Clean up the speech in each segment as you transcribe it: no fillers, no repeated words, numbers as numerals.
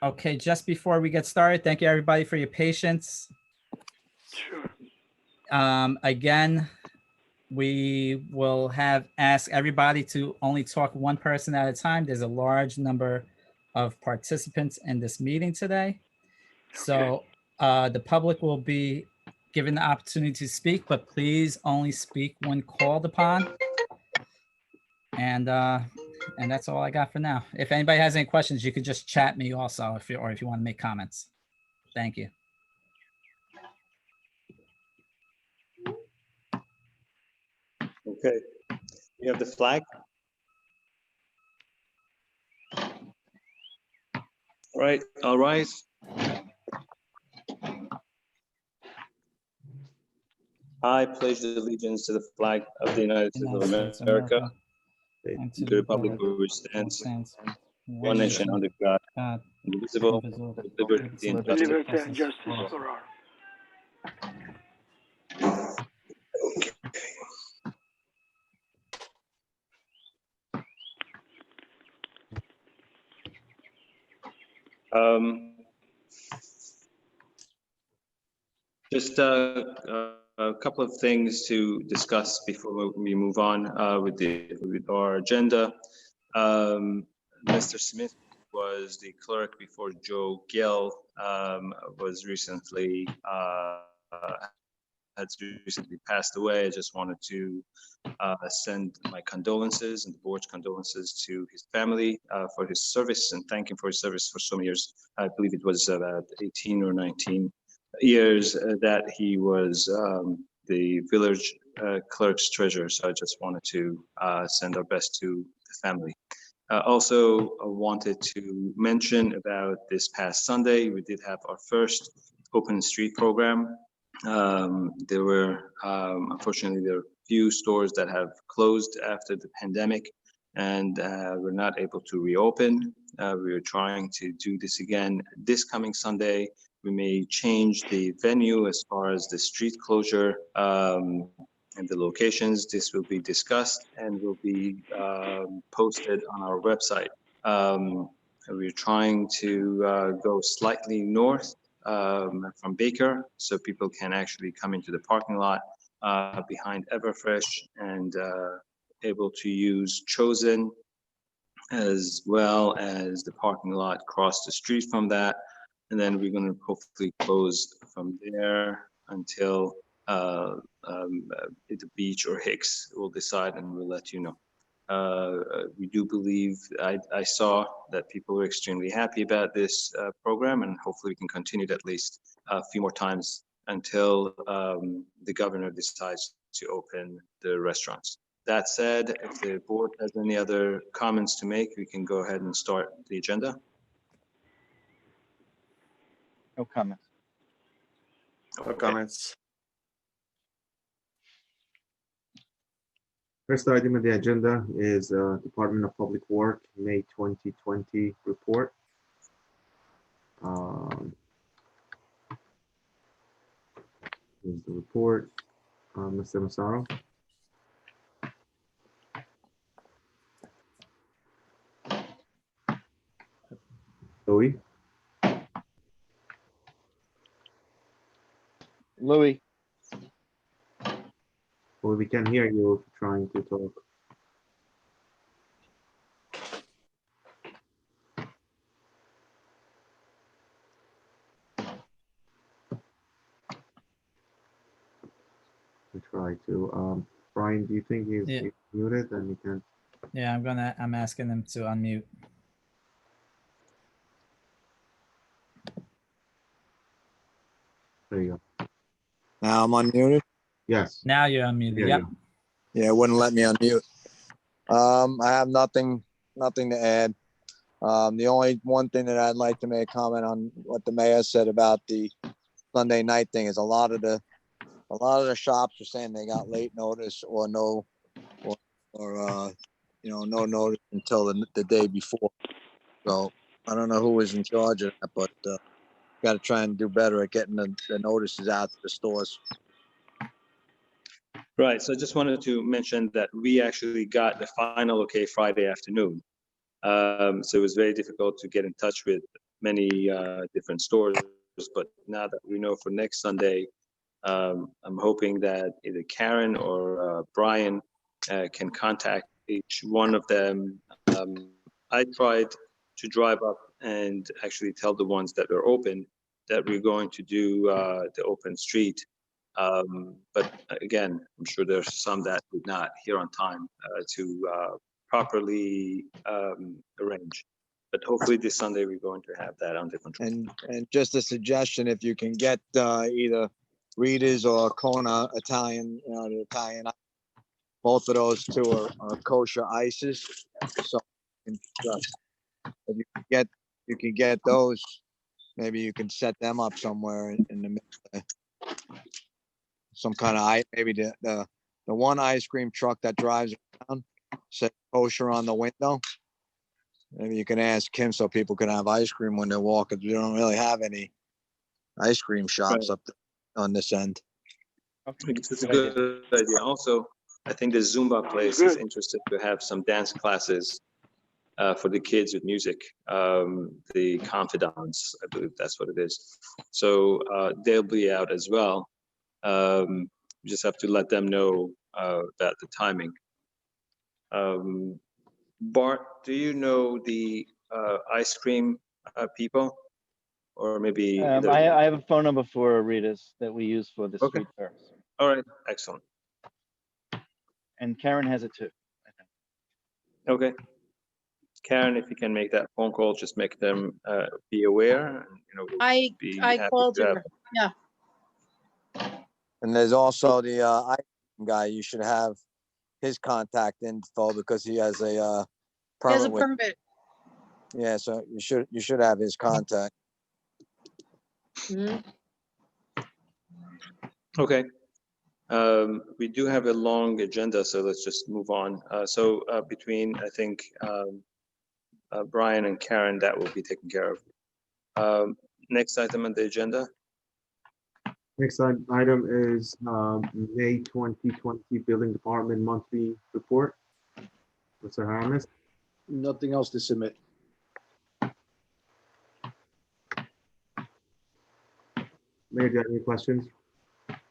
Okay, just before we get started, thank you everybody for your patience. Sure. Again, we will ask everybody to only talk one person at a time. There's a large number of participants in this meeting today. So the public will be given the opportunity to speak, but please only speak when called upon. And that's all I got for now. If anybody has any questions, you could just chat me also, if you want to make comments. Thank you. Okay, you have the flag. All right, all rise. I pledge allegiance to the flag of the United States of America, and to the republic for which stands one nation under God, indivisible, with liberty and justice. Liberty and justice for all. Just a couple of things to discuss before we move on with our agenda. Mr. Smith was the clerk before Joe Gill was recently passed away. I just wanted to send my condolences and the board's condolences to his family for his service and thank him for his service for so many years. I believe it was about 18 or 19 years that he was the village clerk's treasurer. So I just wanted to send our best to the family. Also, I wanted to mention about this past Sunday, we did have our first open street program. There were, unfortunately, there are few stores that have closed after the pandemic and we're not able to reopen. We are trying to do this again this coming Sunday. We may change the venue as far as the street closure and the locations. This will be discussed and will be posted on our website. We're trying to go slightly north from Baker so people can actually come into the parking lot behind Everfresh and able to use Chosen as well as the parking lot across the street from that. And then we're going to hopefully close from there until the beach or Hicks will decide and we'll let you know. We do believe, I saw that people were extremely happy about this program and hopefully we can continue it at least a few more times until the governor decides to open the restaurants. That said, if the board has any other comments to make, we can go ahead and start the agenda. No comments. No comments. First item on the agenda is Department of Public Work May 2020 report. Here's the report. Mr. Massaro. Louis. Louis. Well, we can hear you trying to talk. We try to. Brian, do you think he's muted and he can? Yeah, I'm asking them to unmute. There you go. Now I'm unmuted. Yes. Now you're unmuted. Yep. Yeah, it wouldn't let me unmute. I have nothing to add. The only one thing that I'd like to make a comment on what the mayor said about the Sunday night thing is a lot of the shops are saying they got late notice or no notice until the day before. So I don't know who was in charge of that, but got to try and do better at getting the notices out to the stores. Right, so I just wanted to mention that we actually got the final okay Friday afternoon. So it was very difficult to get in touch with many different stores. But now that we know for next Sunday, I'm hoping that either Karen or Brian can contact each one of them. I tried to drive up and actually tell the ones that are open that we're going to do the open street. But again, I'm sure there's some that did not hear on time to properly arrange. But hopefully this Sunday, we're going to have that under control. And just a suggestion, if you can get either Rita's or Kona Italian, the Italian, both of those two are kosher ices. So if you can get those, maybe you can set them up somewhere in the middle. Some kind of maybe the one ice cream truck that drives around, set kosher on the window. Maybe you can ask Kim so people can have ice cream when they're walking. We don't really have any ice cream shops up on this end. I think it's a good idea. Also, I think the Zumba place is interested to have some dance classes for the kids with music. The Confidants, I believe that's what it is. So they'll be out as well. We just have to let them know about the timing. Bart, do you know the ice cream people? Or maybe I have a phone number for Rita's that we use for the Okay. street fairs. all right, excellent. And Karen has it too. I think. Okay. Karen, if you can make that phone call, just make them be aware. And, we'll be I happy called to have her. Yeah. And there's also the ice cream guy. You should have his contact info because he has a He has a permit with, permit. yeah, so you should have his contact. Mhm. Okay. We do have a long agenda, so let's just move on. So between, I think, Brian and Karen, that will be taken care of. Next item on the agenda. Next item is May 2020 Building Department Monthly Report. Mr. Harris, Nothing else to submit. Mayor, do you have any questions?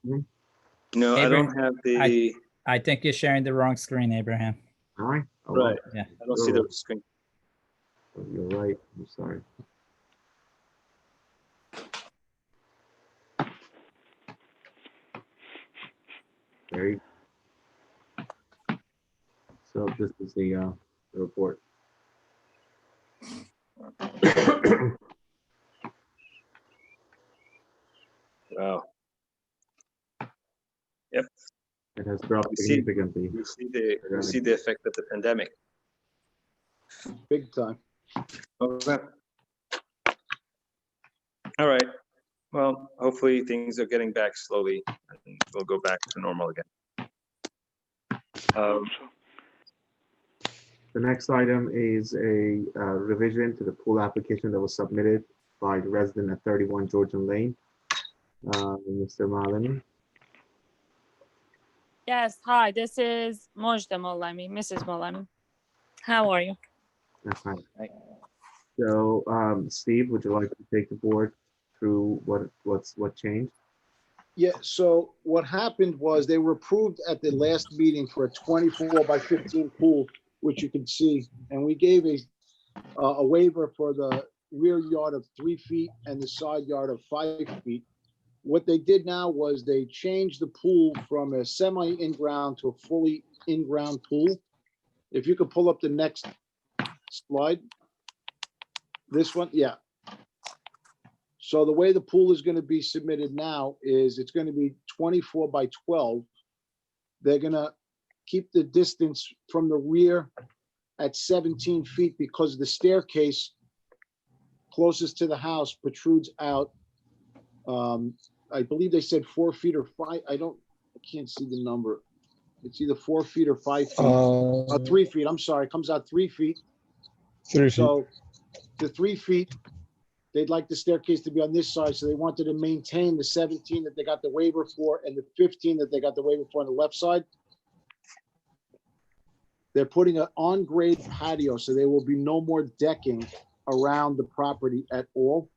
No, I Abraham, don't have the, I think you're sharing the wrong screen, Abraham. All right. right. Yeah. I don't see the screen. You're right. I'm sorry. Very. So this is the report. Wow. It has dropped You see- significantly. We see the effect of the pandemic. Big time. Okay. All right. Well, hopefully things are getting back slowly and we'll go back to normal again. The next item is a revision to the pool application that was submitted by the resident at 31 Georgian Lane. Mr. Malini. Yes, hi, this is Mojda Molami, Mrs. Molami. How are you? Hi. So, Steve, would you like to take the board through what changed? Yeah, so what happened was they were approved at the last meeting for a 24 by 15 pool, which you can see. And we gave a waiver for the rear yard of 3 feet and the side yard of 5 feet. What they did now was they changed the pool from a semi in-ground to a fully in-ground pool. If you could pull up the next slide. This one, yeah. So the way the pool is going to be submitted now is it's going to be 24 by 12. They're going to keep the distance from the rear at 17 feet because the staircase closest to the house protrudes out. I believe they said 4 feet or 5. I can't see the number. It's either 4 feet or 5 feet. 3 feet. I'm sorry. It comes out 3 feet. 3 feet. So the 3 feet, they'd like the staircase to be on this side. So they wanted to maintain the 17 that they got the waiver for and the 15 that they got the waiver for on the left side. They're putting an on-grade patio, so there will be no more decking around the property at all.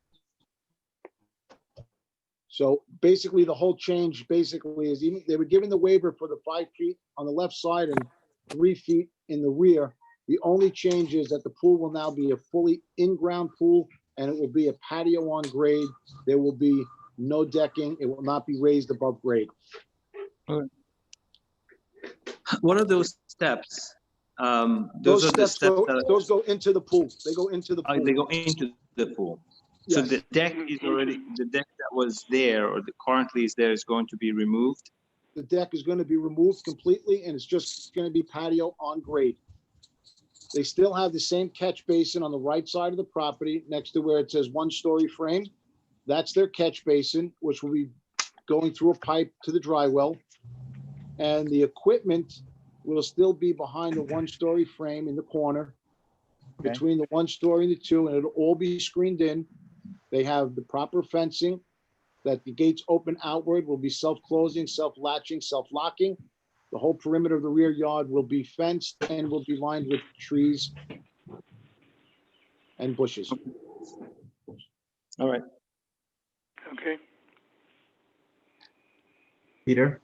So basically, the whole change basically is even, they were given the waiver for the 5 feet on the left side and 3 feet in the rear. The only change is that the pool will now be a fully in-ground pool, and it will be a patio on grade. There will be no decking. It will not be raised above grade. What are those steps? Those are the steps that Those go into the pool. They go into the pool. they go into the pool. So Yes. the deck is already, the deck that was there or currently is there is going to be removed. The deck is going to be removed completely, and it's just going to be patio on grade. They still have the same catch basin on the right side of the property next to where it says 1-story frame. That's their catch basin, which will be going through a pipe to the dry well. And the equipment will still be behind the 1-story frame in the corner, Okay. between the 1-story and the 2, and it'll all be screened in. They have the proper fencing, that the gates open outward, will be self-closing, self-latching, self-locking. The whole perimeter of the rear yard will be fenced and will be lined with trees and bushes. All right. Okay. Peter,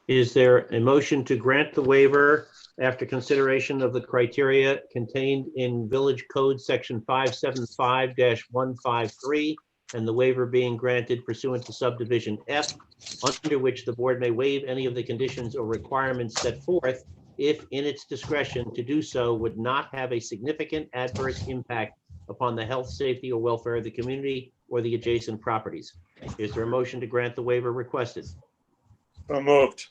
Is there a motion to grant the waiver after consideration of the criteria contained in Village Code Section 575-153 and the waiver being granted pursuant to subdivision F, under which the board may waive any of the conditions or requirements set forth if in its discretion to do so would not have a significant adverse impact upon the health, safety, or welfare of the community or the adjacent properties? Is there a motion to grant the waiver requested? So moved.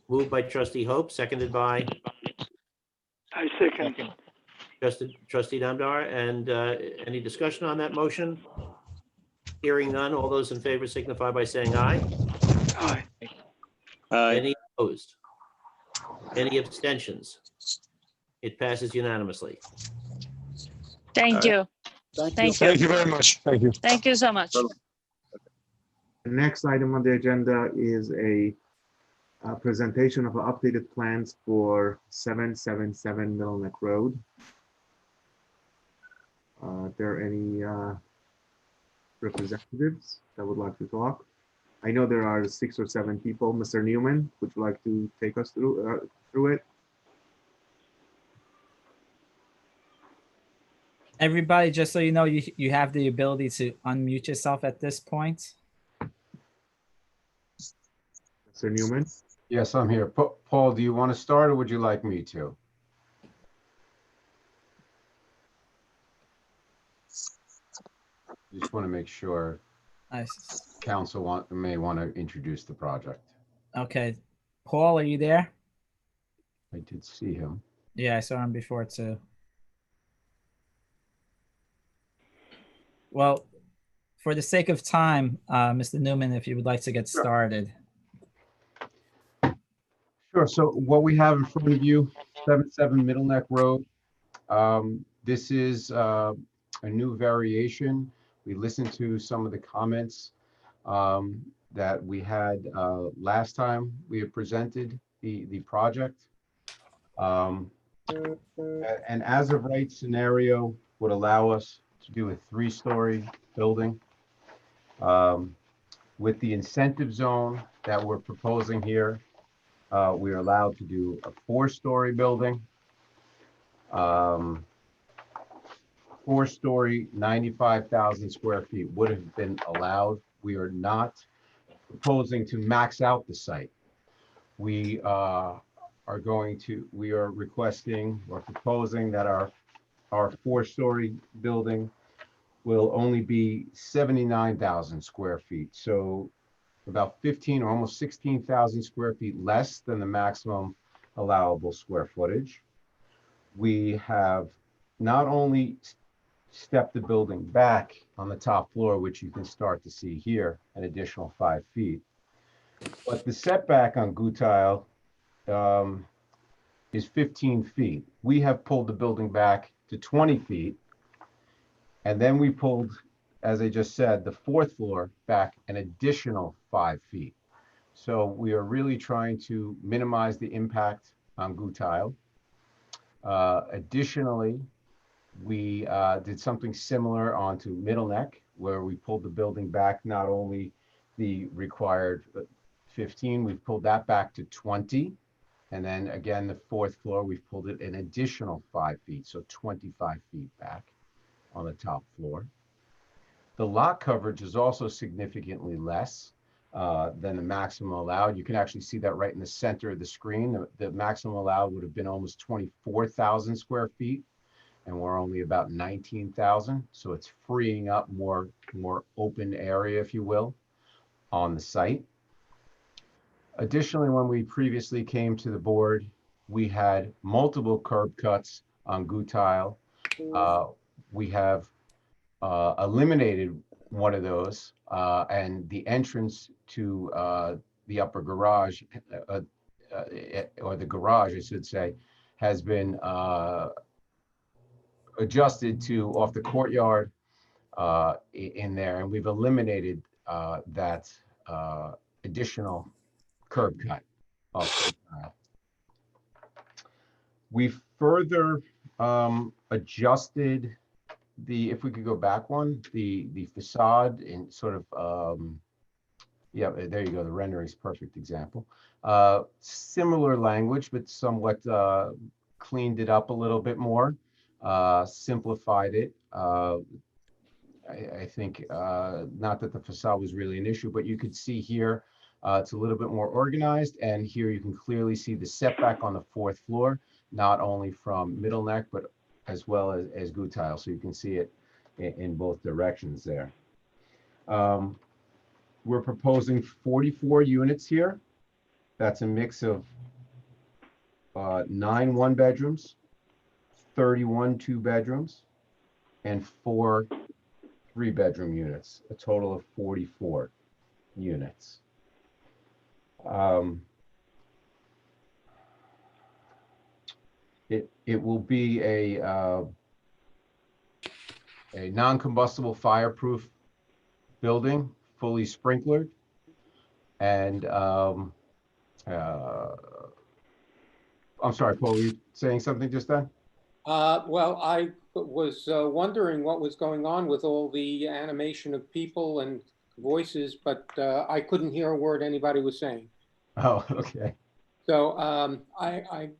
Moved by trustee Hope, seconded by I second. trustee Namdar. And any discussion on that motion? Hearing none, all those in favor signify by saying aye. Aye. Any opposed? Any abstentions? It passes unanimously. Thank you. Thank you. you very much. Thank you. Thank you so much. the next item on the agenda is a presentation of updated plans for 777 Middle Neck Road. Are there any representatives that would like to talk? I know there are 6 or 7 people. Mr. Newman, would you like to take us through it? Everybody, just so you know, you have the ability to unmute yourself at this point. Mr. Newman? Yes, I'm here. Paul, do you want to start or would you like me to? Just want to make sure council may want to introduce the project. Okay. Paul, are you there? I did see him. Yeah, I saw him before too. Well, for the sake of time, Mr. Newman, if you would like to get started. Sure. So what we have in front of you, 77 Middle Neck Road. This is a new variation. We listened to some of the comments that we had last time we had presented the project. An as of right scenario would allow us to do a 3-story building. With the incentive zone that we're proposing here, we are allowed to do a 4-story building. 4-story, 95,000 square feet would have been allowed. We are not proposing to max out the site. We are requesting or proposing that our 4-story building will only be 79,000 square feet. So about 15 or almost 16,000 square feet less than the maximum allowable square footage. We have not only stepped the building back on the top floor, which you can start to see here, an additional 5 feet, but the setback on Gutile is 15 feet. We have pulled the building back to 20 feet. And then we pulled, as I just said, the 4th floor back an additional 5 feet. So we are really trying to minimize the impact on Gutile. Additionally, We did something similar onto Middle Neck, where we pulled the building back, not only the required 15, we've pulled that back to 20. And then again, the fourth floor, we've pulled it an additional 5 feet, so 25 feet back on the top floor. The lot coverage is also significantly less than the maximum allowed. You can actually see that right in the center of the screen. The maximum allowed would have been almost 24,000 square feet, and we're only about 19,000. So it's freeing up more open area, if you will, on the site. Additionally, when we previously came to the board, we had multiple curb cuts on Gutile. We have eliminated one of those, and the entrance to the upper garage, or the garage, I should say, has been adjusted to off the courtyard in there, and we've eliminated that additional curb cut off Gutile. We further adjusted if we could go back one, the facade in sort of, yeah, there you go. The rendering is a perfect example. Similar language, but somewhat cleaned it up a little bit more, simplified it. I think not that the facade was really an issue, but you could see here it's a little bit more organized, and here you can clearly see the setback on the fourth floor, not only from Middle Neck, but as well as Gutile. So you can see it in both directions there. We're proposing 44 units here. That's a mix of 9 one-bedrooms, 31 two-bedrooms, and 4 three-bedroom units, a total of 44 units. It will be a non-combustible fireproof building, fully sprinklered, and I'm sorry, Paul, were you saying something just then? Well, I was wondering what was going on with all the animation of people and voices, but I couldn't hear a word anybody was saying. Oh, okay. So I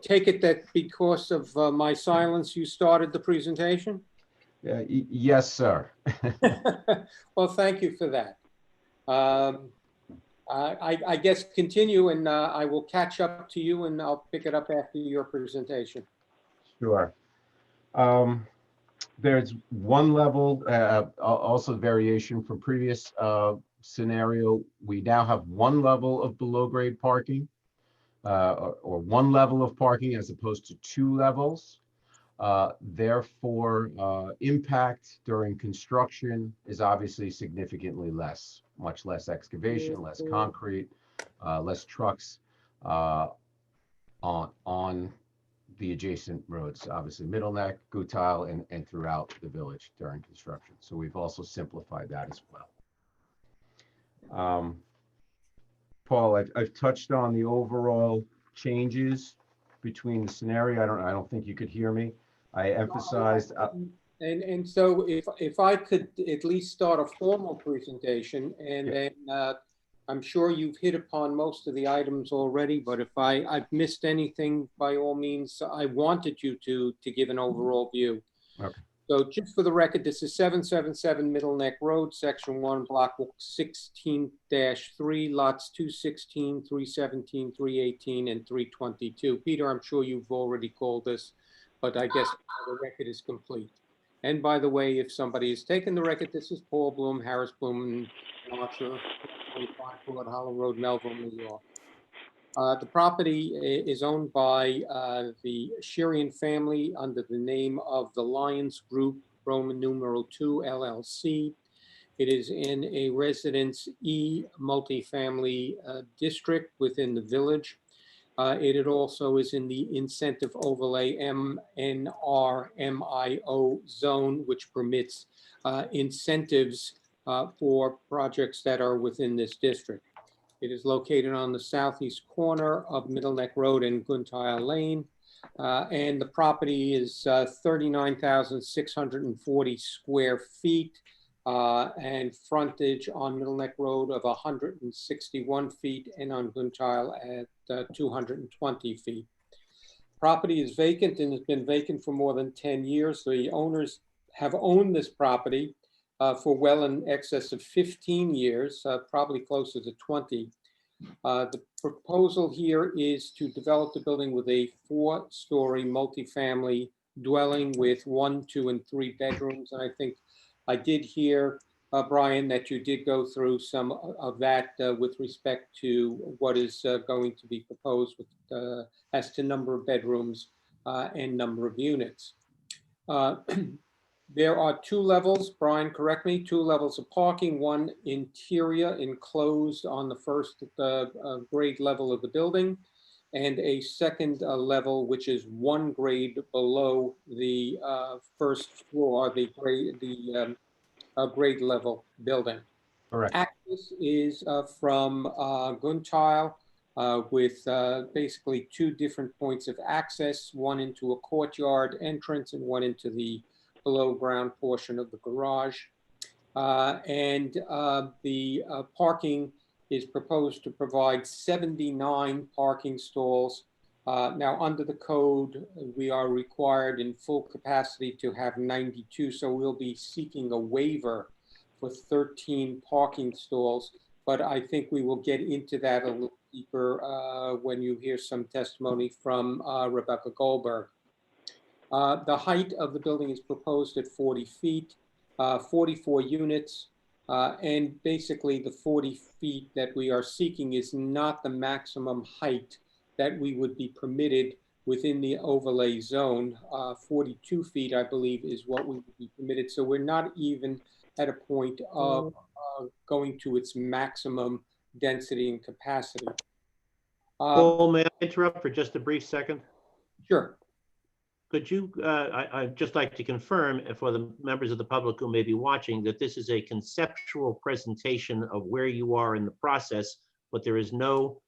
take it that because of my silence, you started the presentation? Yes, sir. Well, thank you for that. I guess continue, and I will catch up to you, and I'll pick it up after your presentation. Sure. There's one level, also variation from previous scenario. We now have one level of below grade parking, or one level of parking as opposed to 2 levels. Therefore, impact during construction is obviously significantly less, much less excavation, less concrete, less trucks on the adjacent roads, obviously Middle Neck, Gutile, and throughout the village during construction. So we've also simplified that as well. Paul, I've touched on the overall changes between the scenario. I don't think you could hear me. I emphasized. And so if I could at least start a formal presentation, and then I'm sure you've hit upon most of the items already, but if I've missed anything, by all means, I wanted you to give an overall view. Okay. So just for the record, this is 777 Middle Neck Road, Section 1, Block 16-3, lots 216, 317, 318, and 322. Peter, I'm sure you've already called this, but I guess the record is complete. And by the way, if somebody has taken the record, this is Paul Bloom, Harris Bloom, and Archer, 25 Fort Hollow Road, Melville, New York. The property is owned by the Shirian family under the name of the Lions Group, Roman numeral 2 LLC. It is in a Residence E multifamily district within the village. It also is in the incentive overlay MNR-MIO zone, which permits incentives for projects that are within this district. It is located on the southeast corner of Middle Neck Road and Gutile Lane. And the property is 39,640 square feet and frontage on Middle Neck Road of 161 feet and on Guntile at 220 feet. Property is vacant and has been vacant for more than 10 years. The owners have owned this property for well in excess of 15 years, probably closer to 20. The proposal here is to develop the building with a 4-story multifamily dwelling with 1, 2, and 3 bedrooms. And I think I did hear, Brian, that you did go through some of that with respect to what is going to be proposed with, as to number of bedrooms and number of units. There are 2 levels, Brian, correct me, 2 levels of parking, one interior enclosed on the first grade level of the building, and a second level, which is 1 grade below the first floor, the grade level building. Correct. Access is from Guntile with basically 2 different points of access, one into a courtyard entrance and one into the below ground portion of the garage. The parking is proposed to provide 79 parking stalls. Now, under the code, we are required in full capacity to have 92, so we'll be seeking a waiver for 13 parking stalls, but I think we will get into that a little deeper when you hear some testimony from Rebecca Goldberg. The height of the building is proposed at 40 feet, 44 units, and basically the 40 feet that we are seeking is not the maximum height that we would be permitted within the overlay zone. 42 feet, I believe, is what we would be permitted. So we're not even at a point of going to its maximum density and capacity. Paul, may I interrupt for just a brief second? Sure. Could you, I'd just like to confirm for the members of the public who may be watching that this is a conceptual presentation of where you are in the process, but there is no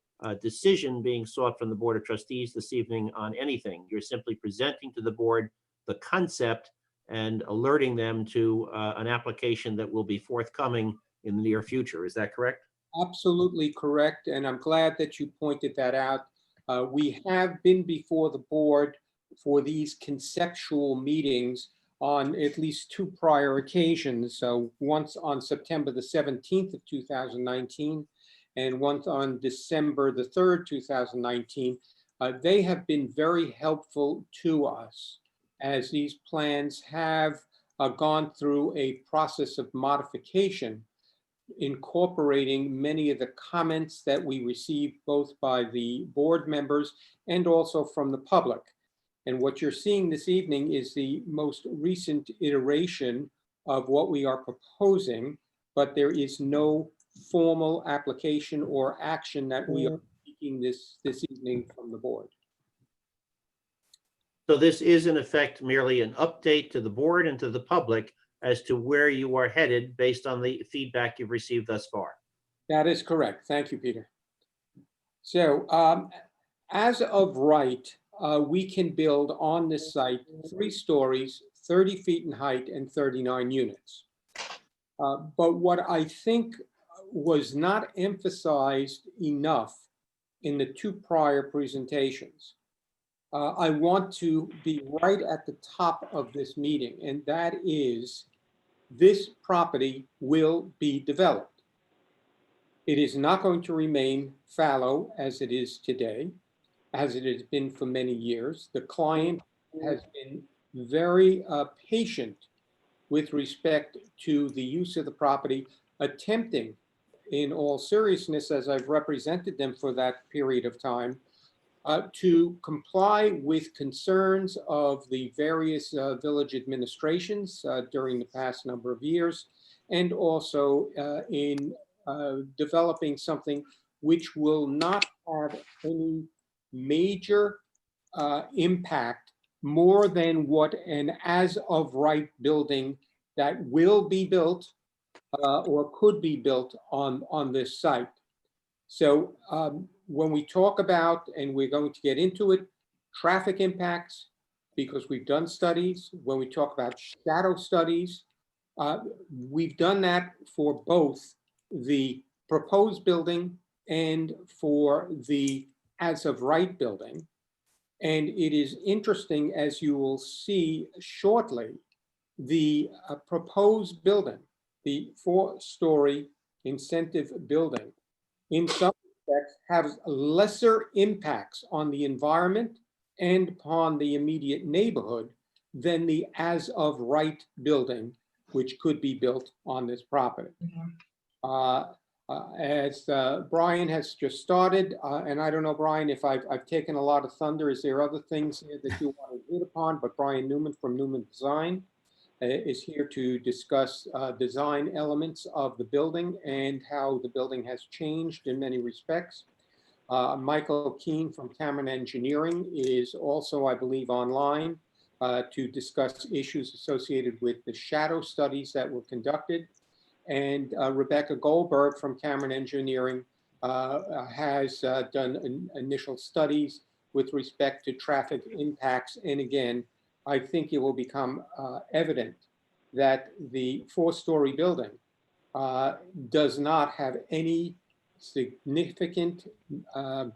decision being sought from the Board of Trustees this evening on anything. You're simply presenting to the board the concept and alerting them to an application that will be forthcoming in the near future. Is that correct? Absolutely correct, and I'm glad that you pointed that out. We have been before the board for these conceptual meetings on at least 2 prior occasions. So once on September the 17th of 2019 and once on December the 3rd, 2019. They have been very helpful to us as these plans have gone through a process of modification, incorporating many of the comments that we received both by the board members and also from the public. And what you're seeing this evening is the most recent iteration of what we are proposing, but there is no formal application or action that we are seeking this evening from the board. So this is in effect merely an update to the board and to the public as to where you are headed based on the feedback you've received thus far. That is correct. Thank you, Peter. So as of right, we can build on this site 3 stories, 30 feet in height and 39 units. But what I think was not emphasized enough in the 2 prior presentations, I want to be right at the top of this meeting, and that is this property will be developed. It is not going to remain fallow as it is today, as it has been for many years. The client has been very patient with respect to the use of the property, attempting in all seriousness, as I've represented them for that period of time, to comply with concerns of the various village administrations during the past number of years, and also in developing something which will not have any major impact more than what an as-of-right building that will be built or could be built on this site. So when we talk about, and we're going to get into it, traffic impacts, because we've done studies. When we talk about shadow studies, we've done that for both the proposed building and for the as of right building. And it is interesting, as you will see shortly, the proposed building, the 4-story incentive building, in some respects has lesser impacts on the environment and upon the immediate neighborhood than the as of right building, which could be built on this property. As Brian has just started, and I don't know, Brian, if I've taken a lot of thunder, is there other things here that you want to hit upon? But Brian Newman from Newman Design is here to discuss design elements of the building and how the building has changed in many respects. Michael Keane from Cameron Engineering is also, I believe, online to discuss issues associated with the shadow studies that were conducted. And Rebecca Goldberg from Cameron Engineering has done initial studies with respect to traffic impacts. And again, I think it will become evident that the 4-story building does not have any significant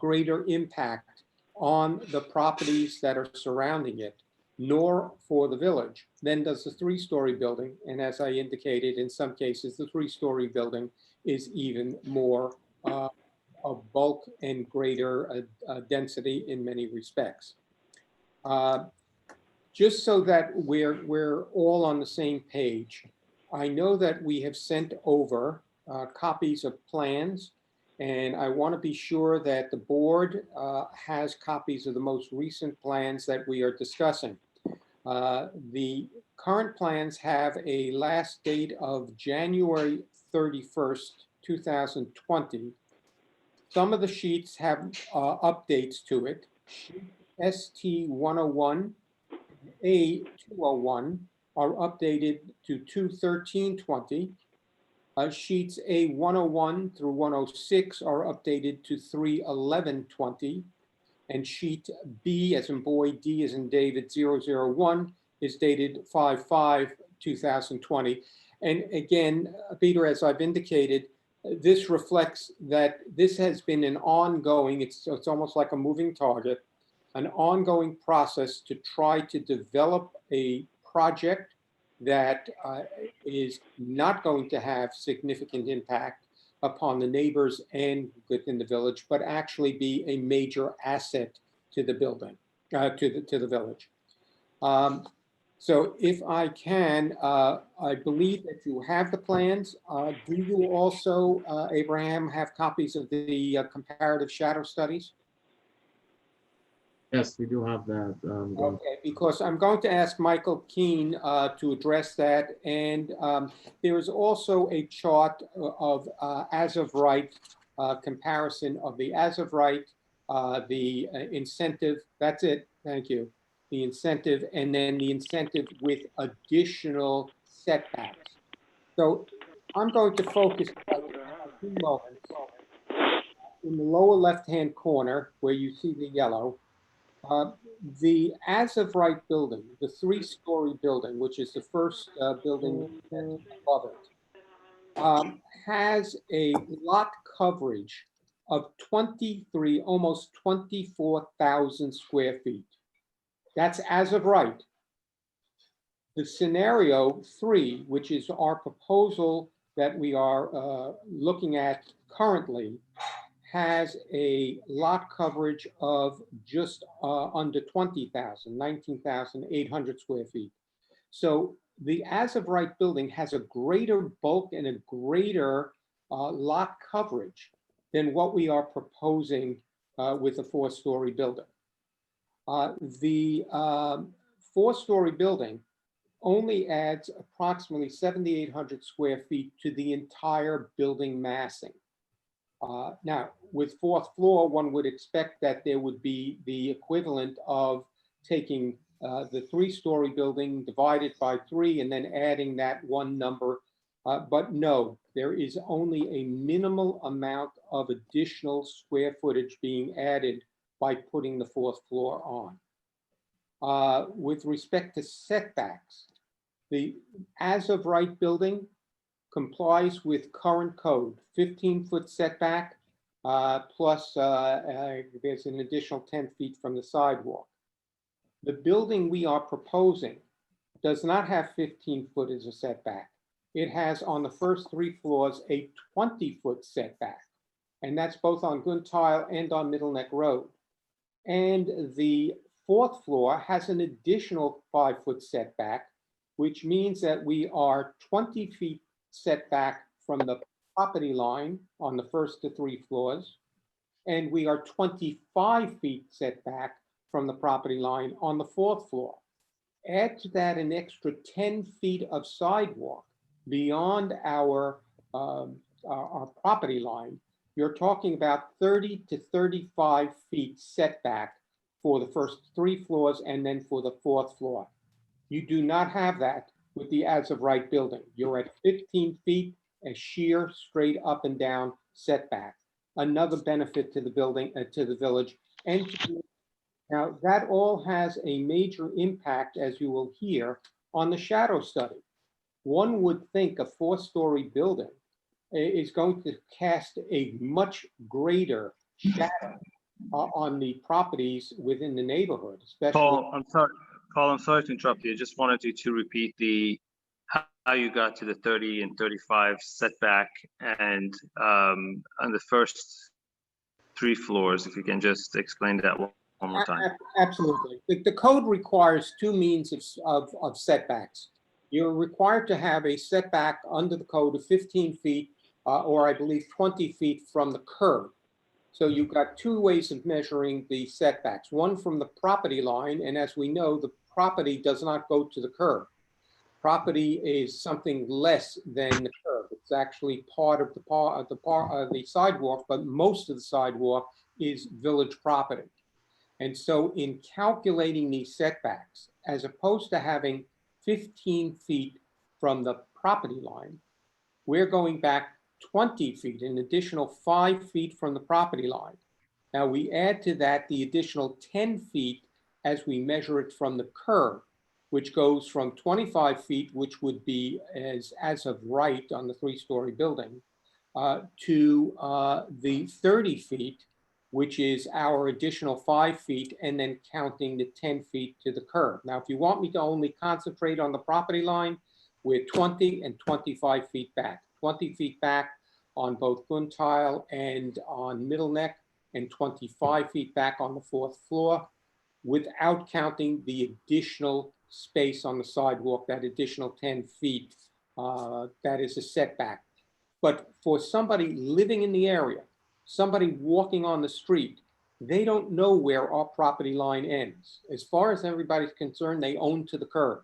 greater impact on the properties that are surrounding it, nor for the village, than does the 3-story building. And as I indicated, in some cases, the 3-story building is even more of bulk and greater density in many respects. Just so that we're all on the same page, I know that we have sent over copies of plans, and I want to be sure that the board has copies of the most recent plans that we are discussing. The current plans have a last date of January 31st, 2020. Some of the sheets have updates to it. ST 101, A201 are updated to 2/13/20. Sheets A101 through 106 are updated to 3/11/20. And sheet B as in boy, D as in David 001 is dated 5/5/2020. And again, Peter, as I've indicated, this reflects that this has been an ongoing, it's almost like a moving target, an ongoing process to try to develop a project that is not going to have significant impact upon the neighbors and within the village, but actually be a major asset to the building, to the village. So if I can, I believe that you have the plans. Do you also, Abraham, have copies of the comparative shadow studies? Yes, we do have that. Okay, because I'm going to ask Michael Keane to address that. And there is also a chart of as of right comparison of the as of right, the incentive. That's it. Thank you. The incentive, and then the incentive with additional setbacks. So I'm going to focus for a few moments in the lower left-hand corner where you see the yellow. The as of right building, the 3-story building, which is the first building that's above it, has a lot coverage of 23, almost 24,000 square feet. That's as of right. The scenario 3, which is our proposal that we are looking at currently, has a lot coverage of just under 20,000, 19,800 square feet. So the as of right building has a greater bulk and a greater lot coverage than what we are proposing with a 4-story building. The 4-story building only adds approximately 7,800 square feet to the entire building massing. Now, with 4th floor, one would expect that there would be the equivalent of taking the 3-story building divided by 3 and then adding that one number. But no, there is only a minimal amount of additional square footage being added by putting the 4th floor on. with respect to setbacks, the as-of-right building complies with current code, 15-foot setback, plus there's an additional 10 feet from the sidewalk. The building we are proposing does not have 15 foot as a setback. It has on the first 3 floors a 20-foot setback, and that's both on Guntile and on Middle Neck Road. And the 4th floor has an additional 5-foot setback, which means that we are 20 feet setback from the property line on the first to 3 floors, and we are 25 feet setback from the property line on the 4th floor. Add to that an extra 10 feet of sidewalk beyond our property line, you're talking about 30 to 35 feet setback for the first 3 floors and then for the 4th floor. You do not have that with the as-of-right building. You're at 15 feet, a sheer straight up and down setback. Another benefit to the building, to the village, and to now, that all has a major impact, as you will hear, on the shadow study. One would think a 4-story building is going to cast a much greater shadow on the properties within the neighborhood, especially. Paul, I'm sorry to interrupt you. I just wanted you to repeat how you got to the 30 and 35 setback and on the first 3 floors, if you can just explain that one more time. Absolutely. The code requires 2 means of setbacks. You're required to have a setback under the code of 15 feet or I believe 20 feet from the curb. So you've got 2 ways of measuring the setbacks. One from the property line, and as we know, the property does not go to the curb. Property is something less than the curb. It's actually part of the sidewalk, but most of the sidewalk is village property. And so in calculating these setbacks, as opposed to having 15 feet from the property line, we're going back 20 feet, an additional 5 feet from the property line. Now we add to that the additional 10 feet as we measure it from the curb, which goes from 25 feet, which would be as of right on the 3-story building, to the 30 feet, which is our additional 5 feet, and then counting the 10 feet to the curb. Now, if you want me to only concentrate on the property line, we're 20 and 25 feet back. 20 feet back on both Guntile and on Middle Neck, and 25 feet back on the 4th floor, without counting the additional space on the sidewalk, that additional 10 feet, that is a setback. But for somebody living in the area, somebody walking on the street, they don't know where our property line ends. As far as everybody's concerned, they own to the curb.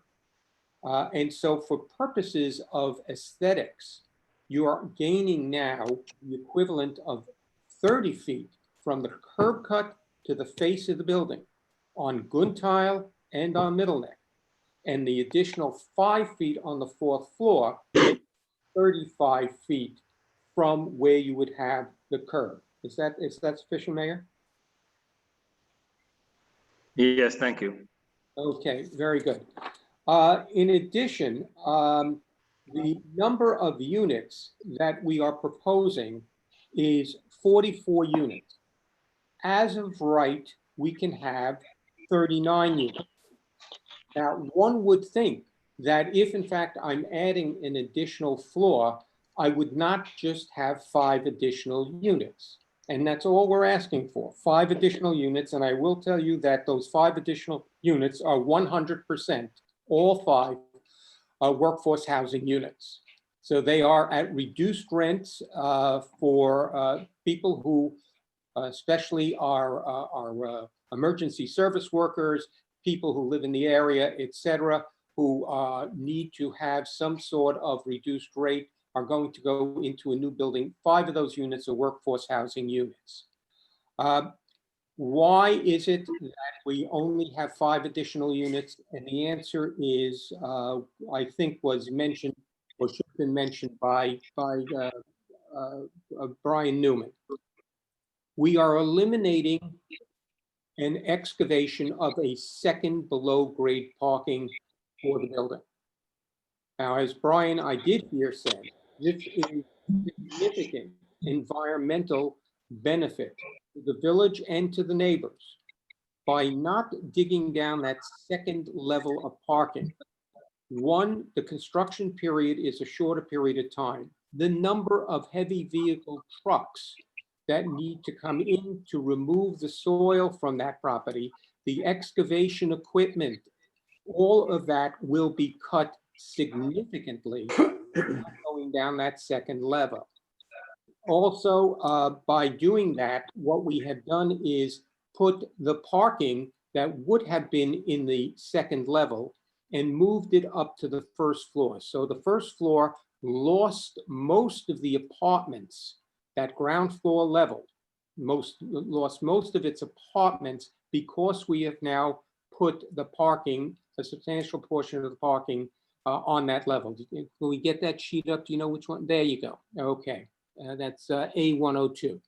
And so for purposes of aesthetics, you are gaining now the equivalent of 30 feet from the curb cut to the face of the building on Guntile and on Middle Neck. And the additional 5 feet on the 4th floor, 35 feet from where you would have the curb. Is that sufficient, Mayor? Yes, thank you. Okay, very good. In addition, the number of units that we are proposing is 44 units. As of right, we can have 39 units. Now, one would think that if in fact I'm adding an additional floor, I would not just have 5 additional units. And that's all we're asking for, 5 additional units. And I will tell you that those 5 additional units are 100%, all 5 workforce housing units. So they are at reduced rents for people who, especially our emergency service workers, people who live in the area, et cetera, who need to have some sort of reduced rate are going to go into a new building. 5 of those units are workforce housing units. Why is it that we only have 5 additional units? And the answer is, I think was mentioned or should have been mentioned by Brian Newman. We are eliminating and excavation of a second below-grade parking for the building. Now, as Brian, I did hear said, this is significant environmental benefit to the village and to the neighbors. By not digging down that second level of parking, one, the construction period is a shorter period of time. The number of heavy vehicle trucks that need to come in to remove the soil from that property, the excavation equipment, all of that will be cut significantly going down that second level. Also, by doing that, what we have done is put the parking that would have been in the second level and moved it up to the first floor. So the first floor lost most of the apartments, that ground floor level, lost most of its apartments because we have now put the parking, a substantial portion of the parking on that level. Can we get that sheet up? Do you know which one? There you go. Okay, that's A102.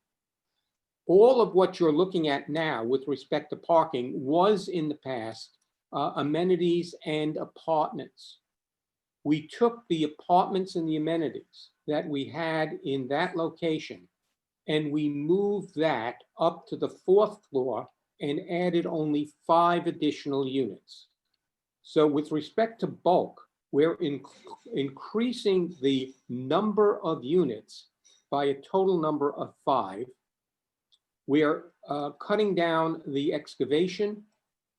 All of what you're looking at now with respect to parking was in the past amenities and apartments. We took the apartments and the amenities that we had in that location and we moved that up to the fourth floor and added only 5 additional units. So with respect to bulk, we're increasing the number of units by a total number of 5. We are cutting down the excavation,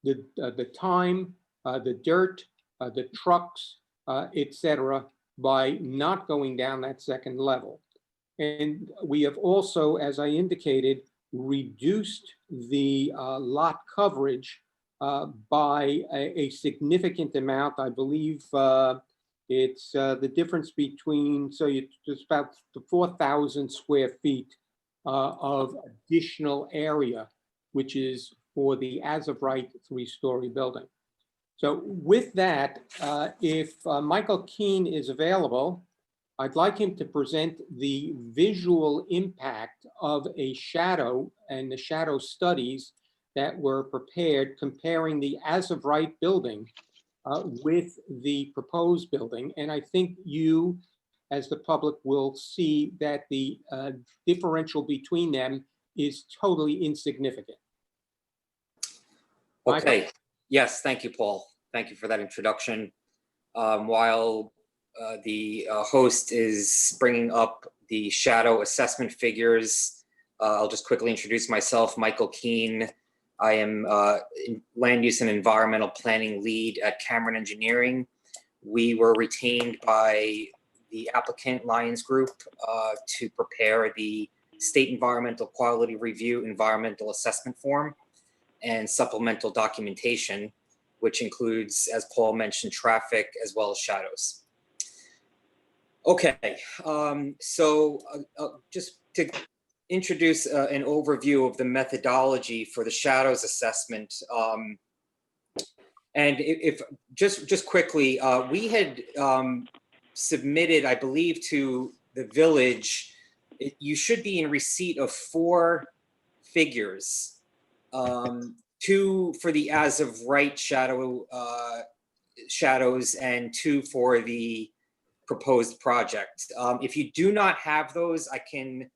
the time, the dirt, the trucks, etc., by not going down that second level. And we have also, as I indicated, reduced the lot coverage by a significant amount. I believe it's the difference between, so it's about 4,000 square feet of additional area, which is for the as-of-right 3-story building. So with that, if Michael Keene is available, I'd like him to present the visual impact of a shadow and the shadow studies that were prepared comparing the as-of-right building with the proposed building. And I think you, as the public, will see that the differential between them is totally insignificant. Okay, yes, thank you, Paul. Thank you for that introduction. While the host is bringing up the shadow assessment figures, I'll just quickly introduce myself, Michael Keene. I am land use and environmental planning lead at Cameron Engineering. We were retained by the applicant Lions Group to prepare the State Environmental Quality Review Environmental Assessment Form and supplemental documentation, which includes, as Paul mentioned, traffic as well as shadows. Okay, so just to introduce an overview of the methodology for the shadows assessment. And if just quickly, we had submitted, I believe, to the village, you should be in receipt of 4 figures. 2 for the as of right shadows and 2 for the proposed project. If you do not have those, I can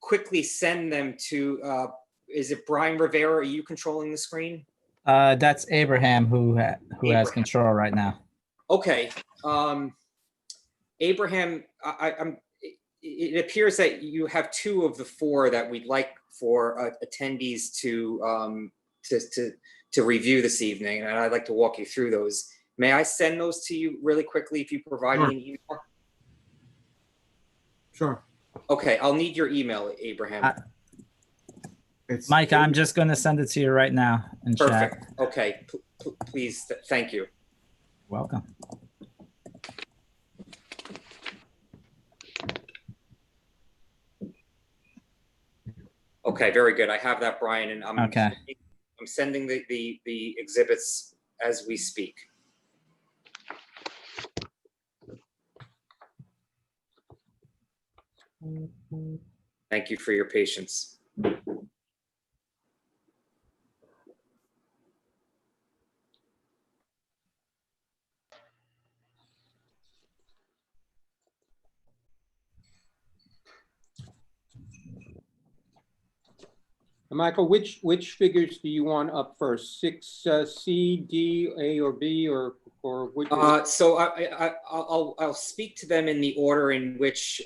quickly send them to, is it Brian Rivera? Are you controlling the screen? That's Abraham who has control right now. Okay. Abraham, it appears that you have 2 of the 4 that we'd like for attendees to review this evening, and I'd like to walk you through those. May I send those to you really quickly if you provide me an email? Sure. Okay, I'll need your email, Abraham. It's Mike, I'm just going to send it to you right now in chat. Perfect. Okay, please, thank you. Welcome. Okay, very good. I have that, Brian, and I'm Okay. I'm sending the exhibits as we speak. Thank you for your patience. Michael, which figures do you want up first? 6C, D, A, or B, or which? So I'll speak to them in the order in which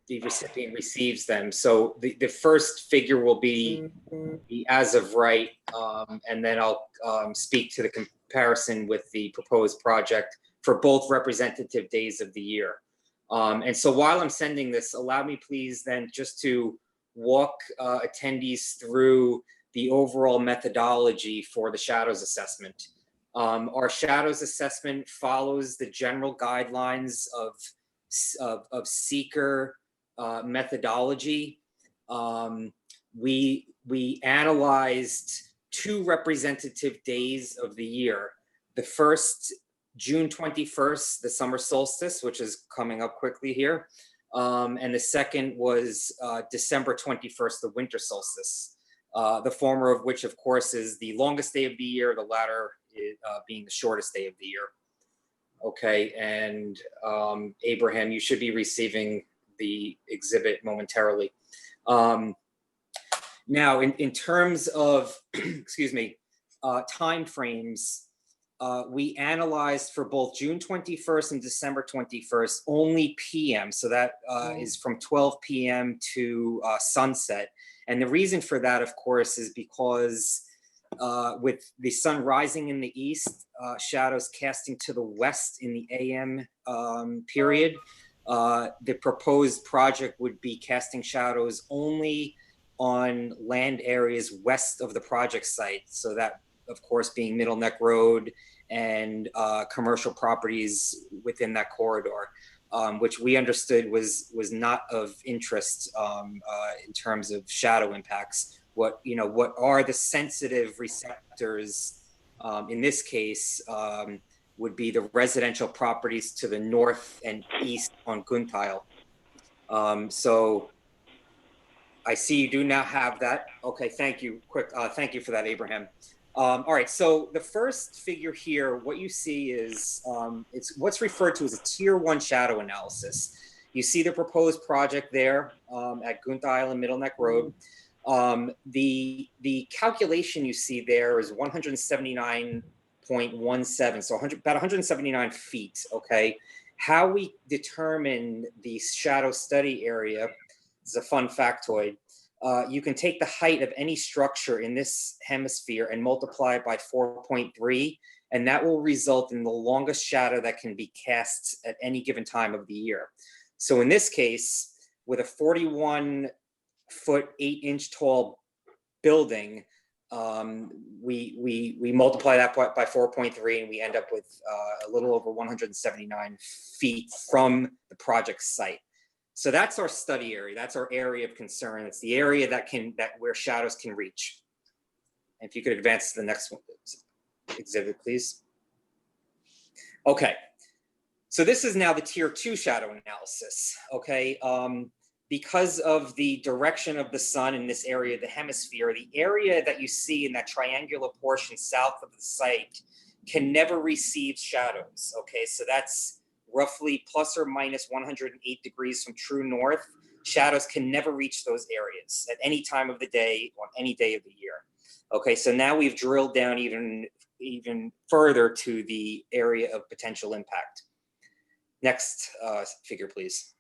the recipient receives them. So the first figure will be the as of right, and then I'll speak to the comparison with the proposed project for both representative days of the year. And so while I'm sending this, allow me please then just to walk attendees through the overall methodology for the shadows assessment. Our shadows assessment follows the general guidelines of seeker methodology. We analyzed 2 representative days of the year. The first, June 21st, the summer solstice, which is coming up quickly here. And the second was December 21st, the winter solstice. The former of which, of course, is the longest day of the year, the latter being the shortest day of the year. Okay, and Abraham, you should be receiving the exhibit momentarily. Now, in terms of, excuse me, time frames, we analyzed for both June 21st and December 21st only PM. So that is from 12 PM to sunset. And the reason for that, of course, is because with the sun rising in the east, shadows casting to the west in the AM period, the proposed project would be casting shadows only on land areas west of the project site. So that, of course, being Middle Neck Road and commercial properties within that corridor, which we understood was not of interest in terms of shadow impacts. What are the sensitive receptors in this case would be the residential properties to the north and east on Guntile. So I see you do now have that. Okay, thank you. Thank you for that, Abraham. All right, so the first figure here, what you see is it's what's referred to as a tier 1 shadow analysis. You see the proposed project there at Guntile and Middle Neck Road. The calculation you see there is 179.17, so about 179 feet, okay? How we determine the shadow study area is a fun factoid. You can take the height of any structure in this hemisphere and multiply it by 4.3, and that will result in the longest shadow that can be cast at any given time of the year. So in this case, with a 41-foot, 8-inch tall building, we multiply that by 4.3, and we end up with a little over 179 feet from the project site. So that's our study area. That's our area of concern. It's the area where shadows can reach. And if you could advance to the next one, exhibit, please. Okay. So this is now the tier 2 shadow analysis. Okay. Because of the direction of the sun in this area of the hemisphere, the area that you see in that triangular portion south of the site can never receive shadows. Okay. So that's roughly plus or minus 108 degrees from true north. Shadows can never reach those areas at any time of the day on any day of the year. Okay, so now we've drilled down even further to the area of potential impact. Next figure, please.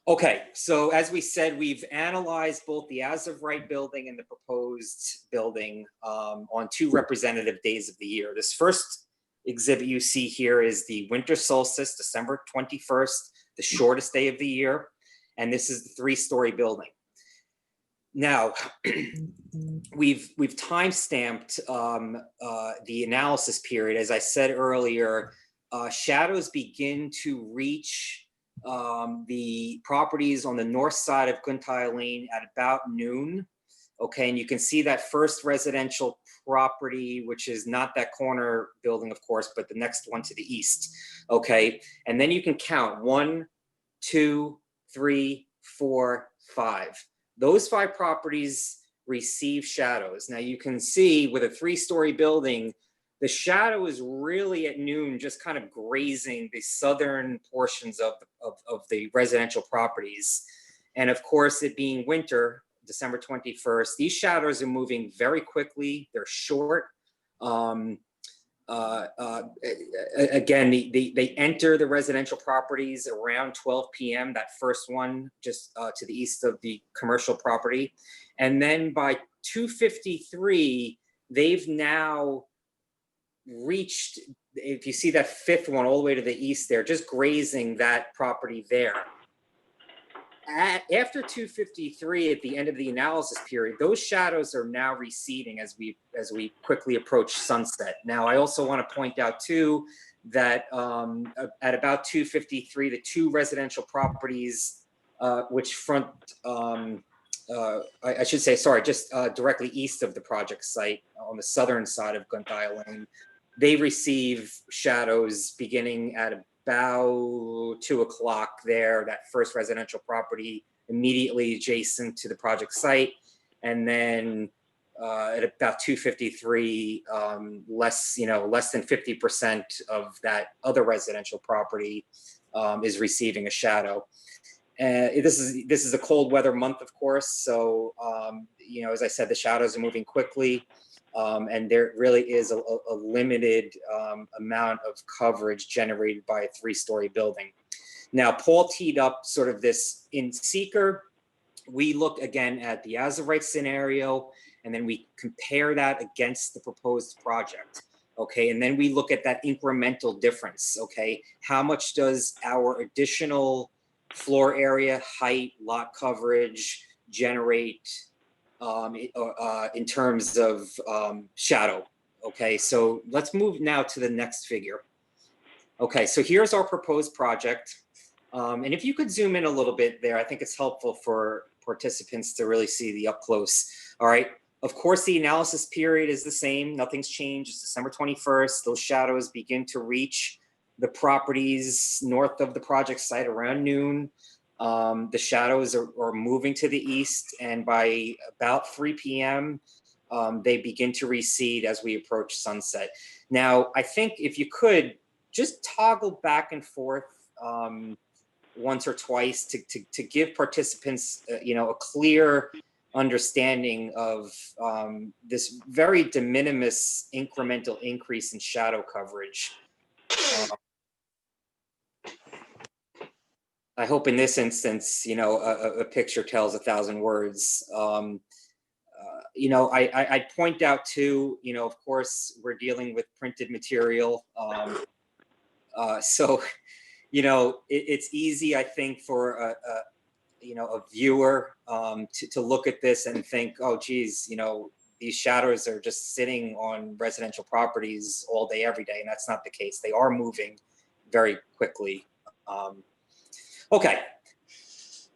Okay, so as we said, we've analyzed both the as of right building and the proposed building on 2 representative days of the year. This first exhibit you see here is the winter solstice, December 21st, the shortest day of the year. And this is the 3-story building. Now, we've time-stamped the analysis period. As I said earlier, shadows begin to reach the properties on the north side of Guntile Lane at about noon. Okay, and you can see that first residential property, which is not that corner building, of course, but the next one to the east. Okay, and then you can count 1, 2, 3, 4, 5. Those 5 properties receive shadows. Now you can see with a 3-story building, the shadow is really at noon just kind of grazing the southern portions of the residential properties. And of course, it being winter, December 21st, these shadows are moving very quickly. They're short. Again, they enter the residential properties around 12 p.m., that first one just to the east of the commercial property. And then by 2:53, they've now reached, if you see that fifth one all the way to the east there, just grazing that property there. After 2:53, at the end of the analysis period, those shadows are now receding as we quickly approach sunset. Now, I also want to point out too that at about 2:53, the two residential properties which front, I should say, sorry, just directly east of the project site on the southern side of Gundial Lane, they receive shadows beginning at about 2 o'clock there, that first residential property immediately adjacent to the project site. And then at about 2:53, less than 50% of that other residential property is receiving a shadow. This is a cold weather month, of course. So, as I said, the shadows are moving quickly. And there really is a limited amount of coverage generated by a 3-story building. Now, Paul teed up sort of this in seeker. We look again at the as-of-right scenario, and then we compare that against the proposed project. Okay, and then we look at that incremental difference. Okay, how much does our additional floor area, height, lot coverage generate in terms of shadow? Okay, so let's move now to the next figure. Okay, so here's our proposed project. And if you could zoom in a little bit there, I think it's helpful for participants to really see the up close. All right, of course, the analysis period is the same. Nothing's changed. It's December 21st. Those shadows begin to reach the properties north of the project site around noon. The shadows are moving to the east, and by about 3 p.m., they begin to recede as we approach sunset. Now, I think if you could just toggle back and forth once or twice to give participants, a clear understanding of this very de minimis incremental increase in shadow coverage. I hope in this instance, a picture tells 1,000 words. I point out too, of course, we're dealing with printed material. So, it's easy, I think, for a viewer to look at this and think, oh, geez, these shadows are just sitting on residential properties all day, every day. And that's not the case. They are moving very quickly. Okay,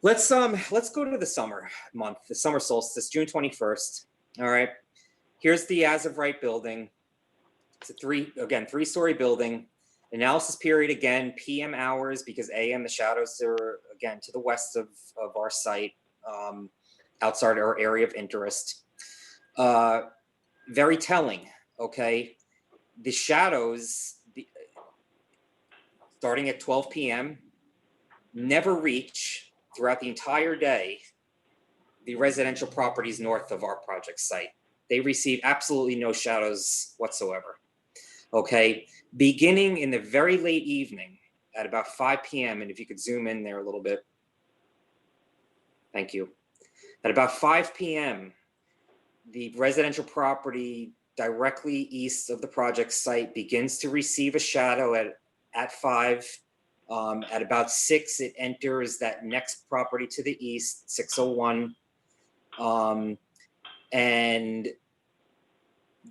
let's go to the summer month, the summer solstice, June 21st. All right, here's the as-of-right building. It's a 3-story building. Analysis period, again, PM hours, because AM, the shadows are, again, to the west of our site, outside our area of interest. Very telling, okay? The shadows, starting at 12 p.m., never reach throughout the entire day the residential properties north of our project site. They receive absolutely no shadows whatsoever. Okay, beginning in the very late evening at about 5 p.m., and if you could zoom in there a little bit. Thank you. At about 5 p.m., the residential property directly east of the project site begins to receive a shadow at 5. At about 6, it enters that next property to the east, 601. And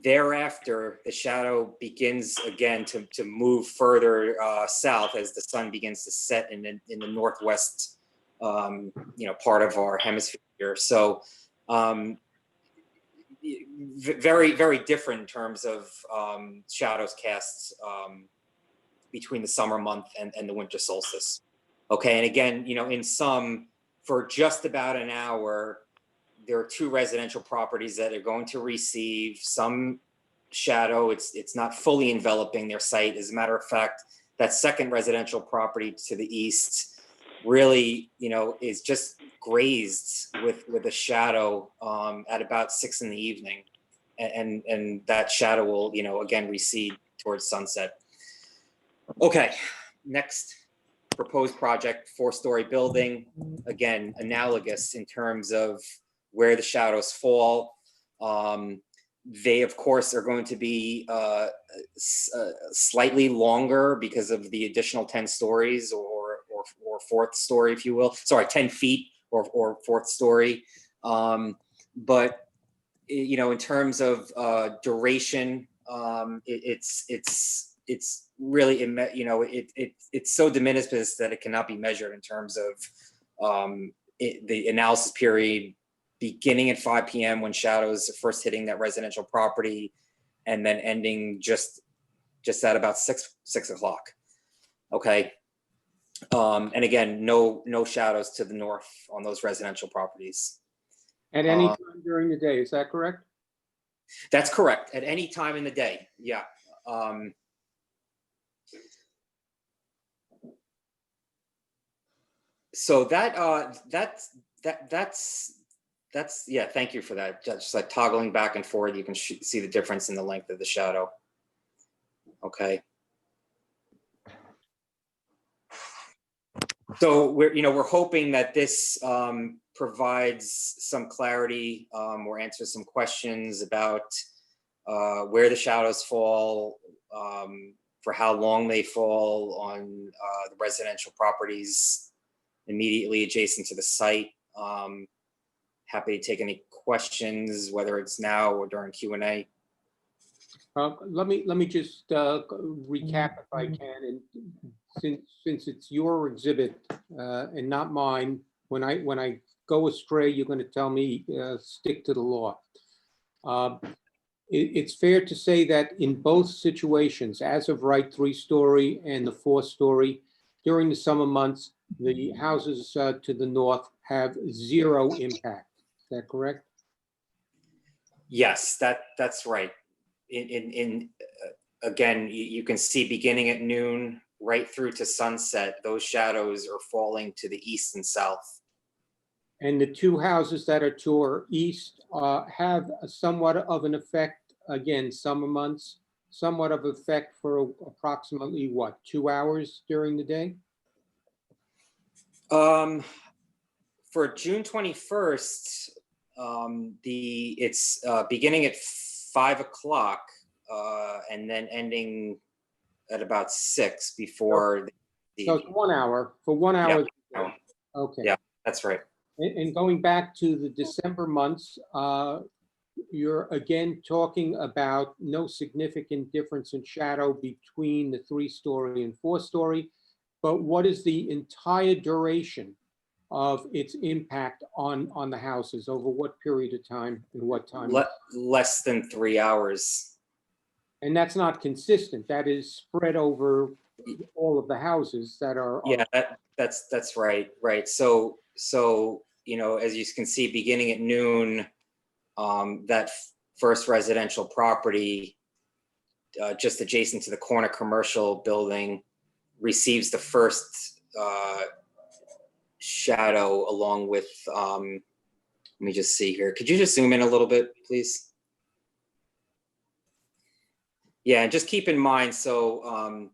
thereafter, the shadow begins again to move further south as the sun begins to set in the northwest, part of our hemisphere. So very, very different in terms of shadows cast between the summer month and the winter solstice. Okay, and again, in sum, for just about an hour, there are 2 residential properties that are going to receive some shadow. It's not fully enveloping their site. As a matter of fact, that second residential property to the east really, is just grazed with a shadow at about 6 in the evening. And that shadow will, again, recede towards sunset. Okay, next proposed project, 4-story building. Again, analogous in terms of where the shadows fall. They, of course, are going to be slightly longer because of the additional 10 stories or 4th story, if you will. Sorry, 10 feet or 4th story. But, in terms of duration, it's really, it's so de minimis that it cannot be measured in terms of the analysis period beginning at 5 p.m. when shadows are first hitting that residential property, and then ending just at about 6 o'clock. Okay. And again, no shadows to the north on those residential properties. At any time during the day, is that correct? That's correct. At any time in the day. Yeah. So that's yeah. Thank you for that. Just like toggling back and forth, you can see the difference in the length of the shadow. Okay. So we're hoping that this provides some clarity or answers some questions about where the shadows fall, for how long they fall on the residential properties immediately adjacent to the site. Happy to take any questions, whether it's now or during Q&A. Let me just recap if I can, and since it's your exhibit and not mine, when I go astray, you're going to tell me stick to the law. It's fair to say that in both situations, as of right 3-story and the 4-story, during the summer months, the houses to the north have 0 impact. Is that correct? Yes, that's right. Again, you can see beginning at noon right through to sunset, those shadows are falling to the east and south. And the 2 houses that are to our east have somewhat of an effect, again, summer months, somewhat of effect for approximately what, 2 hours during the day? For June 21st, it's beginning at 5 o'clock and then ending at about 6 before. So it's 1 hour, for 1 hour. Yeah. Okay. Yeah, that's right. And going back to the December months, you're again talking about no significant difference in shadow between the 3-story and 4-story, but what is the entire duration of its impact on the houses? Over what period of time and what time? Less than 3 hours. And that's not consistent. That is spread over all of the houses that are. Yeah, that's right. Right. So, as you can see, beginning at noon, that first residential property just adjacent to the corner commercial building receives the first shadow along with, let me just see here. Could you just zoom in a little bit, please? Yeah, and just keep in mind, so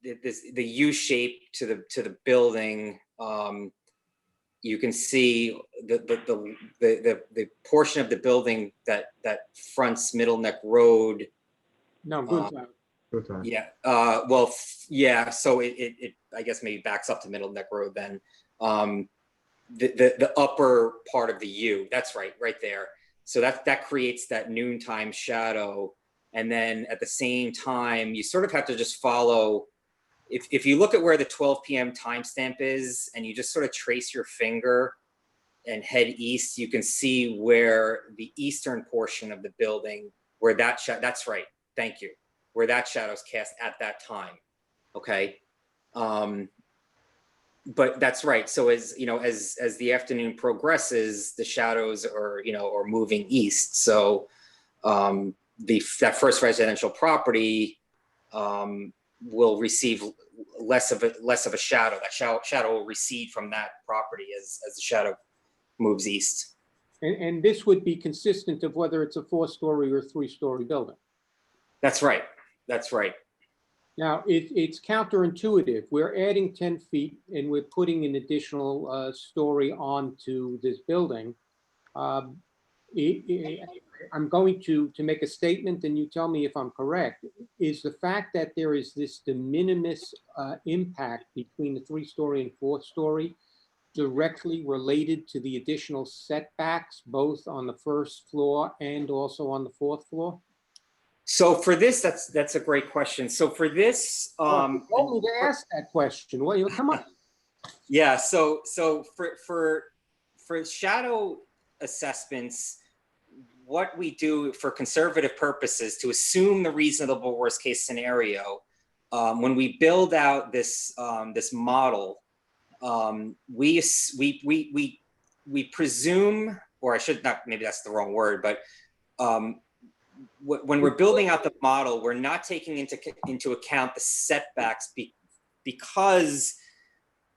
the U shape to the building, you can see the portion of the building that fronts Middle Neck Road. No, good time. Good time. Yeah. Well, yeah. So it I guess maybe backs up to Middle Neck Road then. The upper part of the U. That's right, right there. So that creates that noontime shadow, and then at the same time, you sort of have to just follow. If you look at where the 12 p.m. timestamp is, and you just sort of trace your finger and head east, you can see where the eastern portion of the building, where that that's right. Thank you. Where that shadow is cast at that time. Okay. But that's right. So as the afternoon progresses, the shadows are moving east. So that first residential property will receive less of a shadow. That shadow will recede from that property as the shadow moves east. And this would be consistent of whether it's a 4-story or 3-story building. That's right. That's right. Now, it's counterintuitive. We're adding 10 feet and we're putting an additional story onto this building. I'm going to make a statement and you tell me if I'm correct. Is the fact that there is this de minimis impact between the 3-story and 4-story directly related to the additional setbacks, both on the 1st floor and also on the 4th floor? So for this, that's a great question. So for this, You told me to ask that question. Well, come on. Yeah. So for shadow assessments, what we do for conservative purposes to assume the reasonable worst case scenario, when we build out this this model, we presume, or I should not, maybe that's the wrong word, but when we're building out the model, we're not taking into account the setbacks because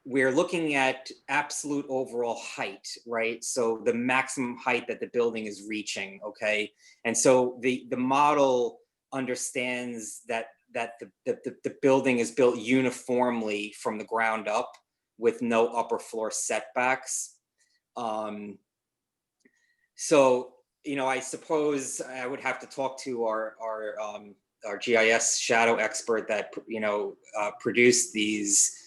we're looking at absolute overall height, right? So the maximum height that the building is reaching, okay? And so the model understands that the building is built uniformly from the ground up with no upper floor setbacks. So, you know, I suppose I would have to talk to our GIS shadow expert that, you know, produced these,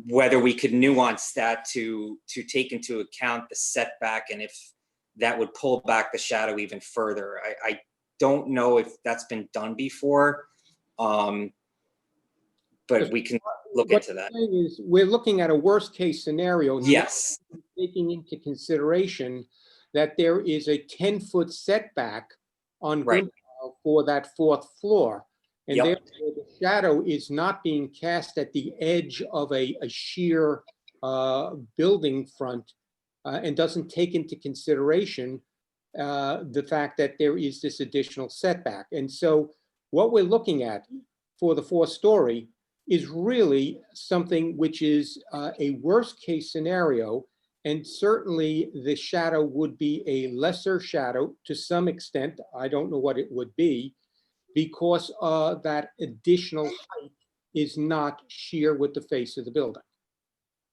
whether we could nuance that to take into account the setback and if that would pull back the shadow even further. I don't know if that's been done before, but we can look into that. What I'm saying is we're looking at a worst case scenario. Yes. Taking into consideration that there is a 10-foot setback on Right. Grimsdale for that 4th floor. And Yep. therefore the shadow is not being cast at the edge of a sheer building front and doesn't take into consideration the fact that there is this additional setback. And so what we're looking at for the 4th-story is really something which is a worst case scenario. And certainly the shadow would be a lesser shadow to some extent. I don't know what it would be, because that additional height is not sheer with the face of the building.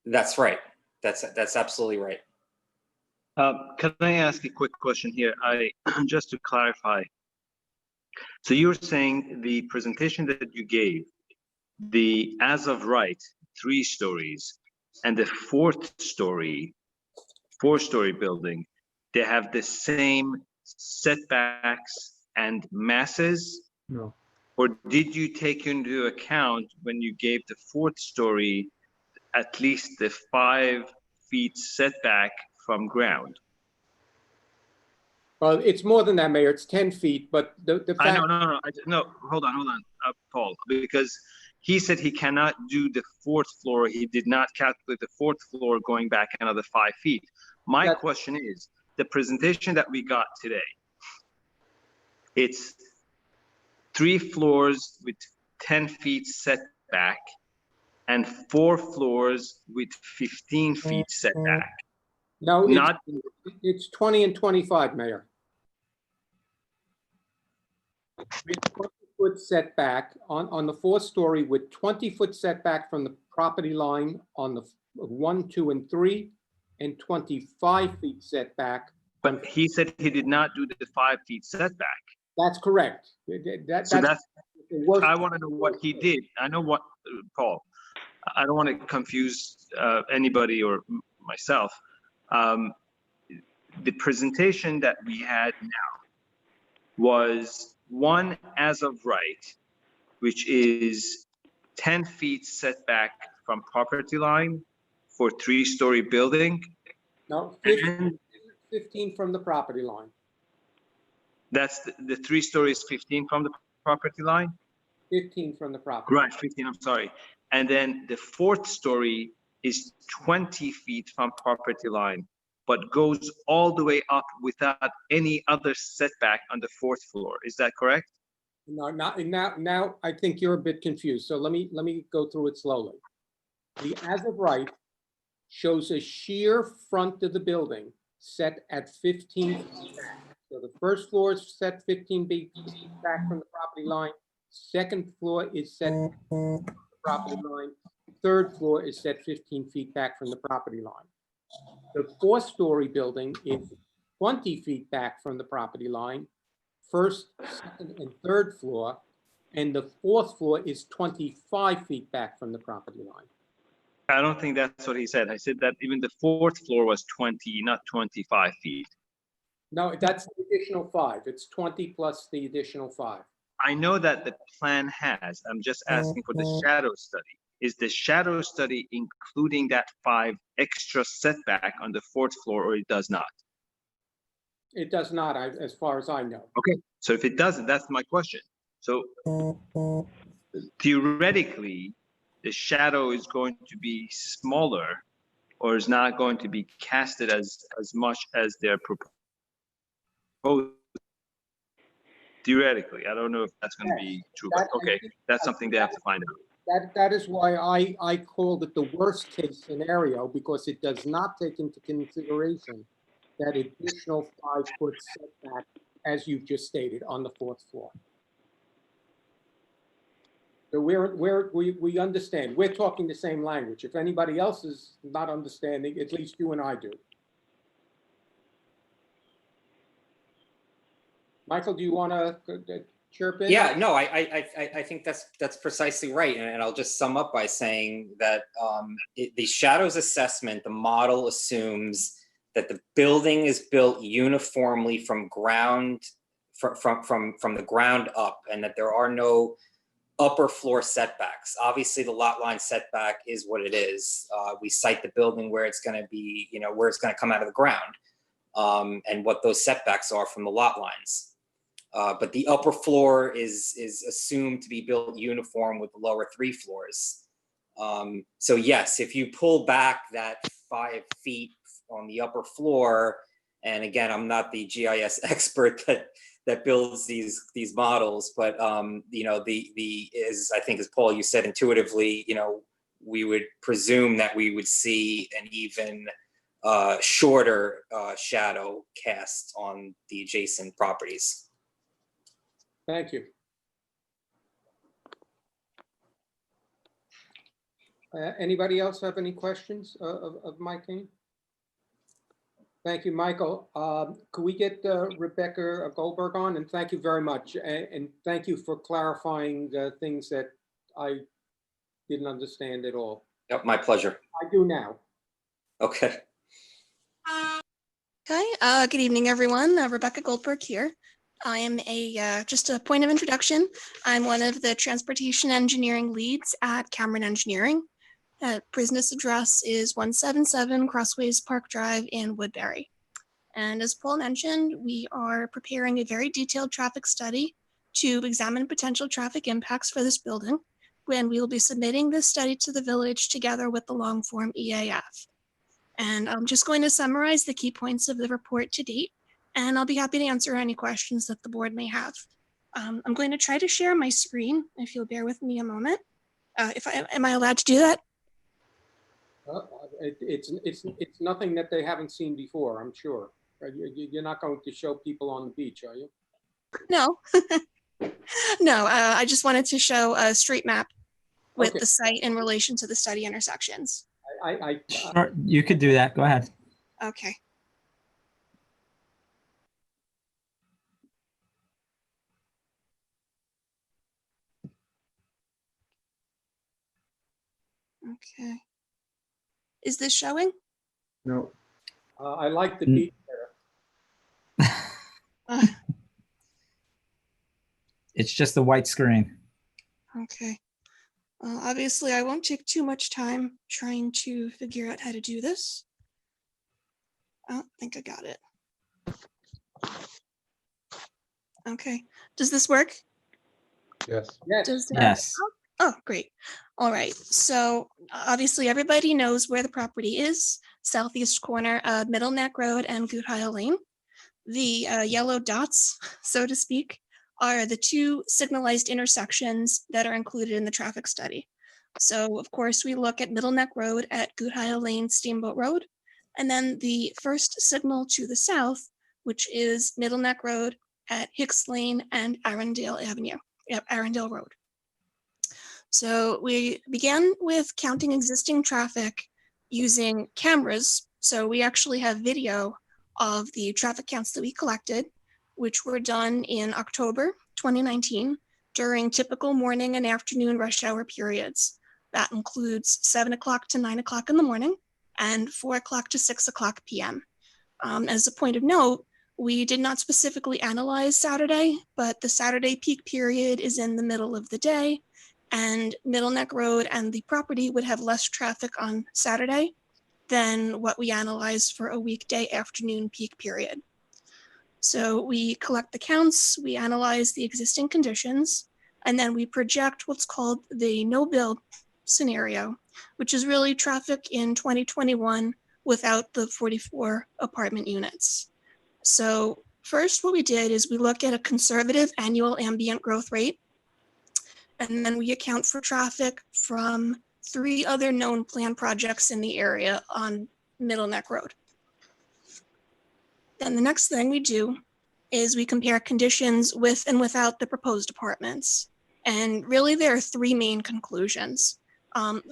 That's right. That's absolutely right. Can I ask a quick question here? Just to clarify. So you're saying the presentation that you gave, the as of right 3 stories and the 4th-story, 4-story building, they have the same setbacks and masses? No. Or did you take into account when you gave the 4th-story at least the 5 feet setback from ground? Well, it's more than that, Mayor. It's 10 feet, but the fact— I know, no, hold on, Paul, because he said he cannot do the 4th floor. He did not calculate the 4th floor going back another 5 feet. My question is, the presentation that we got today, it's 3 floors with 10 feet setback and 4 floors with 15 feet setback. No, Not it's 20 and 25, Mayor. 20-foot setback on the 4th-story with 20-foot setback from the property line on the 1, 2, and 3, and 25 feet setback. But he said he did not do the 5 feet setback. That's correct. I want to know what he did. I know what, Paul, I don't want to confuse anybody or myself. The presentation that we had now was one as of right, which is 10 feet setback from property line for 3-story building. No, 15 from the property line. That's the 3-story is 15 from the property line? 15 from the property. Right, 15, I'm sorry. And then the 4th-story is 20 feet from property line, but goes all the way up without any other setback on the 4th floor. Is that correct? No, now I think you're a bit confused. So let me go through it slowly. The as of right shows a sheer front of the building set at 15 feet back. So the first floor is set 15 feet back from the property line. Second floor is set from the property line. Third floor is set 15 feet back from the property line. The fourth-story building is 20 feet back from the property line, first, second, and third floor, and the fourth floor is 25 feet back from the property line. I don't think that's what he said. I said that even the fourth floor was 20, not 25 feet. No, that's the additional 5. It's 20 plus the additional 5. I know that the plan has, I'm just asking for the shadow study. Is the shadow study including that 5 extra setback on the fourth floor, or it does not? It does not, as far as I know. Okay, so if it doesn't, that's my question. So theoretically, the shadow is going to be smaller, or is not going to be casted as much as they're proposed. Theoretically, I don't know if that's going to be true, but okay, that's something they have to find out. That is why I called it the worst case scenario, because it does not take into consideration that additional 5-foot setback, as you just stated, on the fourth floor. So we understand. We're talking the same language. If anybody else is not understanding, at least you and I do. Michael, do you want to chirp in? Yeah, no, I think that's precisely right. And I'll just sum up by saying that the shadows assessment, the model assumes that the building is built uniformly from the ground up, and that there are no upper floor setbacks. Obviously, the lot line setback is what it is. We cite the building where it's going to be, where it's going to come out of the ground, and what those setbacks are from the lot lines. But the upper floor is assumed to be built uniform with the lower 3 floors. So yes, if you pull back that 5 feet on the upper floor, and again, I'm not the GIS expert that builds these models, but as Paul, you said, intuitively, we would presume that we would see an even shorter shadow cast on the adjacent properties. Thank you. Anybody else have any questions of Mike Kane? Thank you, Michael. Could we get Rebecca Goldberg on? And thank you very much. And thank you for clarifying things that I didn't understand at all. Yep, my pleasure. I do now. Okay. Okay, good evening, everyone. Rebecca Goldberg here. I am just a point of introduction. I'm one of the transportation engineering leads at Cameron Engineering. Business address is 177 Crossways Park Drive in Woodbury. And as Paul mentioned, we are preparing a very detailed traffic study to examine potential traffic impacts for this building, when we will be submitting this study to the village together with the long form EAF. And I'm just going to summarize the key points of the report to date, and I'll be happy to answer any questions that the board may have. I'm going to try to share my screen, if you'll bear with me a moment. Am I allowed to do that? It's nothing that they haven't seen before, I'm sure. You're not going to show people on the beach, are you? No. No, I just wanted to show a street map with Okay. the site in relation to the study intersections. Sure, you could do that. Go ahead. Okay. Okay. Is this showing? No. I like the beach better. It's just a white screen. Okay. Obviously, I won't take too much time trying to figure out how to do this. I think I got it. Okay. Does this work? Yes. Yes. Oh, great. All right. So obviously, everybody knows where the property is, southeast corner of Middle Neck Road and Good Heil Lane. The yellow dots, so to speak, are the two signalized intersections that are included in the traffic study. So of course, we look at Middle Neck Road at Goodhile Lane, Steamboat Road, and then the first signal to the south, which is Middle Neck Road at Hicks Lane and Arundel Avenue, Arundel Road. So we began with counting existing traffic using cameras. So we actually have video of the traffic counts that we collected, which were done in October 2019 during typical morning and afternoon rush hour periods. That includes 7 o'clock to 9 o'clock in the morning and 4 o'clock to 6 o'clock PM. As a point of note, we did not specifically analyze Saturday, but the Saturday peak period is in the middle of the day, and Middle Neck Road and the property would have less traffic on Saturday than what we analyzed for a weekday afternoon peak period. So we collect the counts, we analyze the existing conditions, and then we project what's called the no-build scenario, which is really traffic in 2021 without the 44 apartment units. So first, what we did is we look at a conservative annual ambient growth rate, and then we account for traffic from 3 other known planned projects in the area on Middle Neck Road. Then the next thing we do is we compare conditions with and without the proposed apartments. And really there are 3 main conclusions.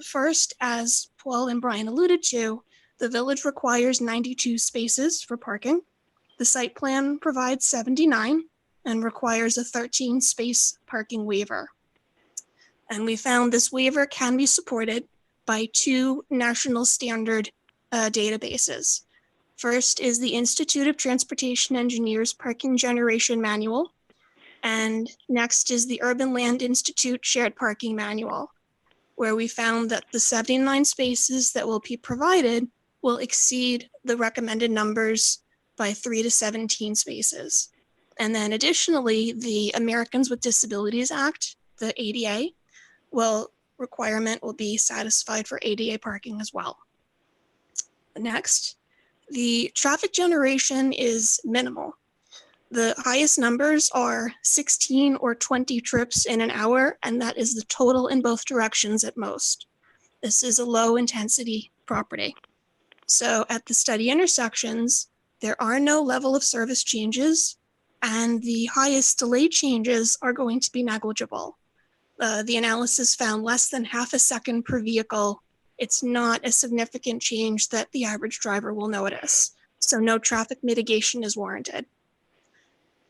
First, as Paul and Brian alluded to, the village requires 92 spaces for parking. The site plan provides 79 and requires a 13 space parking waiver. And we found this waiver can be supported by 2 national standard databases. First is the Institute of Transportation Engineers Parking Generation Manual, and next is the Urban Land Institute Shared Parking Manual, where we found that the 79 spaces that will be provided will exceed the recommended numbers by 3 to 17 spaces. And then additionally, the Americans with Disabilities Act, the ADA, requirement will be satisfied for ADA parking as well. Next, the traffic generation is minimal. The highest numbers are 16 or 20 trips in an hour, and that is the total in both directions at most. This is a low intensity property. So at the study intersections, there are no level of service changes, and the highest delay changes are going to be negligible. The analysis found less than half a second per vehicle. It's not a significant change that the average driver will notice. So no traffic mitigation is warranted.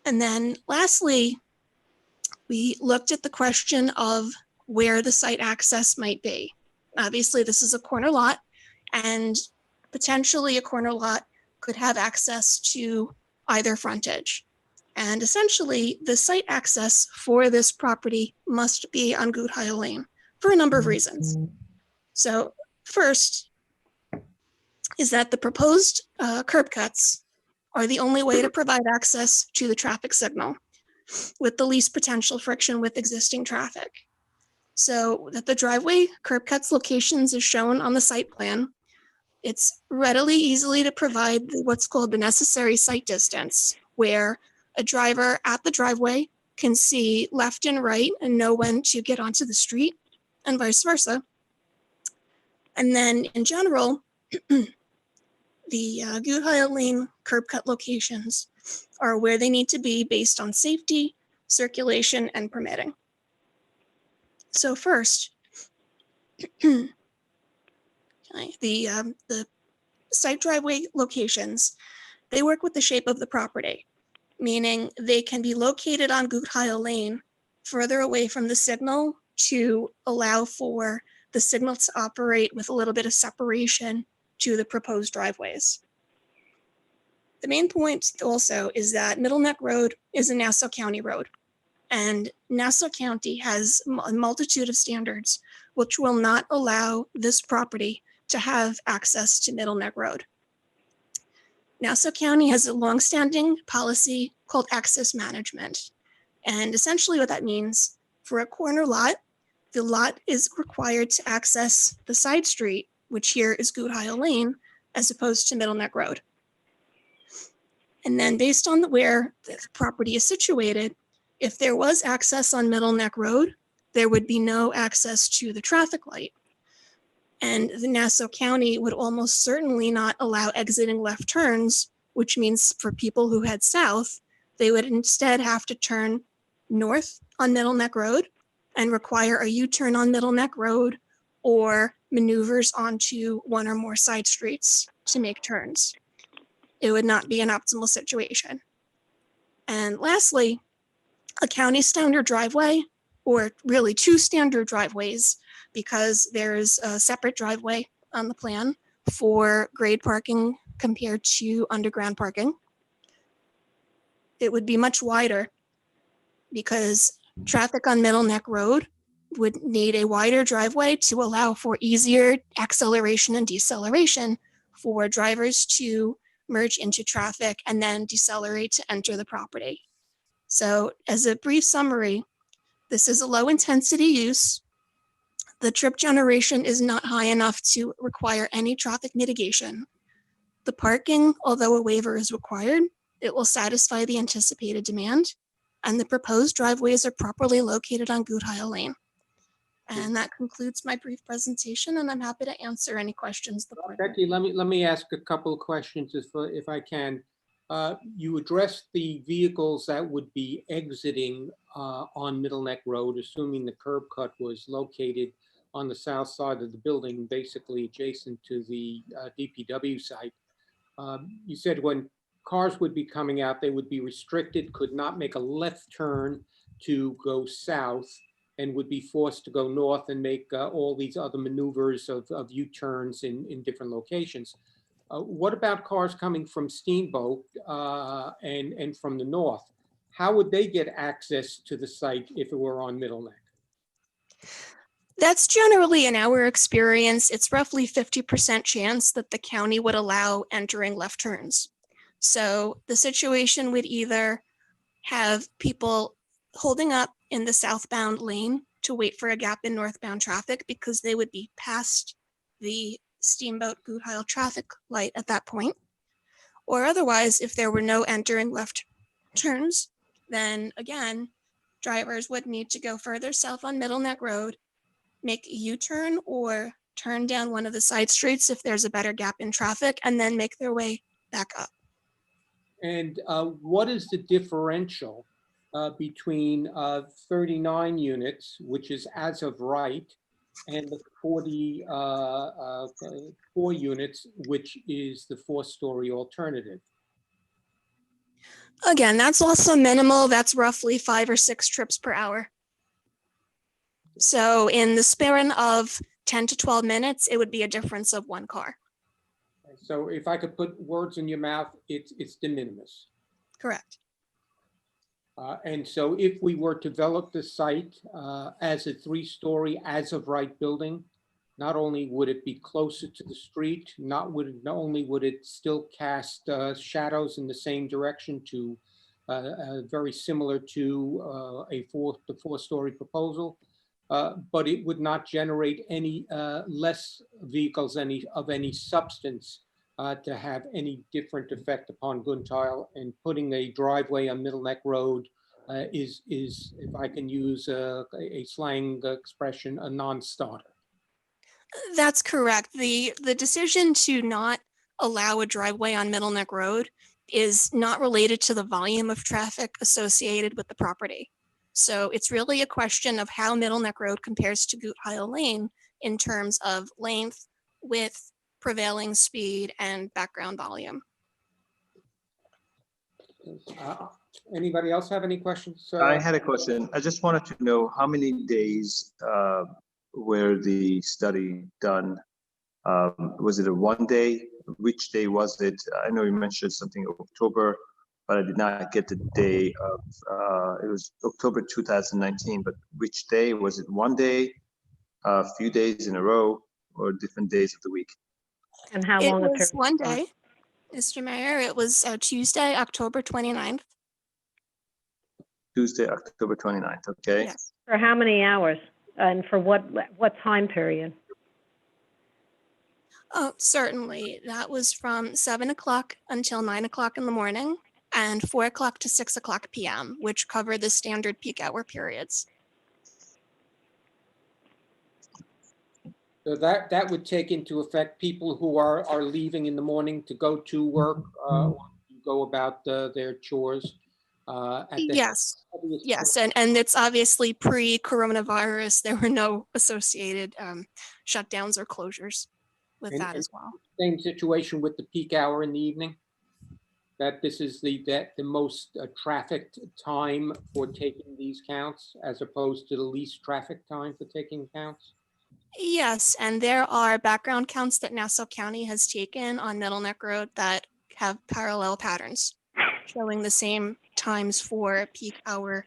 And then lastly, we looked at the question of where the site access might be. Obviously, this is a corner lot, and potentially a corner lot could have access to either frontage. And essentially, the site access for this property must be on Goodhile Lane for a number of reasons. So first is that the proposed curb cuts are the only way to provide access to the traffic signal with the least potential friction with existing traffic. So that the driveway curb cuts locations is shown on the site plan. It's readily easily to provide what's called the necessary site distance, where a driver at the driveway can see left and right and know when to get onto the street, and vice versa. And then in general, the Goodhile Lane curb cut locations are where they need to be based on safety, circulation, and permitting. So first, the site driveway locations, they work with the shape of the property, meaning they can be located on Goodhile Lane further away from the signal to allow for the signal to operate with a little bit of separation to the proposed driveways. The main point also is that Middle Neck Road is a Nassau County road, and Nassau County has a multitude of standards which will not allow this property to have access to Middle Neck Road. Nassau County has a longstanding policy called access management. And essentially what that means, for a corner lot, the lot is required to access the side street, which here is Goodhile Lane, as opposed to Middle Neck Road. And then based on where the property is situated, If there was access on Middle Neck Road, there would be no access to the traffic light. And the Nassau County would almost certainly not allow exiting left turns, which means for people who head south, they would instead have to turn north on Middle Neck Road and require a U-turn on Middle Neck Road or maneuvers onto one or more side streets to make turns. It would not be an optimal situation. And lastly, a county standard driveway, or really two standard driveways, because there's a separate driveway on the plan for grade parking compared to underground parking. It would be much wider because traffic on Middle Neck Road would need a wider driveway to allow for easier acceleration and deceleration for drivers to merge into traffic and then decelerate to enter the property. So as a brief summary, this is a low intensity use. The trip generation is not high enough to require any traffic mitigation. The parking, although a waiver is required, it will satisfy the anticipated demand, and the proposed driveways are properly located on Goodhile Lane. And that concludes my brief presentation, and I'm happy to answer any questions the board has. Becky, let me ask a couple of questions if I can. You addressed the vehicles that would be exiting on Middle Neck Road, assuming the curb cut was located on the south side of the building, basically adjacent to the DPW site. You said when cars would be coming out, they would be restricted, could not make a left turn to go south, and would be forced to go north and make all these other maneuvers of U-turns in different locations. What about cars coming from Steamboat and from the north? How would they get access to the site if it were on Middle Neck? That's generally, in our experience, it's roughly 50% chance that the county would allow entering left turns. So the situation would either have people holding up in the southbound lane to wait for a gap in northbound traffic because they would be past the Steamboat Goodhile traffic light at that point. Or otherwise, if there were no entering left turns, then again, drivers would need to go further south on Middle Neck Road, make a U-turn or turn down one of the side streets if there's a better gap in traffic, and then make their way back up. And what is the differential between 39 units, which is as of right, and the 44 units, which is the 4-story alternative? Again, that's also minimal. That's roughly 5 or 6 trips per hour. So in the span of 10 to 12 minutes, it would be a difference of 1 car. So if I could put words in your mouth, it's de minimis. Correct. And so if we were to develop the site as a 3-story as of right building, not only would it be closer to the street, not only would it still cast shadows in the same direction to very similar to the 4-story proposal, but it would not generate any less vehicles of any substance to have any different effect upon Goodhile, and putting a driveway on Middle Neck Road is, if I can use a slang expression, a non-starter. That's correct. The decision to not allow a driveway on Middle Neck Road is not related to the volume of traffic associated with the property. So it's really a question of how Middle Neck Road compares to Goodhile Lane in terms of length, width, prevailing speed, and background volume. Anybody else have any questions? I had a question. I just wanted to know how many days were the study done? Was it a 1 day? Which day was it? I know you mentioned something of October, but I did not get the day of, it was October 2019, but which day? Was it 1 day, a few days in a row, or different days of the week? And how It long? was 1 day, Mr. Mayor. It was Tuesday, October 29th. Tuesday, October 29th, okay? Yes. For how many hours? And for what time period? Oh, certainly. That was from 7 o'clock until 9 o'clock in the morning. and 4 o'clock to 6 o'clock PM, which cover the standard peak hour periods. So that would take into effect people who are leaving in the morning to go to work, or go about their chores. At the Yes, yes, and it's obviously pre-coronavirus. There were no associated shutdowns or closures with And- that as well. Same situation with the peak hour in the evening? That this is the most trafficked time for taking these counts as opposed to the least traffic time for taking counts? Yes, and there are background counts that Nassau County has taken on Middle Neck Road that have parallel patterns, showing the same times for peak hour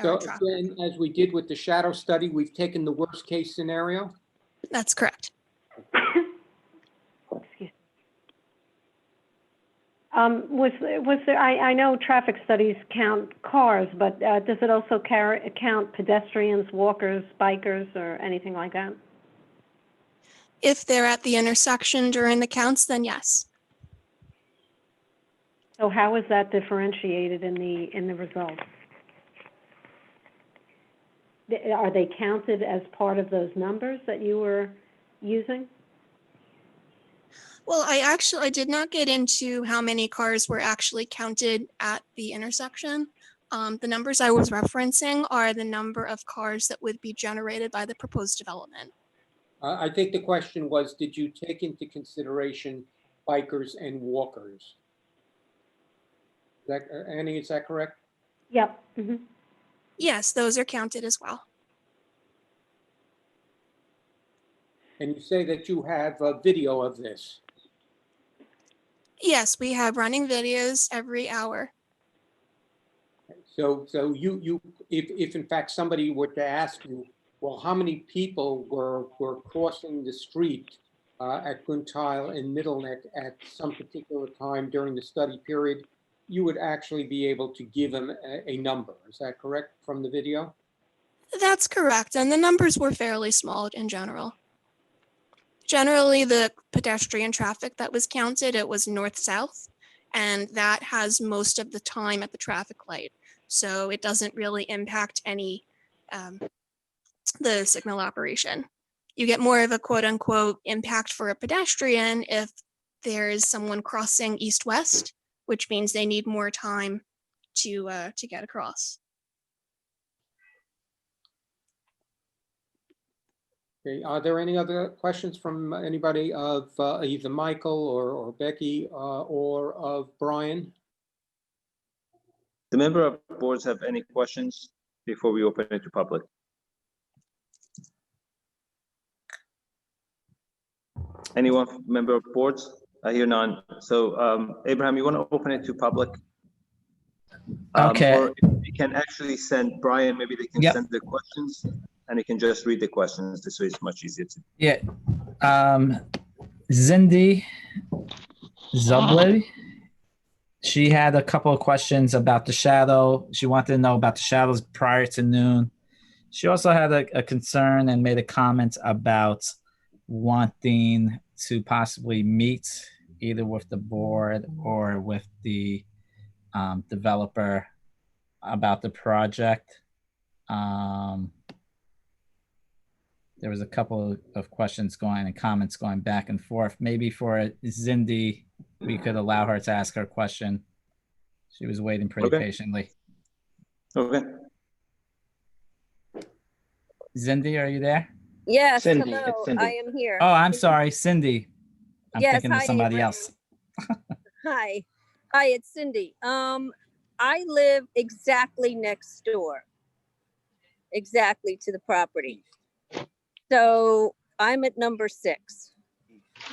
So traffic. again, as we did with the shadow study, we've taken the worst case scenario? That's correct. Was there, I know traffic studies count cars, but does it also count pedestrians, walkers, bikers, or anything like that? If they're at the intersection during the counts, then yes. So how is that differentiated in the results? Are they counted as part of those numbers that you were using? Well, I did not get into how many cars were actually counted at the intersection. The numbers I was referencing are the number of cars that would be generated by the proposed development. I think the question was, did you take into consideration bikers and walkers? Annie, is that correct? Yep. Mm-hmm. Yes, those are counted as well. And you say that you have a video of this. Yes, we have running videos every hour. So if in fact somebody were to ask you, well, how many people were crossing the street at Guntile and Middle Neck at some particular time during the study period, you would actually be able to give them a number. Is that correct from the video? That's correct, and the numbers were fairly small in general. Generally, the pedestrian traffic that was counted, it was north-south, and that has most of the time at the traffic light. So it doesn't really impact any the signal operation. You get more of a quote-unquote impact for a pedestrian if there is someone crossing east-west, which means they need more time to get across. Okay, are there any other questions from anybody of either Michael or Becky or of Brian? The member of boards have any questions before we open it to public? Anyone, member of boards? I hear none. So Abraham, you want to open it to public? Okay. Or if you can actually send Brian, maybe they can Yep. send the questions and he can just read the questions. This way it's much easier to. Yeah. Zindi Zubli, she had a couple of questions about the shadow. She wanted to know about the shadows prior to noon. She also had a concern and made a comment about wanting to possibly meet either with the board or with the developer about the project. There was a couple of questions going and comments going back and forth. Maybe for Zindi, we could allow her to ask her question. She was waiting pretty Okay. patiently. Okay. Zindi, are you there? Yes, Cindy, hello, it's Cindy. I am here. Oh, I'm sorry, Cindy. I'm Yes, thinking of hi, somebody Abraham. else. Hi, it's Cindy. I live exactly next door, exactly to the property. So I'm at number 6.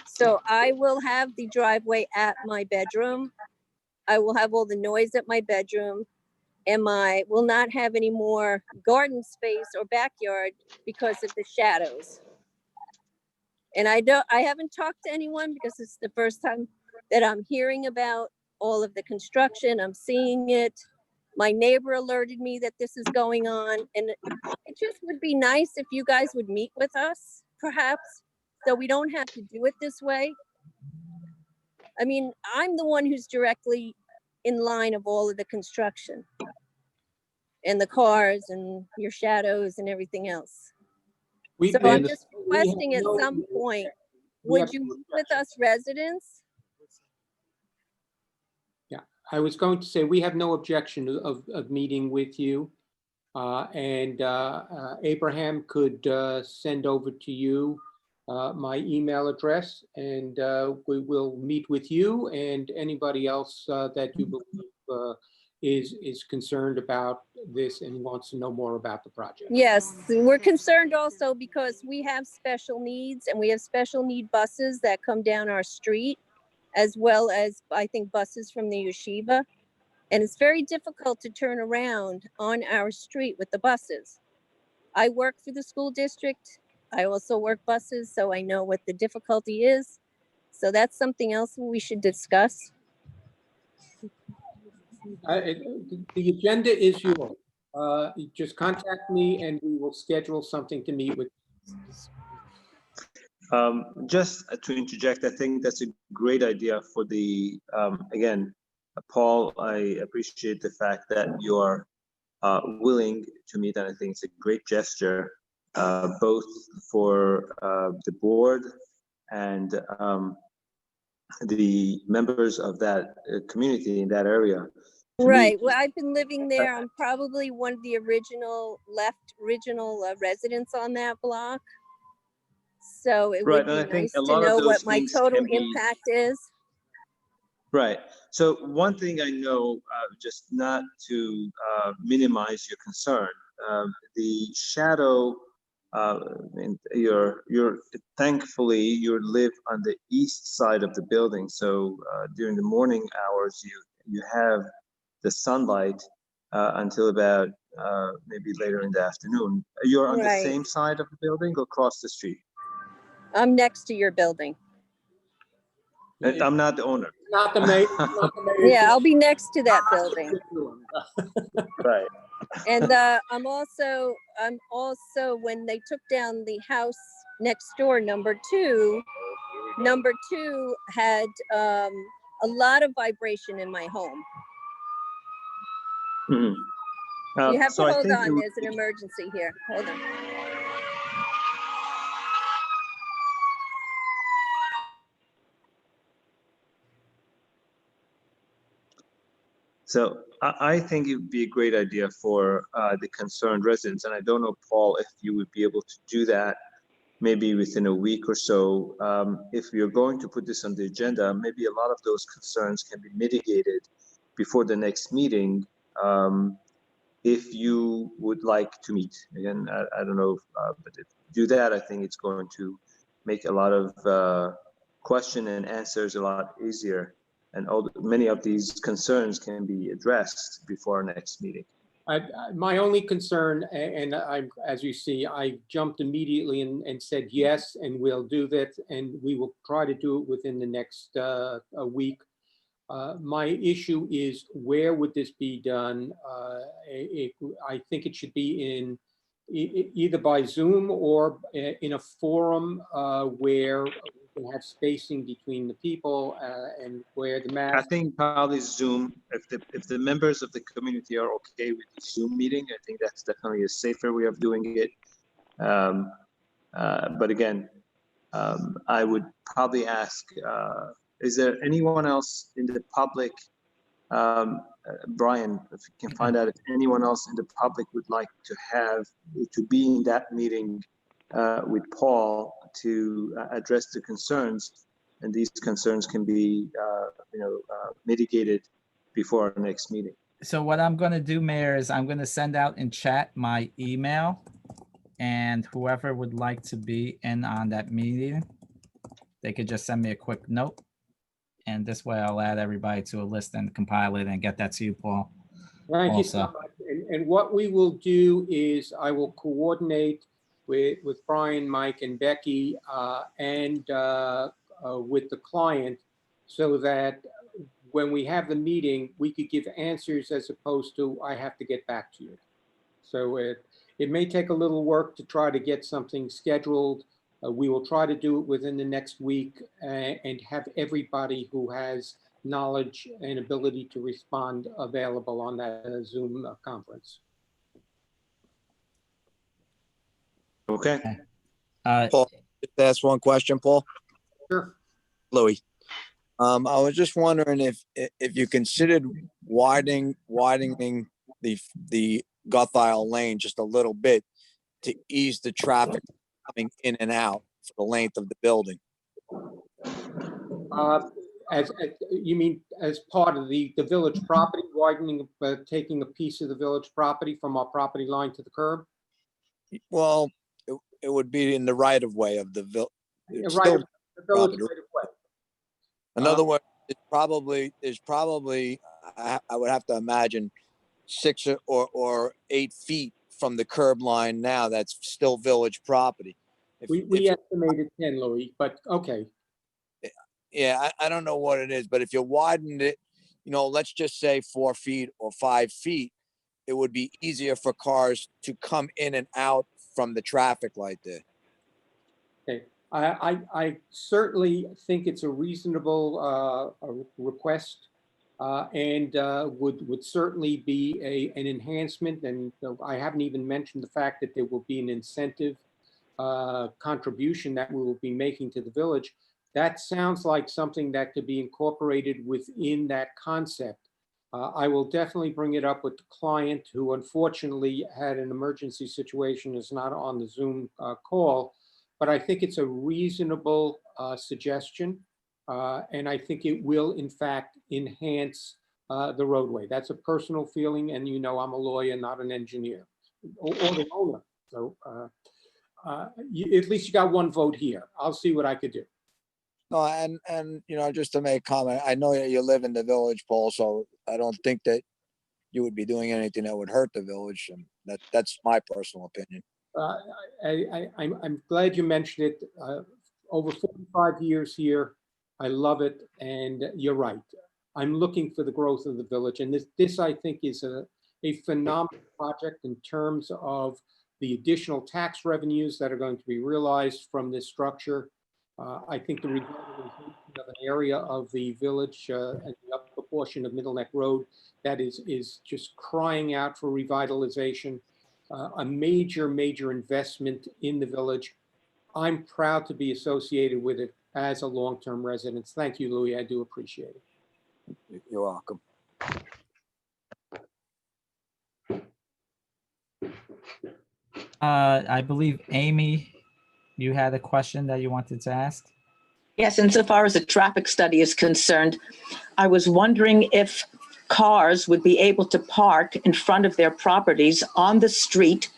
So I will have the driveway at my bedroom. I will have all the noise at my bedroom. And I will not have any more garden space or backyard because of the shadows. And I haven't talked to anyone because it's the first time that I'm hearing about all of the construction. I'm seeing it. My neighbor alerted me that this is going on, and it just would be nice if you guys would meet with us, perhaps, so we don't have to do it this way. I mean, I'm the one who's directly in line of all of the construction and the cars and your shadows and everything else. We- So we I'm under- just we have requesting at no- some point, we have would you no meet with us residents? I was going to say, we have no objection of meeting with you. And Abraham could send over to you my email address, and we will meet with you and anybody else that you believe is concerned about this and wants to know more about the project. Yes, we're concerned also because we have special needs and we have special need buses that come down our street, as well as, I think, buses from the yeshiva. And it's very difficult to turn around on our street with the buses. I work for the school district. I also work buses, so I know what the difficulty is. So that's something else we should discuss. The agenda is yours. You just contact me and we will schedule something to meet with. Just to interject, I think that's a great idea for the, again, Paul, I appreciate the fact that you are willing to meet, and I think it's a great gesture, both for the board and the members of that community in that area. To Right. me, Well, I've been living there. I'm probably one of the original residents on that block. So it Right, would and I be think nice a to lot of know those what my things total can be- impact is. Right. So one thing I know, just not to minimize your concern, the shadow, and you're thankfully you live on the east side of the building. So during the morning hours, you have the sunlight until about maybe later in the afternoon. You're on the Right. same side of the building or across the street? I'm next to your building. And I'm not the owner. Not the mayor. Yeah, I'll be next to that building. Right. And I'm also, when they took down the house next door, number two had a lot of vibration in my home. Mhm. You have So to I hold think on, it would there's an emergency here. Hold on. So I think it would be a great idea for the concerned residents, and I don't know, Paul, if you would be able to do that maybe within a week or so. If you're going to put this on the agenda, maybe a lot of those concerns can be mitigated before the next meeting. If you would like to meet, again, I don't know, but if you do that, I think it's going to make a lot of question and answers a lot easier. And many of these concerns can be addressed before our next meeting. My only concern, and as you see, I jumped immediately and said yes, and we'll do that, and we will try to do it within the next a week. My issue is, where would this be done? I think it should be in either by Zoom or in a forum where we can have spacing between the people and where the I mask. think probably Zoom, if the members of the community are okay with the Zoom meeting, I think that's definitely a safer way of doing it. But again, I would probably ask, is there anyone else in the public, Brian, if you can find out if anyone else in the public would like to be in that meeting with Paul to address the concerns, and these concerns can be, mitigated before our next meeting. So what I'm going to do, Mayor, is I'm going to send out in chat my email, and whoever would like to be in on that meeting, they could just send me a quick note. And this way I'll add everybody to a list and compile it and get that to you, Paul. Thank you so also. much. And what we will do is I will coordinate with Brian, Mike, and Becky and with the client, so that when we have the meeting, we could give answers as opposed to I have to get back to you. So it may take a little work to try to get something scheduled We will try to do it within the next week and have everybody who has knowledge and ability to respond available on that Zoom conference. Okay. Paul, just ask one question, Paul. Sure. Louis. I was just wondering if you considered widening the Guthial Lane just a little bit to ease the traffic coming in and out for the length of the building. As you mean as part of the village property, widening, taking a piece of the village property from our property line to the curb? Well, it would be in the right of way of the village. The village right of way. In other words, there's probably I would have to imagine 6 or 8 feet from the curb line now that's still village property. We estimated 10, Louis, but okay. Yeah, I don't know what it is, but if you widened it, let's just say 4 feet or 5 feet, it would be easier for cars to come in and out from the traffic light there. Okay, I certainly think it's a reasonable request and would certainly be an enhancement. And I haven't even mentioned the fact that there will be an incentive contribution that we will be making to the village. That sounds like something that could be incorporated within that concept. I will definitely bring it up with the client who unfortunately had an emergency situation, is not on the Zoom call, but I think it's a reasonable suggestion. And I think it will in fact enhance the roadway. That's a personal feeling, and I'm a lawyer, not an engineer or the owner. So at least you got one vote here. I'll see what I could do. No, and just to make a comment, I know that you live in the village, Paul, so I don't think that you would be doing anything that would hurt the village, and that's my personal opinion. I'm glad you mentioned it. Over 45 years here, I love it, and you're right. I'm looking for the growth of the village, and this I think is a phenomenal project in terms of the additional tax revenues that are going to be realized from this structure. I think the revitalization of an area of the village and the upper portion of Middle Neck Road that is just crying out for revitalization, a major investment in the village. I'm proud to be associated with it as a long-term resident. Thank you, Louis. I do appreciate it. You're welcome. I believe, Amy, you had a question that you wanted to ask? Yes, insofar as the traffic study is concerned, I was wondering if cars would be able to park in front of their properties on the street,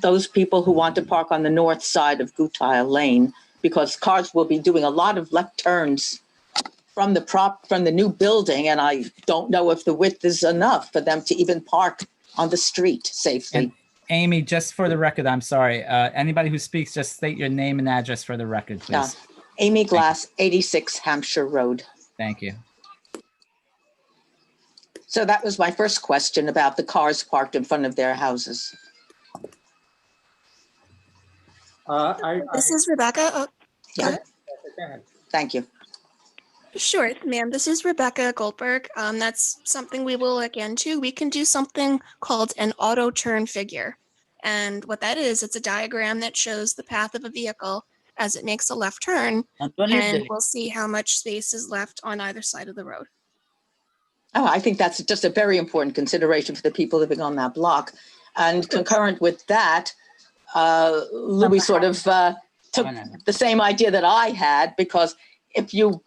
those people who want to park on the north side of Guthial Lane, because cars will be doing a lot of left turns from the new building, and I don't know if the width is enough for them to even park on the street safely. And Amy, just for the record, I'm sorry. Anybody who speaks, just state your name and address for the record, please. Yeah. Amy Glass, 86 Hampshire Road. Thank you. So that was my first question about the cars parked in front of their houses. This is Rebecca. Oh, yeah. Thank you. Sure, ma'am. This is Rebecca Goldberg. That's something we will look into. We can do something called an auto turn figure. And what that is, it's a diagram that shows the path of a vehicle as it makes a left turn. And we'll see how much space is left on either side of the road. Oh, I think that's just a very important consideration for the people living on that block. And concurrent with that, Louis sort of took the same idea that I had, because if you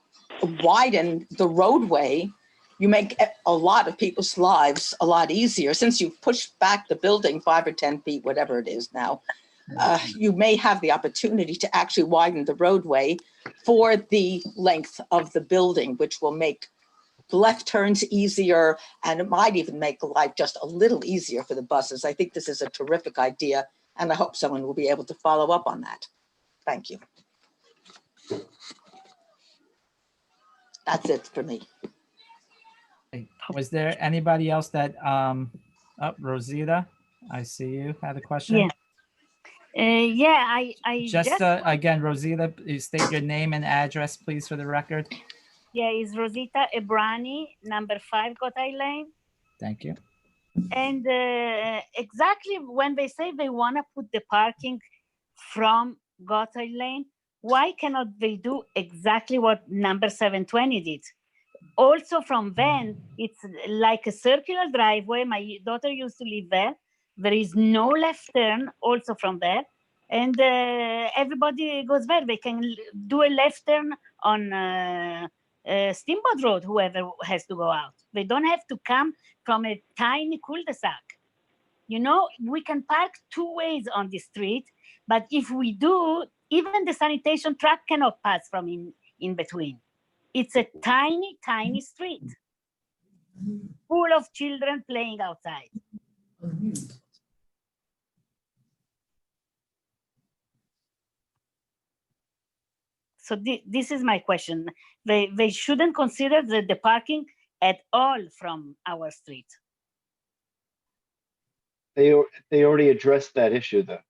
widen the roadway, you make a lot of people's lives a lot easier. Since you've pushed back the building 5 or 10 feet, whatever it is now, you may have the opportunity to actually widen the roadway for the length of the building, which will make left turns easier, and it might even make life just a little easier for the buses. I think this is a terrific idea, and I hope someone will be able to follow up on that. Thank you. That's it for me. Was there anybody else that, Rosita, I see you had a question? Yeah. Yeah, I Just again, Rosita, state your name and address, please, for the record. yeah, it's Rosita Ebrani, number 5 Gotay Lane. Thank you. And exactly when they say they want to put the parking from Gotay Lane, why cannot they do exactly what number 720 did? Also from Venn, it's like a circular driveway. My daughter used to live there. There is no left turn also from there. And everybody goes there. They can do a left turn on Steamboat Road, whoever has to go out. They don't have to come from a tiny cul-de-sac. You know, we can park 2 ways on the street, but if we do, even the sanitation truck cannot pass from in between. It's a tiny, tiny street full of children playing outside. So this is my question. They shouldn't consider the parking at all from our street. They already addressed that issue though.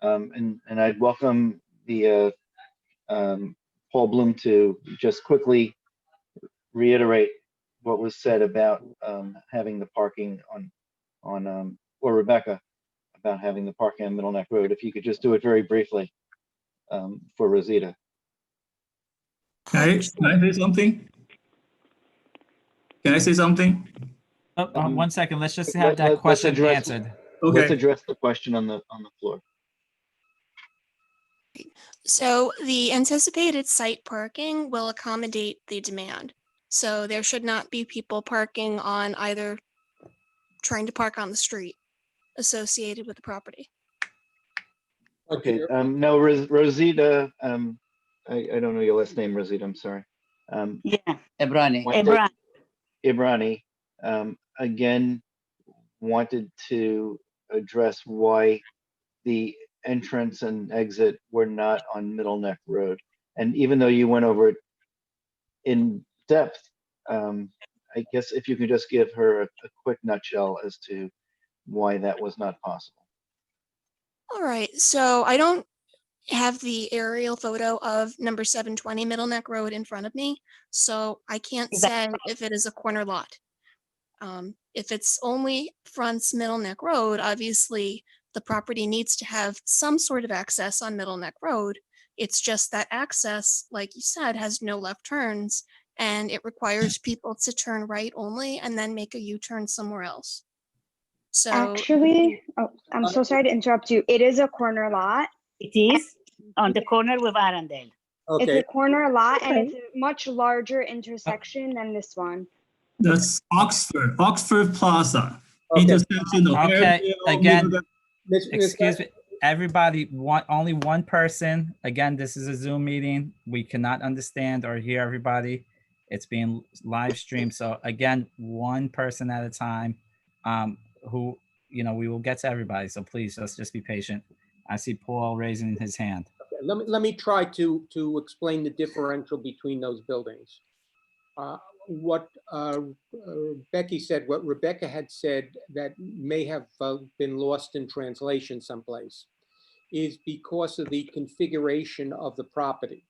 And I'd welcome the Paul Bloom to just quickly reiterate what was said about having the parking on or Rebecca about having the parking on Middle Neck Road. If you could just do it very briefly for Rosita. Can I say something? Can I say something? Oh, 1 second. Let's just have that question answered. Okay. Let's address the question on the floor. So the anticipated site parking will accommodate the demand. So there should not be people parking on either trying to park on the street associated with the property. Okay, no, Rosita, I don't know your last name, Rosita, I'm sorry. Yeah. Ebrani. Ebrani, again, wanted to address why the entrance and exit were not on Middle Neck Road. And even though you went over it in depth, I guess if you could just give her a quick nutshell as to why that was not possible. All right, so I don't have the aerial photo of number 720 Middle Neck Road in front of me, so I can't say if it is a corner lot. If it's only fronts Middle Neck Road, obviously the property needs to have some sort of access on Middle Neck Road. It's just that access, like you said, has no left turns, and it requires people to turn right only and then make a U-turn somewhere else. So actually, oh, I'm so sorry to interrupt you. It is a corner lot. It is on the corner with Arundel. It's a corner lot and Okay. it's a much larger intersection than this one. That's Oxford Plaza. Okay. Intersection of Okay, Airedale, again, Ms. excuse me, everybody, only one person. Again, this is a Zoom meeting. We cannot understand or hear everybody. It's being live streamed. So again, one person at a time, who, you know, we will get to everybody. So please, let's just be patient. I see Paul raising his hand. Let me try to explain the differential between those buildings. What Becky said, what Rebecca had said that may have been lost in translation someplace, is because of the configuration of the property.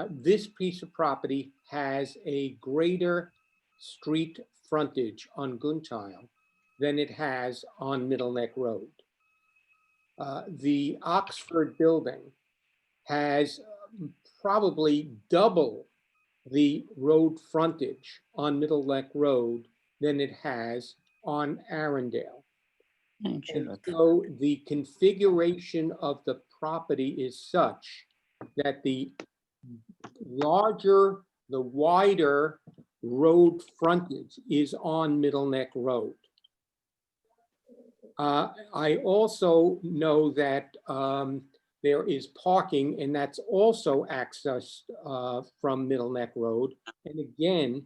This piece of property has a greater street frontage on Guntile than it has on Middle Neck Road. The Oxford building has probably double the road frontage on Middle Neck Road than it has on Arundel. And so the configuration of the property is such that the larger, the wider road frontage is on Middle Neck Road. I also know that there is parking, and that's also accessed from Middle Neck Road. And again,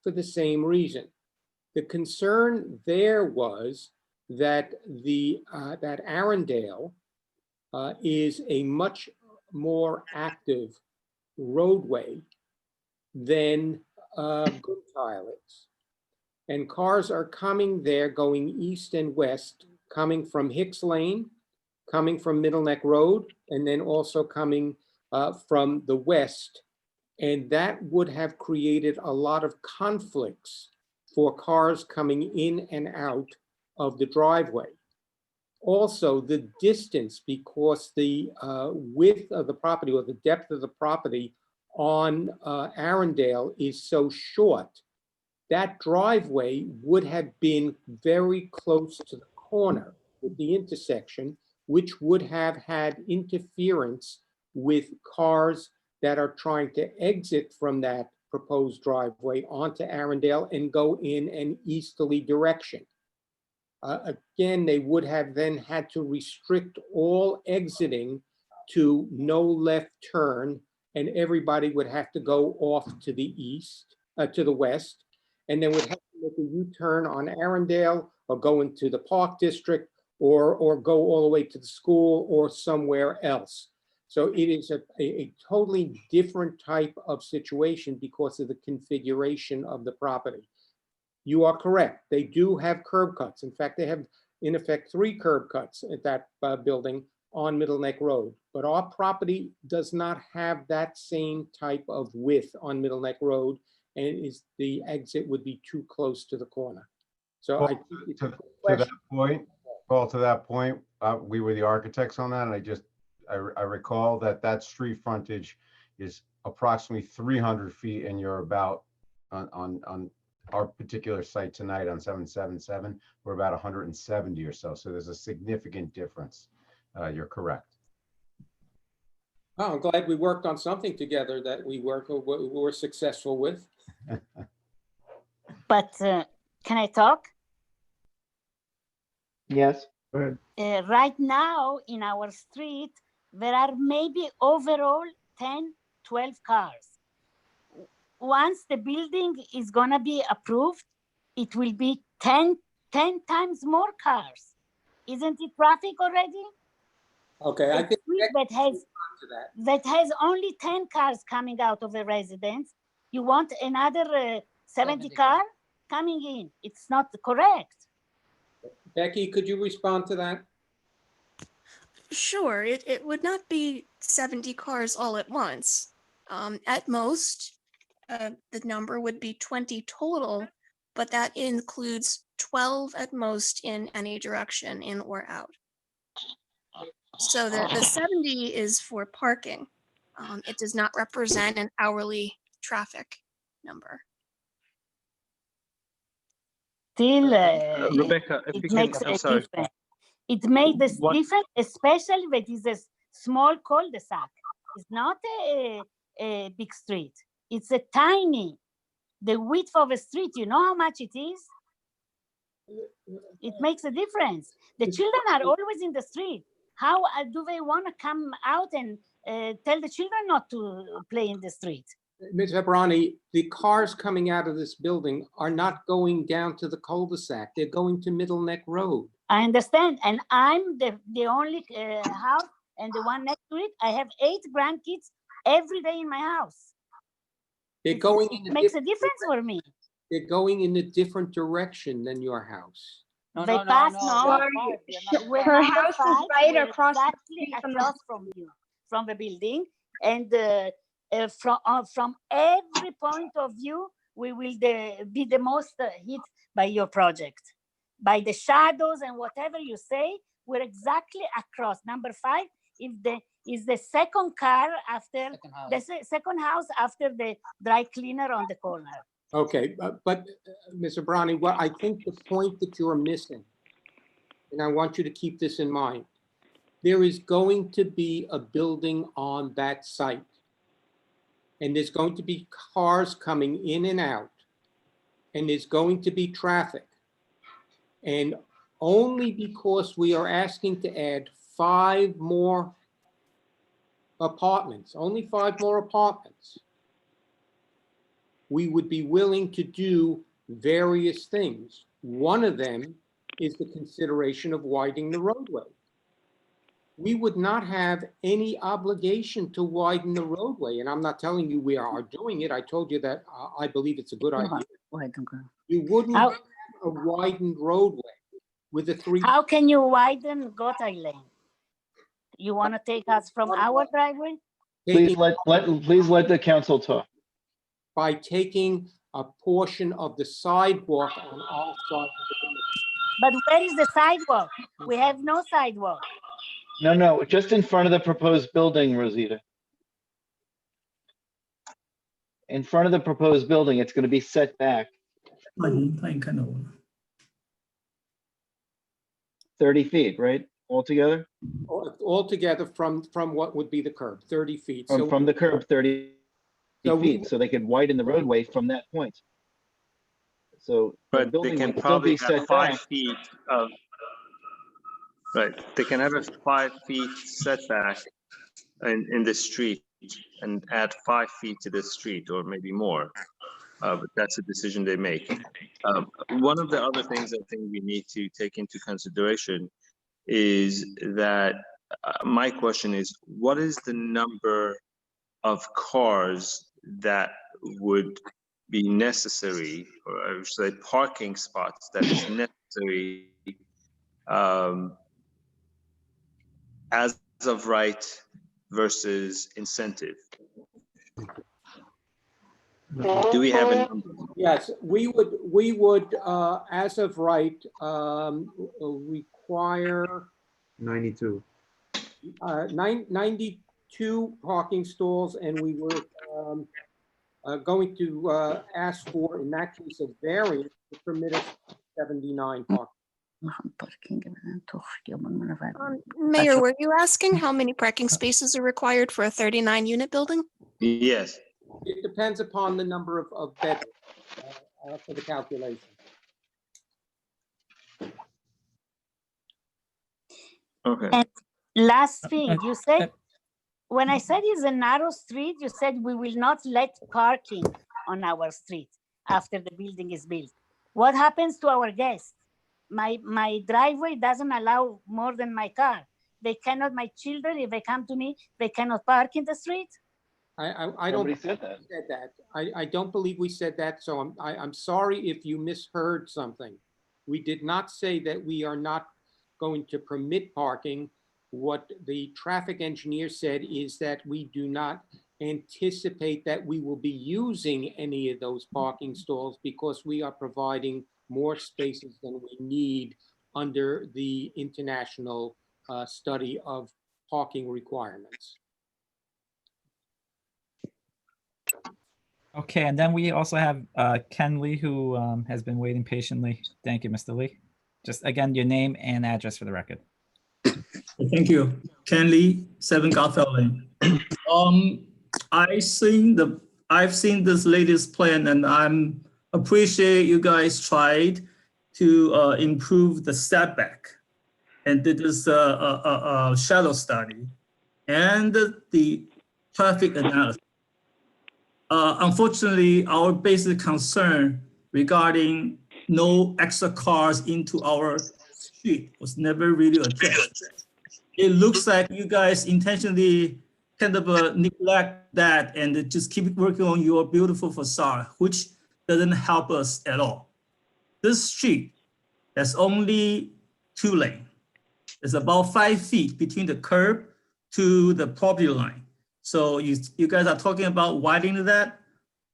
for the same reason. The concern there was that that Arundel is a much more active roadway than Guntile is. And cars are coming there going east and west, coming from Hicks Lane, coming from Middle Neck Road and then also coming from the west. And that would have created a lot of conflicts for cars coming in and out of the driveway. Also, the distance, because the width of the property or the depth of the property on Arundel is so short, that driveway would have been very close to the corner with the intersection, which would have had interference with cars that are trying to exit from that proposed driveway onto Arundel and go in an easterly direction. Again, they would have then had to restrict all exiting to no left turn, and everybody would have to go off to the east, to the west, and then would have to make a U-turn on Arundel or go into the Park District or go all the way to the school or somewhere else. So it is a totally different type of situation because of the configuration of the property. You are correct. They do have curb cuts. In fact, they have, in effect, 3 curb cuts at that building on Middle Neck Road. But our property does not have that same type of width on Middle Neck Road, and the exit would be too close to the corner. So Paul, I think it's a to question. that point, Paul, to that point, we were the architects on that, and I recall that street frontage is approximately 300 feet, and you're about on our particular site tonight on 777, we're about 170 or so. So there's a significant difference. You're correct. Oh, I'm glad we worked on something together that we were successful with. But can I talk? Yes. Go ahead. Right now in our street, there are maybe overall 10, 12 cars. Once the building is gonna be approved, it will be 10 times more cars. Isn't it traffic already? Okay, I A think street that has to that. that has only 10 cars coming out of a residence, you want another 70 car coming in. It's not correct. Becky, could you respond to that? Sure, it would not be 70 cars all at once. At most, the number would be 20 total, but that includes 12 at most in any direction, in or out. So the 70 is for parking. It does not represent an hourly traffic number. Still, Rebecca, if it you can, makes I'm a sorry. difference. It made this What- difference, especially when it is a small cul-de-sac. It's not a big street. It's a tiny, the width of a street, you know how much it is? It makes a difference. The children are always in the street. How do they want to come out and tell the children not to play in the street? Ms. Hebrani, the cars coming out of this building are not going down to the cul-de-sac. They're going to Middle Neck Road. I understand, and I'm the only house and the one next to it. I have 8 grandkids every day in my house. They're going in It a makes a different difference for me. They're going in a different direction than your house. They pass Sorry, We're her number house is 5, right we're across the exactly street from the- across from you, from the building, and from every point of view, we will be the most hit by your project, by the shadows and whatever you say. We're exactly across. Number 5 is the second car after the second house after the dry cleaner on the corner. Okay, but Ms. Hebrani, what I think the point that you're missing, and I want you to keep this in mind, there is going to be a building on that site. And there's going to be cars coming in and out. And there's going to be traffic. And only because we are asking to add 5 more apartments, only 5 more apartments, we would be willing to do various things. One of them is the consideration of widening the roadway. We would not have any obligation to widen the roadway. And I'm not telling you we are doing it. I told you that I believe it's a good idea. You wouldn't have a widened roadway with a 3. How can you widen Gotthard Lane? You want to take us from our driveway? Please please let the council talk. By taking a portion of the sidewalk on our side of the building. But where is the sidewalk? We have no sidewalk. No, just in front of the proposed building, Rosita. In front of the proposed building, it's going to be set back 30 feet, right? Altogether? Altogether from what would be the curb, 30 feet. So From the curb, 30 So we- feet, so they could widen the roadway from that point. So the But they building can would still probably be set have 5 back. feet of, right, they can have a 5 feet setback in the street and add 5 feet to the street or maybe more. But that's a decision they make. One of the other things I think we need to take into consideration is that my question is, what is the number of cars that would be necessary, or I should say parking spots that is necessary as of right versus incentive? Do we have a number? Yes, we would, as of right, require 92. 92 parking stalls, and we were going to ask for, in that case, a variance to permit us 79 parking. Mayor, were you asking how many parking spaces are required for a 39-unit building? Yes. It depends upon the number of beds for the calculation. Okay. And last thing, you said, when I said it's a narrow street, you said we will not let parking on our street after the building is built. What happens to our guests? My driveway doesn't allow more than my car. They cannot, my children, if they come to me, they cannot park in the street? I don't. Nobody said that. I don't believe we said that, so I'm sorry if you misheard something. We did not say that we are not going to permit parking. What the traffic engineer said is that we do not anticipate that we will be using any of those parking stalls because we are providing more spaces than we need under the international study of parking requirements. Okay, and then we also have Ken Lee, who has been waiting patiently. Thank you, Mr. Lee. Just again, your name and address for the record. Thank you. Ken Lee, 7 Garfield Lane. I've seen this latest plan, and I'm appreciate you guys tried to improve the setback and did this shadow study and the traffic analysis. Unfortunately, our basic concern regarding no extra cars into our street was never really addressed. It looks like you guys intentionally kind of neglect that and just keep working on your beautiful facade, which doesn't help us at all. This street has only 2 lanes. It's about 5 feet between the curb to the property line. So you guys are talking about widening that.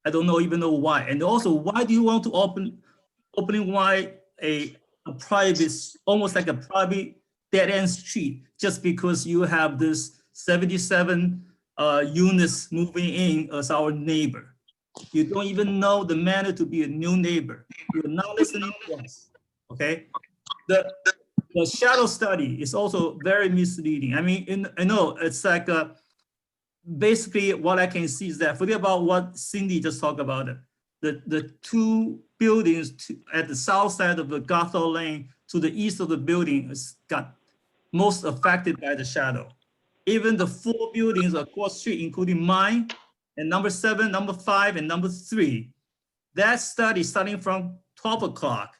I don't even know why. And also, why do you want to opening wide a private, almost like a private dead end street, just because you have this 77 units moving in as our neighbor? You don't even know the manner to be a new neighbor. You're not listening to us, okay? The shadow study is also very misleading. I mean, I know it's like basically what I can see is that, forget about what Cindy just talked about, the 2 buildings at the south side of the Garfield Lane to the east of the building is got most affected by the shadow. Even the 4 buildings across the street, including mine and number 7, number 5, and number 3, that study starting from 12 o'clock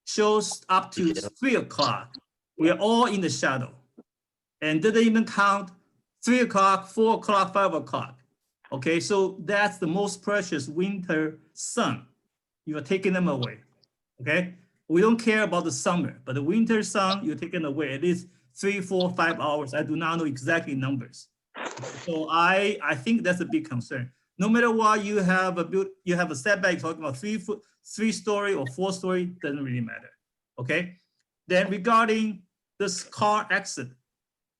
shows up to 3 o'clock. We are all in the shadow, and didn't even count 3 o'clock, 4 o'clock, 5 o'clock. Okay, so that's the most precious winter sun. You are taking them away. Okay, we don't care about the summer, but the winter sun, you're taking away. It is 3, 4, 5 hours. I do not know exactly numbers. So I think that's a big concern. No matter what, you have a setback talking about 3-story or 4-story, doesn't really matter. Okay. Then regarding this car exit,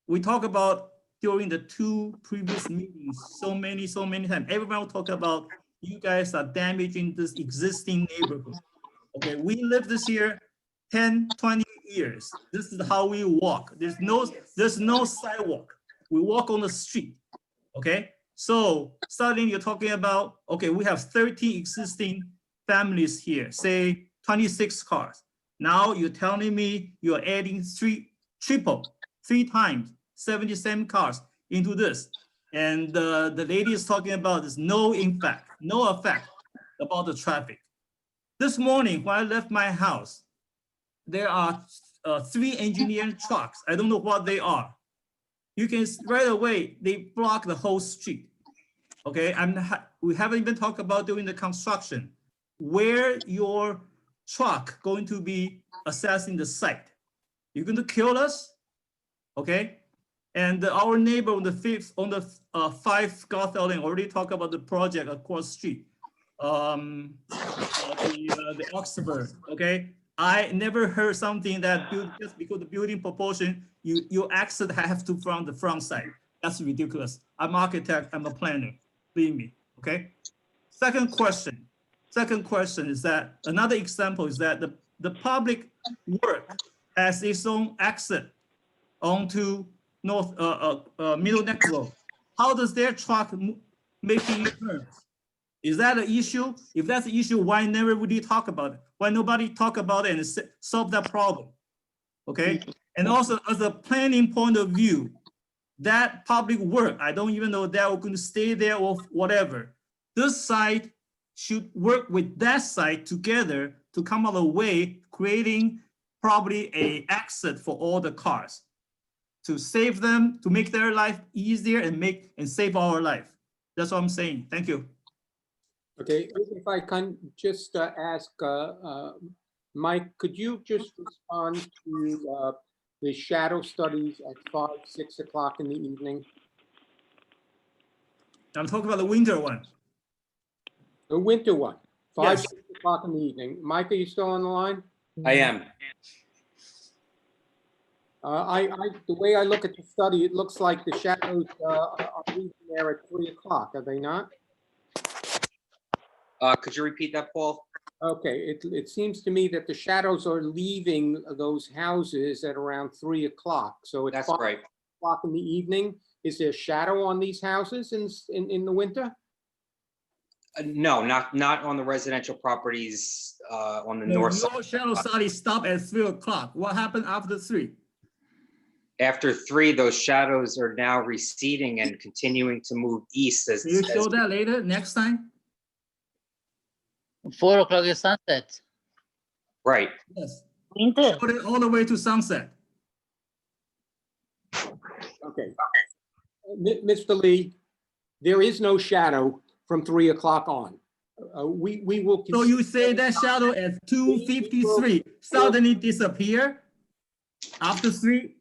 we talk about during the 2 previous meetings so many times. Everyone will talk about you guys are damaging this existing neighborhood. Okay, we lived this here 10, 20 years. This is how we walk. There's no sidewalk. We walk on the street. Okay, so suddenly you're talking about, okay, we have 13 existing families here, say 26 cars. Now you're telling me you're adding 3 times 77 cars into this. And the lady is talking about there's no effect about the traffic. This morning, when I left my house, there are 3 engineering trucks. I don't know what they are. You can right away, they block the whole street. Okay, we haven't even talked about doing the construction. Where your truck going to be assessing the site? You're going to kill us? Okay, and our neighbor on the 5 Gothel Lane already talked about the project across the street. The Oxford, okay? I never heard something that just because the building proportion, you exit have to from the front side. That's ridiculous. I'm an architect, I'm a planner, believe me, okay? Second question is that, another example is that the public work has its own exit onto Middle Neck Road. How does their truck making turns? Is that an issue? If that's an issue, why never would you talk about it? Why nobody talk about it and solve that problem? Okay. And also as a planning point of view, that public work, I don't even know that we're going to stay there or whatever. This site should work with that site together to come up with a way creating probably an exit for all the cars to save them, to make their life easier and save our life. That's what I'm saying. Thank you. Okay, if I can just ask, Mike, could you just respond to the shadow studies at 5, 6 o'clock in the evening? I'm talking about the winter one. The winter one, 5, Yes. 6 o'clock in the evening. Mike, are you still on the line? I am. The way I look at the study, it looks like the shadows are leaving there at 3 o'clock, are they not? Could you repeat that, Paul? Okay, it seems to me that the shadows are leaving those houses at around 3 o'clock. So it's That's 5 right. o'clock in the evening. Is there shadow on these houses in the winter? No, not on the residential properties on the No, north side. your shadow study stop at 3 o'clock. What happened after 3? After 3, those shadows are now receding and continuing to move east as. Will you show that later, next time? 4 o'clock is sunset. Right. Yes. Winter. Put it all the way to sunset. Okay. Mr. Lee, there is no shadow from 3 o'clock on. We will. So you say that shadow at 2:53 suddenly disappear after 3?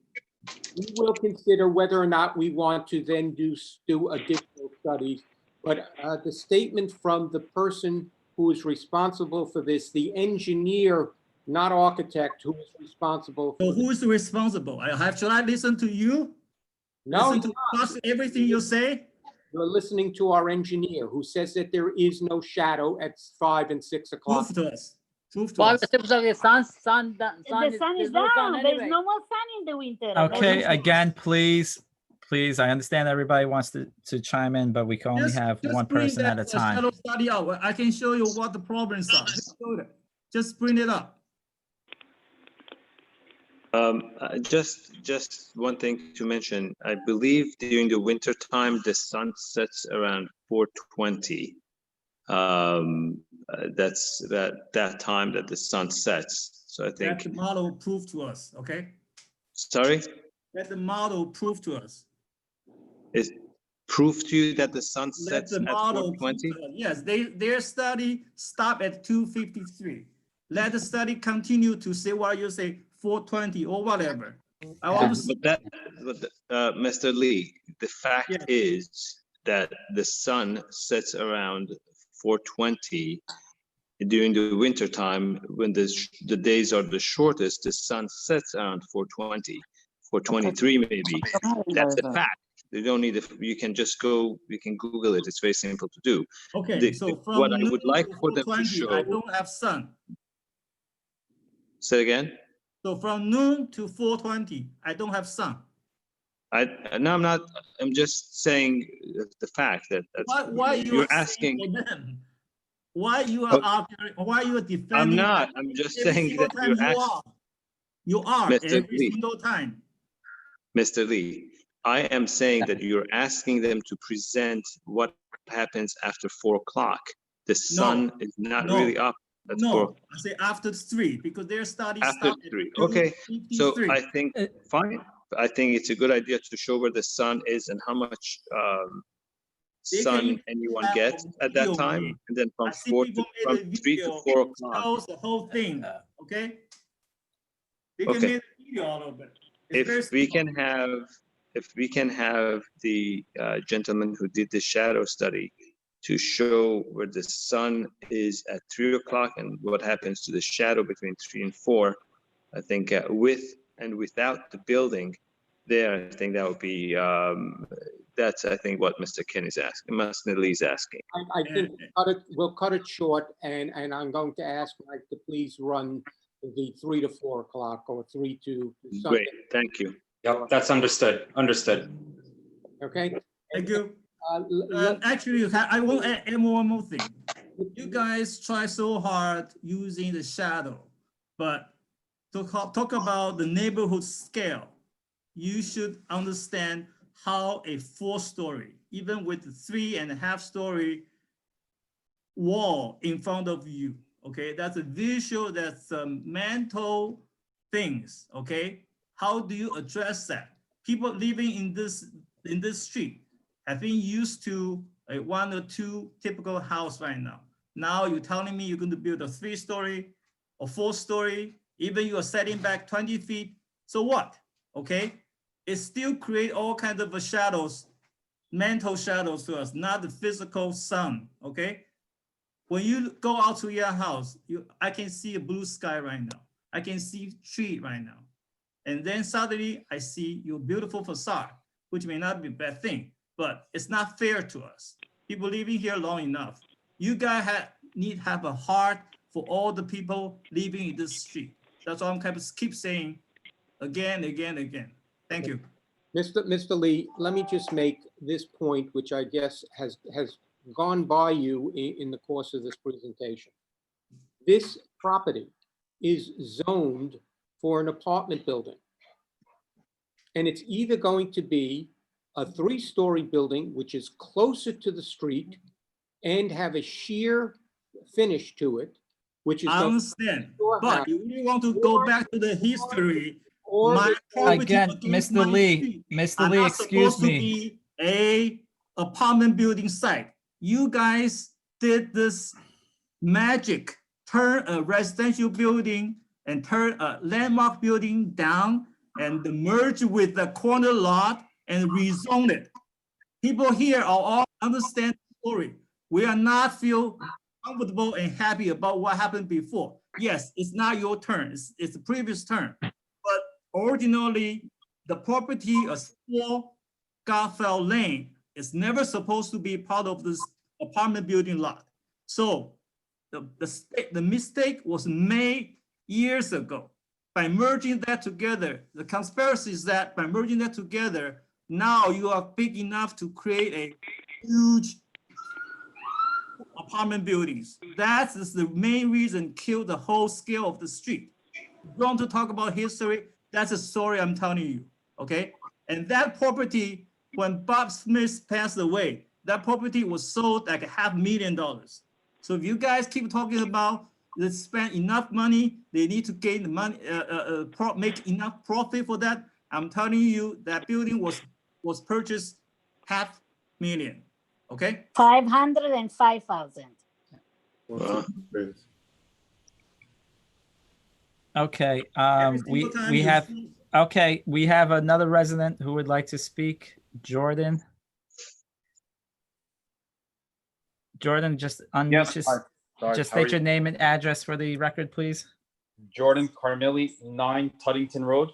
We will consider whether or not we want to then do additional studies. But the statement from the person who is responsible for this, the engineer, not architect, who is responsible. So who is responsible? Should I listen to you? No, Listen to trust everything you say? you're listening to our engineer who says that there is no shadow at 5 and 6 o'clock. Prove to us. Prove to 5 us. 6 o'clock is sun. The sun is there's no sun down. There's anyway. no more sun in the winter. Okay, again, please, I understand everybody wants to chime in, but we can only have one bring person at a that time. shadow study out. I can show you what the problems are. Just bring it up. Just one thing to mention. I believe during the winter time, the sun sets around 4:20. That's that time that the sun sets. So I think. Let the model prove to us, okay? Sorry? Let the model prove to us. Is proof to you that the sun Let sets the at model 4:20? prove to us. Yes, their study stop at 2:53. Let the study continue to say what you say, 4:20 or whatever. I want to see. Mr. Lee, the fact Yes. is that the sun sets around 4:20 during the winter time when the days are the shortest. The sun sets around 4:20, 4:23 maybe. That's a fact. You don't need you can just go. You can Google it. It's very simple to do. Okay, so from what I noon would like to for them to 4:20, show. I don't have sun. Say again. So from noon to 4:20, I don't have sun. No, I'm not. I'm just saying the fact that Why you're are asking. saying for them? Why you are arguing? Why you are defending? I'm not. them? I'm just Every saying single that time you're you asking. are. You are Mr. every Lee. single time. Mr. Lee, I am saying that you're asking them to present what happens after 4 o'clock. The sun is not no, really up at 4 No, I say after 3 because their study after started 3. at Okay, so 2:53. I think fine. I think it's a good idea to show where the sun is and how much They sun can anyone have gets a at that video time, made. and then from I see 4 people to from made a 3 to video 4 that o'clock. shows the whole thing. Okay, they can Okay. make a video out of it. It's very If we simple. can have the gentleman who did the shadow study to show where the sun is at 3 o'clock and what happens to the shadow between 3 and 4, I think with and without the building there, I think that would be, that's, I think, what Mr. Ken is asking, Mr. Lee's asking. I think we'll cut it short, and I'm going to ask Mike to please run the 3 to 4 o'clock or 3 to Sunday. Great, thank you. Yep, that's understood. Understood. Okay? Thank you. Let- Actually, I want to add one more thing. You guys try so hard using the shadow, but to talk about the neighborhood scale, you should understand how a 4-story, even with the 3.5-story wall in front of you, okay? That's a visual, that's mental things, okay? How do you address that? People living in this street have been used to a 1 or 2 typical house right now. Now you're telling me you're going to build a 3-story or 4-story, even you are setting back 20 feet. So what? Okay, it still create all kinds of shadows, mental shadows to us, not the physical sun. Okay, when you go out to your house, I can see a blue sky right now. I can see tree right now, and then suddenly I see your beautiful facade, which may not be a bad thing, but it's not fair to us. People living here long enough. You guys need to have a heart for all the people living in this street. That's all I'm keep saying again. Thank you. Mr. Lee, let me just make this point, which I guess has gone by you in the course of this presentation. This property is zoned for an apartment building. And it's either going to be a 3-story building, which is closer to the street and have a sheer finish to it, which is. I understand, but if you want to go back to the history, my property Again, against Mr. my Lee, street Mr. are Lee, not excuse supposed to me. be a apartment building site. You guys did this magic, turn a residential building and turn a landmark building down and merge with the corner lot and rezone it. People here are all understand the story. We are not feel comfortable and happy about what happened before. Yes, it's not your turn, it's the previous turn. But originally, the property of 4 Garfield Lane is never supposed to be part of this apartment building lot. So the mistake was made years ago. By merging that together, the conspiracy is that by merging that together, now you are big enough to create a huge apartment buildings. That is the main reason kill the whole scale of the street. If you want to talk about history, that's a story I'm telling you, okay? And that property, when Bob Smith passed away, that property was sold like $500,000. So if you guys keep talking about they spend enough money, they need to gain the money, make enough profit for that, I'm telling you that building was purchased $500,000, okay? 505,000. Okay, Every single time we you have, see Okay, we have another resident who would like to speak. Jordan. Jordan, just unmute Yes, your- hi. Sorry, just how are state your you? name and address for the record, please. Jordan Carmilli, 9 Tuddington Road.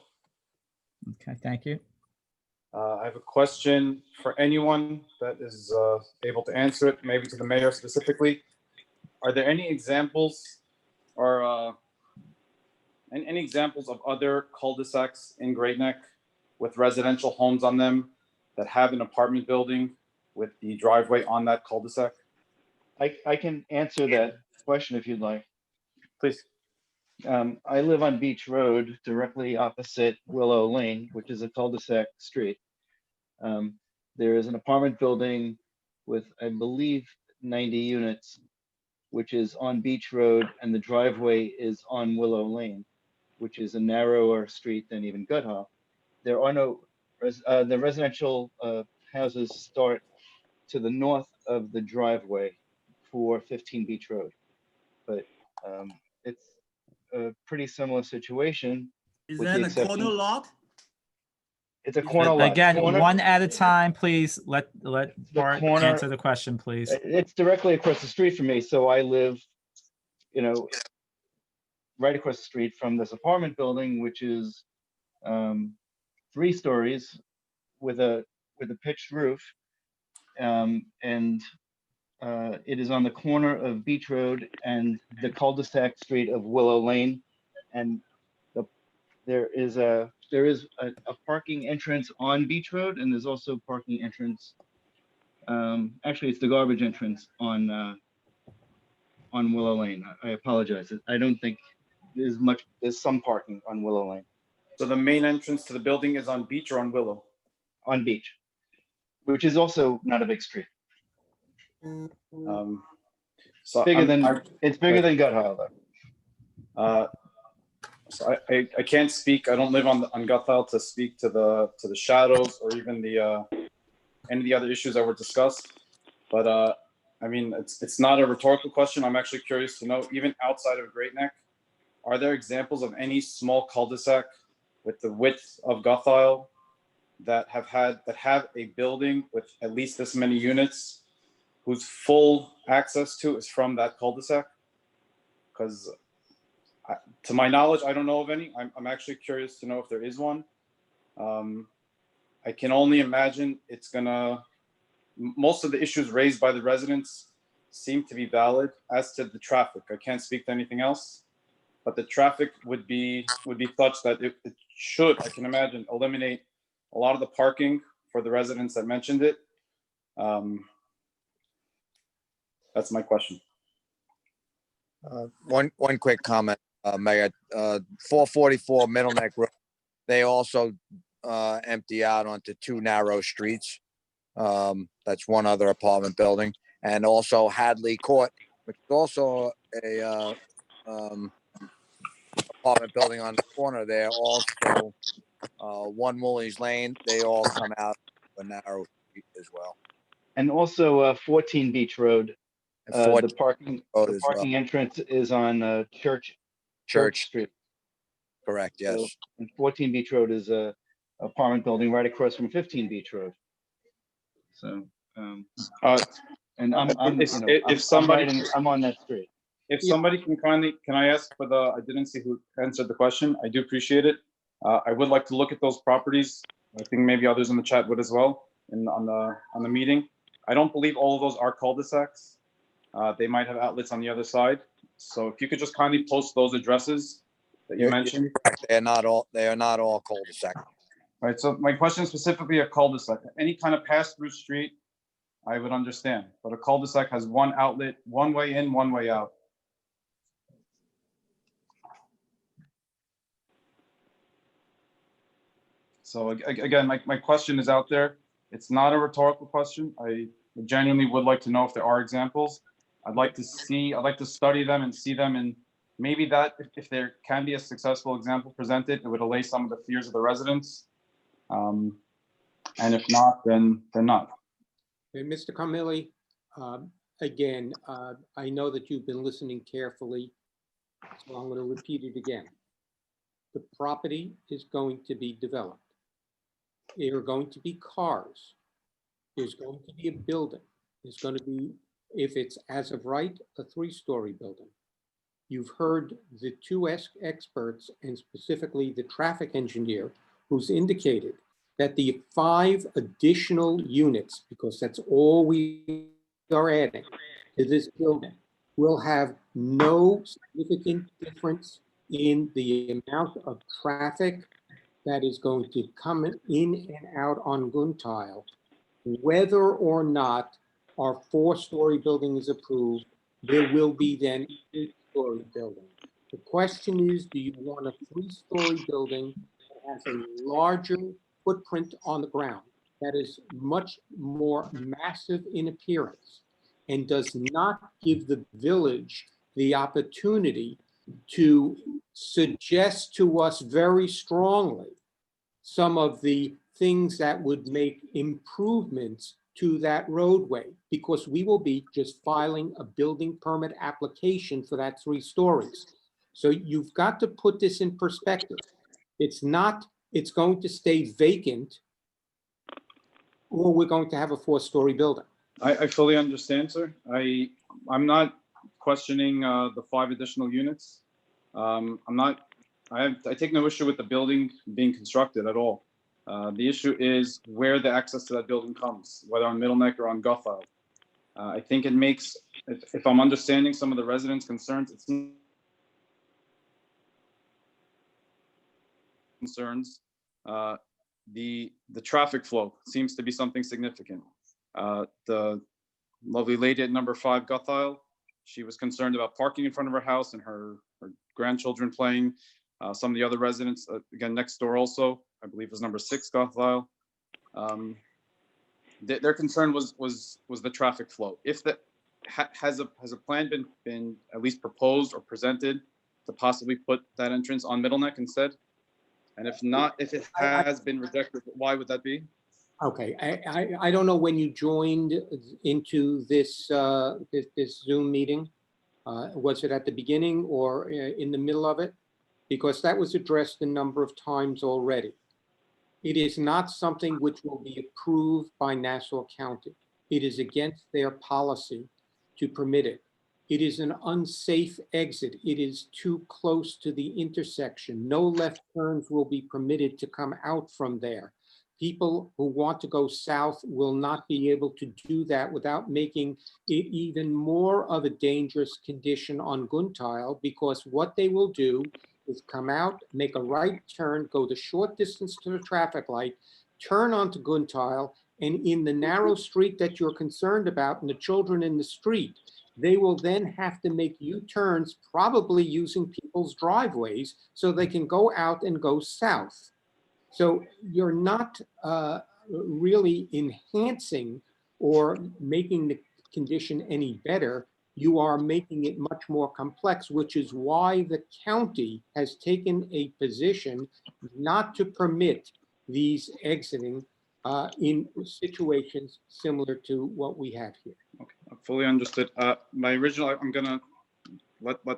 Okay, thank you. I have a question for anyone that is able to answer it, maybe to the mayor specifically. Are there any examples or any examples of other cul-de-sacs in Great Neck with residential homes on them that have an apartment building with the driveway on that cul-de-sac? I can answer that question if you'd like. Please. I live on Beach Road, directly opposite Willow Lane, which is a cul-de-sac street. There is an apartment building with, I believe, 90 units, which is on Beach Road, and the driveway is on Willow Lane, which is a narrower street than even Goodhall. There are no, the residential houses start to the north of the driveway for 15 Beach Road. But it's a pretty similar situation. Is with that the a corner exception- lot? It's a corner lot. Again, Corner- one at a time, please. Let Bart corner- answer the question, please. It's directly across the street from me, so I live, right across the street from this apartment building, which is 3 stories with a pitched roof. It is on the corner of Beach Road and the cul-de-sac street of Willow Lane. And there is a parking entrance on Beach Road, and there's also parking entrance. Actually, it's the garbage entrance on Willow Lane. I apologize. I don't think there's some parking on Willow Lane. So the main entrance to the building is on Beach or on Willow? On Beach, which is also not a big street. So Bigger I'm- than I'm- it's bigger than Gut though. So I can't speak. I don't live on Guthall to speak to the shadows or even any of the other issues that were discussed. But I mean, it's not a rhetorical question. I'm actually curious to know, even outside of Great Neck, are there examples of any small cul-de-sac with the width of Guthall that have a building with at least this many units whose full access to is from that cul-de-sac? Because to my knowledge, I don't know of any. I'm actually curious to know if there is one. I can only imagine most of the issues raised by the residents seem to be valid as to the traffic. I can't speak to anything else, but the traffic would be such that it should, I can imagine, eliminate a lot of the parking for the residents that mentioned it. That's my question. One quick comment, Mayor. 444 Middle Neck Road, they also empty out onto 2 narrow streets. That's one other apartment building. And also Hadley Court, which is also a apartment building on the corner there. Also, 1 Woolies Lane, they all come out a narrow street as well. And also 14 Beach Road. And The 14 parking Road as well. entrance is on Church Street. Correct, yes. So, and 14 Beach Road is a apartment building right across from 15 Beach Road. So, and I'm on that street. If somebody can I ask I didn't see who answered the question. I do appreciate it. I would like to look at those properties. I think maybe others in the chat would as well on the meeting. I don't believe all of those are cul-de-sacs. They might have outlets on the other side. So if you could just kindly post those addresses that you mentioned. They are not all cul-de-sac. Right, so my question is specifically a cul-de-sac. Any kind of pass-through street, I would understand. But a cul-de-sac has one outlet, one way in, one way out. So again, my question is out there. It's not a rhetorical question. I genuinely would like to know if there are examples. I'd like to study them and see them, and maybe that if there can be a successful example presented, it would allay some of the fears of the residents. And if not, then not. Okay, Mr. Carmilli, again, I know that you've been listening carefully, so I'm going to repeat it again. the property is going to be developed. There are going to be cars. There's going to be a building. There's going to be, if it's as of right, a 3-story building. You've heard the two experts, and specifically the traffic engineer, who's indicated that the 5 additional units, because that's all we are adding to this building, will have no significant difference in the amount of traffic that is going to come in and out on Guntile, whether or not our 4-story building is approved. There will be then a 8-story building. The question is, do you want a 3-story building that has a larger footprint on the ground, that is much more massive in appearance, and does not give the village the opportunity to suggest to us very strongly some of the things that would make improvements to that roadway, because we will be just filing a building permit application for that 3 stories. So you've got to put this in perspective. It's going to stay vacant, or we're going to have a 4-story building. I fully understand, sir. I'm not questioning the 5 additional units. I take no issue with the building being constructed at all. The issue is where the access to that building comes, whether on Middle Neck or on Guthile. I think it makes, if I'm understanding some of the residents' concerns, the traffic flow seems to be something significant. The lovely lady at number 5 Guthile, she was concerned about parking in front of her house and her grandchildren playing. Some of the other residents, again, next door also, I believe was number 6 Guthile. Their concern was the traffic flow. If has a plan been at least proposed or presented to possibly put that entrance on Middle Neck instead? And if not, if it has been rejected, why would that be? Okay, I don't know when you joined into this this Zoom meeting. Was it at the beginning or in the middle of it? Because that was addressed a number of times already. It is not something which will be approved by Nassau County. It is against their policy to permit it. It is an unsafe exit. It is too close to the intersection. No left turns will be permitted to come out from there. People who want to go south will not be able to do that without making it even more of a dangerous condition on Guntile, because what they will do is come out, make a right turn, go the short distance to the traffic light, turn onto Guntile, and in the narrow street that you're concerned about and the children in the street, they will then have to make U-turns, probably using people's driveways, so they can go out and go south. So you're not really enhancing or making the condition any better. You are making it much more complex, which is why the county has taken a position not to permit these exiting in situations similar to what we have here. Okay, I fully understood. My original, I'm gonna let my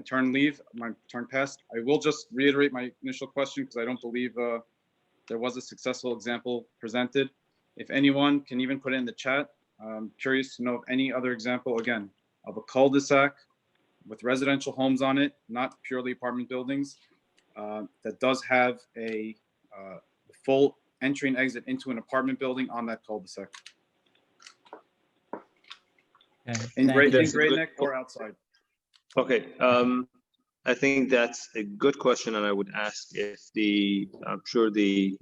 turn leave, my turn pass. I will just reiterate my initial question because I don't believe there was a successful example presented. If anyone can even put it in the chat, I'm curious to know of any other example, again, of a cul-de-sac with residential homes on it, not purely apartment buildings, that does have a full entry and exit into an apartment building on that cul-de-sac. In Great Neck or outside. Okay, I think that's a good question, and I would ask if I'm sure the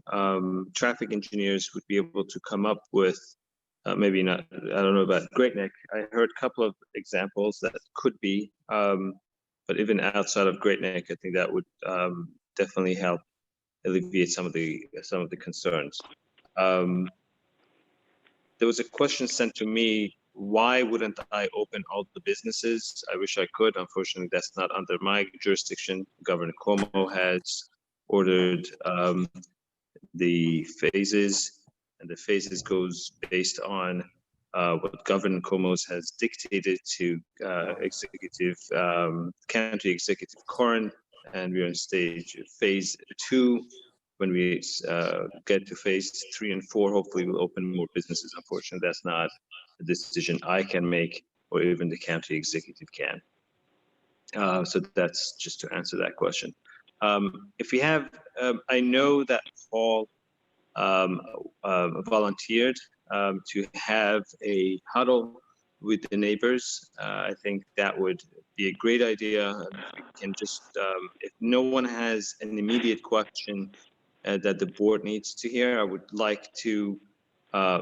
traffic engineers would be able to come up with, maybe not, I don't know about Great Neck. I heard a couple of examples that could be, but even outside of Great Neck, I think that would definitely help alleviate some of the concerns. There was a question sent to me, why wouldn't I open all the businesses? I wish I could. Unfortunately, that's not under my jurisdiction. Governor Cuomo has ordered the phases, and the phases goes based on what Governor Cuomo has dictated to county executive Corn and we're in phase 2. When we get to phase 3 and 4, hopefully we'll open more businesses. Unfortunately, that's not a decision I can make, or even the county executive can. So that's just to answer that question. If we have, I know that Paul volunteered to have a huddle with the neighbors. I think that would be a great idea. We can just, if no one has an immediate question that the board needs to hear, I would like to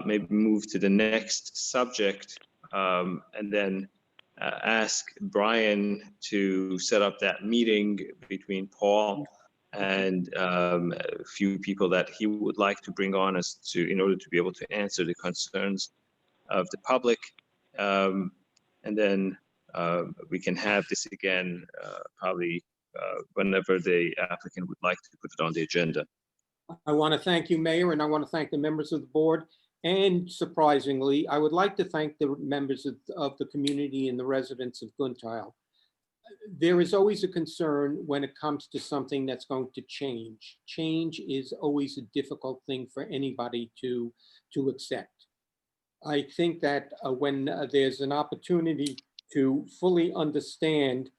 maybe move to the next subject and then ask Brian to set up that meeting between Paul and a few people that he would like to bring on us to, in order to be able to answer the concerns of the public. And then we can have this again, probably whenever the applicant would like to put it on the agenda. I want to thank you, Mayor, and I want to thank the members of the board. And surprisingly, I would like to thank the members of the community and the residents of Guntile. There is always a concern when it comes to something that's going to change. Change is always a difficult thing for anybody to accept. I think that when there's an opportunity to fully understand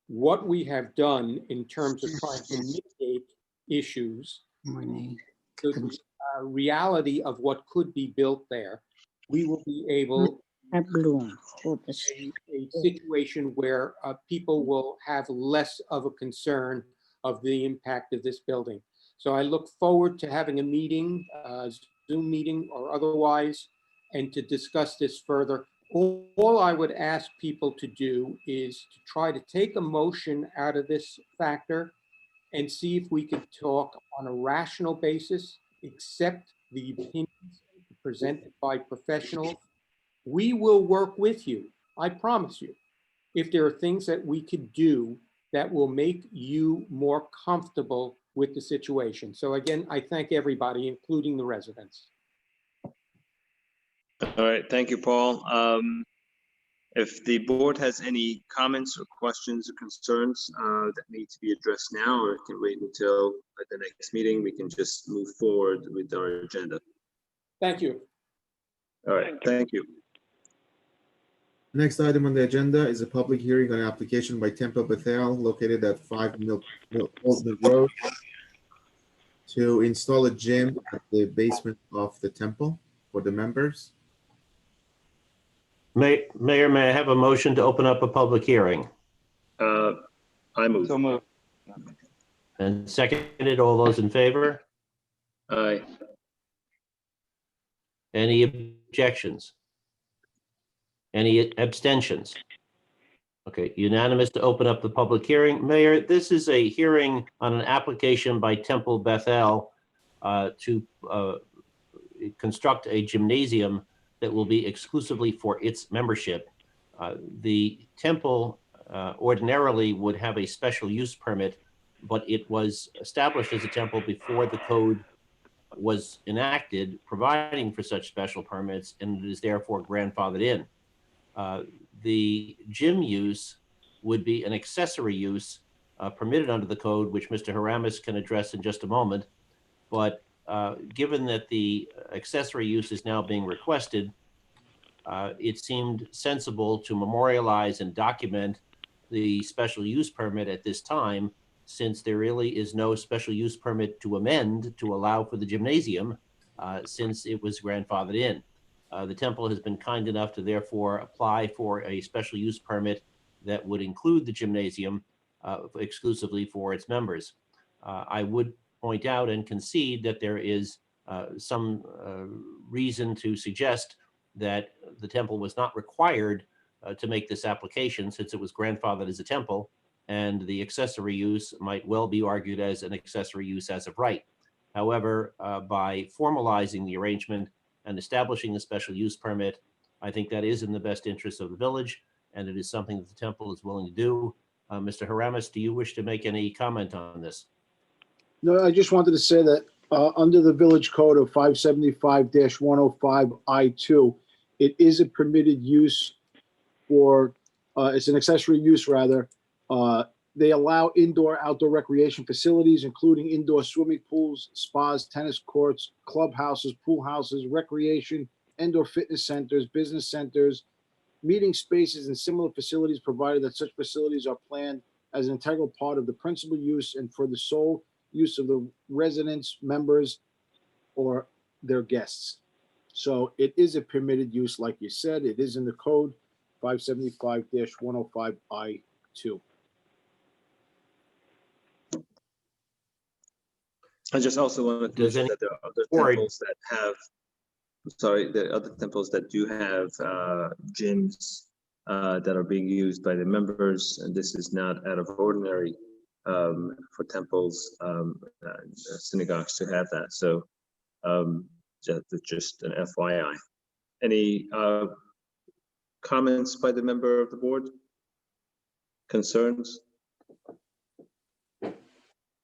what we have done in terms of trying to mitigate issues, the reality of what could be built there, we will be able a situation where people will have less of a concern of the impact of this building. So I look forward to having a meeting, Zoom meeting or otherwise, and to discuss this further. All I would ask people to do is to try to take emotion out of this factor and see if we could talk on a rational basis, accept the opinions presented by professionals. We will work with you, I promise you, if there are things that we could do that will make you more comfortable with the situation. So again, I thank everybody, including the residents. All right, thank you, Paul. If the board has any comments or questions or concerns that need to be addressed now, or can wait until the next meeting, we can just move forward with our agenda. Thank you. All right, thank you. Next item on the agenda is a public hearing on an application by Temple Bethel located at 5 Milton Road to install a gym at the basement of the temple for the members. Mayor, may I have a motion to open up a public hearing? I move. So moved. And seconded, all those in favor? Aye. Any objections? Any abstentions? Okay, unanimous to open up the public hearing. Mayor, this is a hearing on an application by Temple Bethel to construct a gymnasium that will be exclusively for its membership. The temple ordinarily would have a special use permit, but it was established as a temple before the code was enacted, providing for such special permits, and it is therefore grandfathered in. The gym use would be an accessory use permitted under the code, which Mr. Haramis can address in just a moment. But given that the accessory use is now being requested, it seemed sensible to memorialize and document the special use permit at this time, since there really is no special use permit to amend to allow for the gymnasium, since it was grandfathered in. The temple has been kind enough to therefore apply for a special use permit that would include the gymnasium exclusively for its members. I would point out and concede that there is some reason to suggest that the temple was not required to make this application, since it was grandfathered as a temple, and the accessory use might well be argued as an accessory use as of right. However, by formalizing the arrangement and establishing a special use permit, I think that is in the best interest of the village, and it is something that the temple is willing to do. Mr. Haramis, do you wish to make any comment on this? No, I just wanted to say that under the village code of 575-105I2, it is a permitted use for, it's an accessory use rather, They allow indoor, outdoor recreation facilities, including indoor swimming pools, spas, tennis courts, clubhouses, pool houses, recreation, indoor fitness centers, business centers, meeting spaces, and similar facilities, provided that such facilities are planned as an integral part of the principal use and for the sole use of the residents, members, or their guests. So it is a permitted use, like you said. It is in the code 575-105I2. I just also wanted to mention that there are other temples that have, there are other temples that do have gyms that are being used by the members, and this is not out of ordinary for temples, synagogues to have that. So just an FYI. Any comments by the member of the board? Concerns?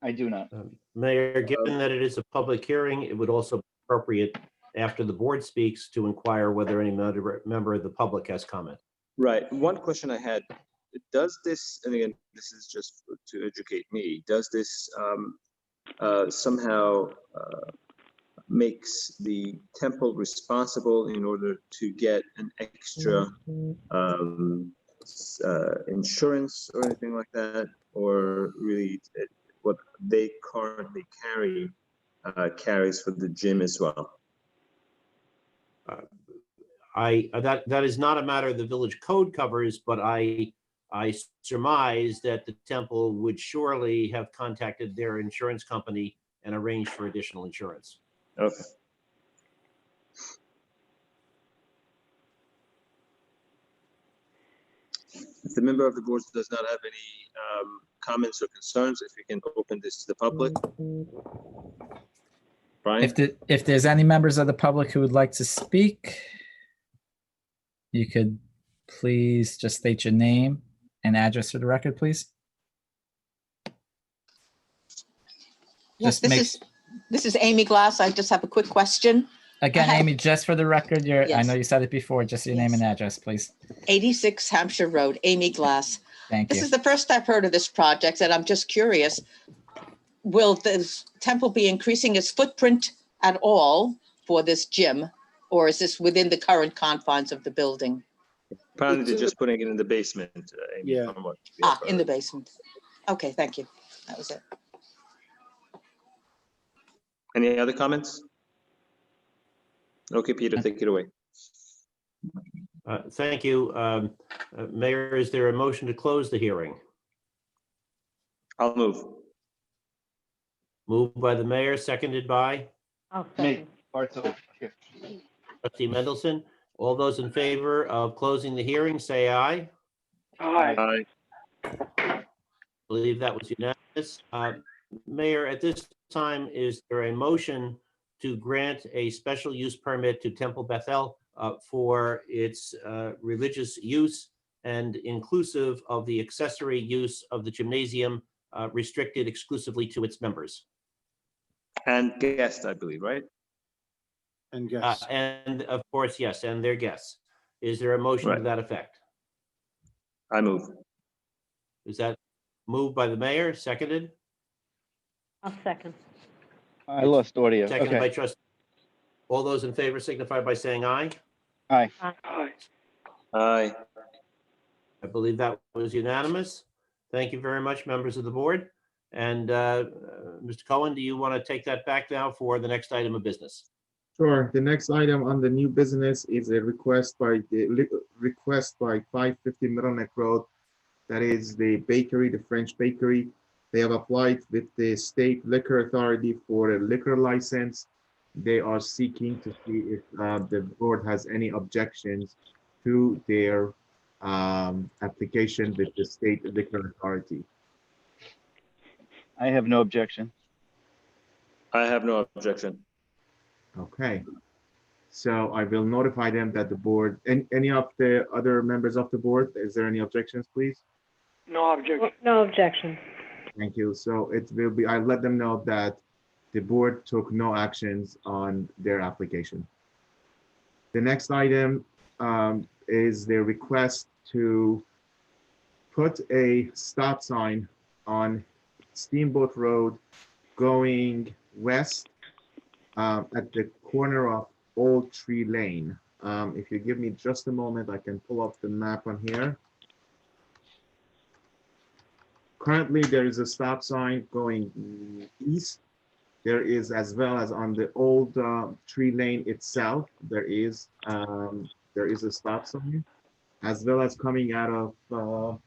I do not. Mayor, given that it is a public hearing, it would also be appropriate after the board speaks to inquire whether any member of the public has comment. Right. One question I had, does this, and again, this is just to educate me, does this somehow makes the temple responsible in order to get an extra insurance or anything like that? Or really what they currently carry carries for the gym as well? That is not a matter the village code covers, but I surmise that the temple would surely have contacted their insurance company and arranged for additional insurance. Okay. If the member of the board does not have any comments or concerns, if we can open this to the public. Brian? If there's any members of the public who would like to speak, you could please just state your name and address for the record, please. Yes, this is Amy Glass. I just have a quick question. Again, Amy, just for the record, I Yes. know you said it before, just your name and address, please. 86 Hampshire Road, Amy Glass. Thank This you. is the first I've heard of this project, and I'm just curious, will this temple be increasing its footprint at all for this gym? Or is this within the current confines of the building? Apparently they're just putting it in the basement. Amy, Yeah. from what we Ah, have in the heard. basement. Okay, thank you. That was it. Any other comments? Okay, Peter, take it away. Thank you. Mayor, is there a motion to close the hearing? I'll move. Moved by the mayor, seconded by I'll Me, Barto. Here. trustee Mendelson. All those in favor of closing the hearing, say aye. Aye. I believe that was unanimous. Mayor, at this time, is there a motion to grant a special use permit to Temple Bethel for its religious use and inclusive of the accessory use of the gymnasium restricted exclusively to its members? And guest, I believe, right? And guests. And of course, yes, and their guests. Is there a motion to Right. that effect? I move. Is that moved by the mayor, seconded? I'll second. I lost audio. Seconded by Okay. trustee. All those in favor signify by saying aye. Aye. Aye. I believe that was unanimous. Thank you very much, members of the board. And Mr. Cohen, do you want to take that back now for the next item of business? Sure. The next item on the new business is a request by 550 Middle Neck Road. That is the bakery, the French bakery. They have applied with the state liquor authority for a liquor license. They are seeking to see if the board has any objections to their application with the state liquor authority. I have no objection. I have no objection. Okay. So I will notify them that the board, any of the other members of the board, is there any objections, please? No objection. Thank you. So it will be, I'll let them know that the board took no actions on their application. The next item is their request to put a stop sign on Steamboat Road going west at the corner of Old Tree Lane. If you give me just a moment, I can pull up the map on here. Currently, there is a stop sign going east. There is, as well as on the old Tree Lane itself, there is a stop sign, as well as coming out of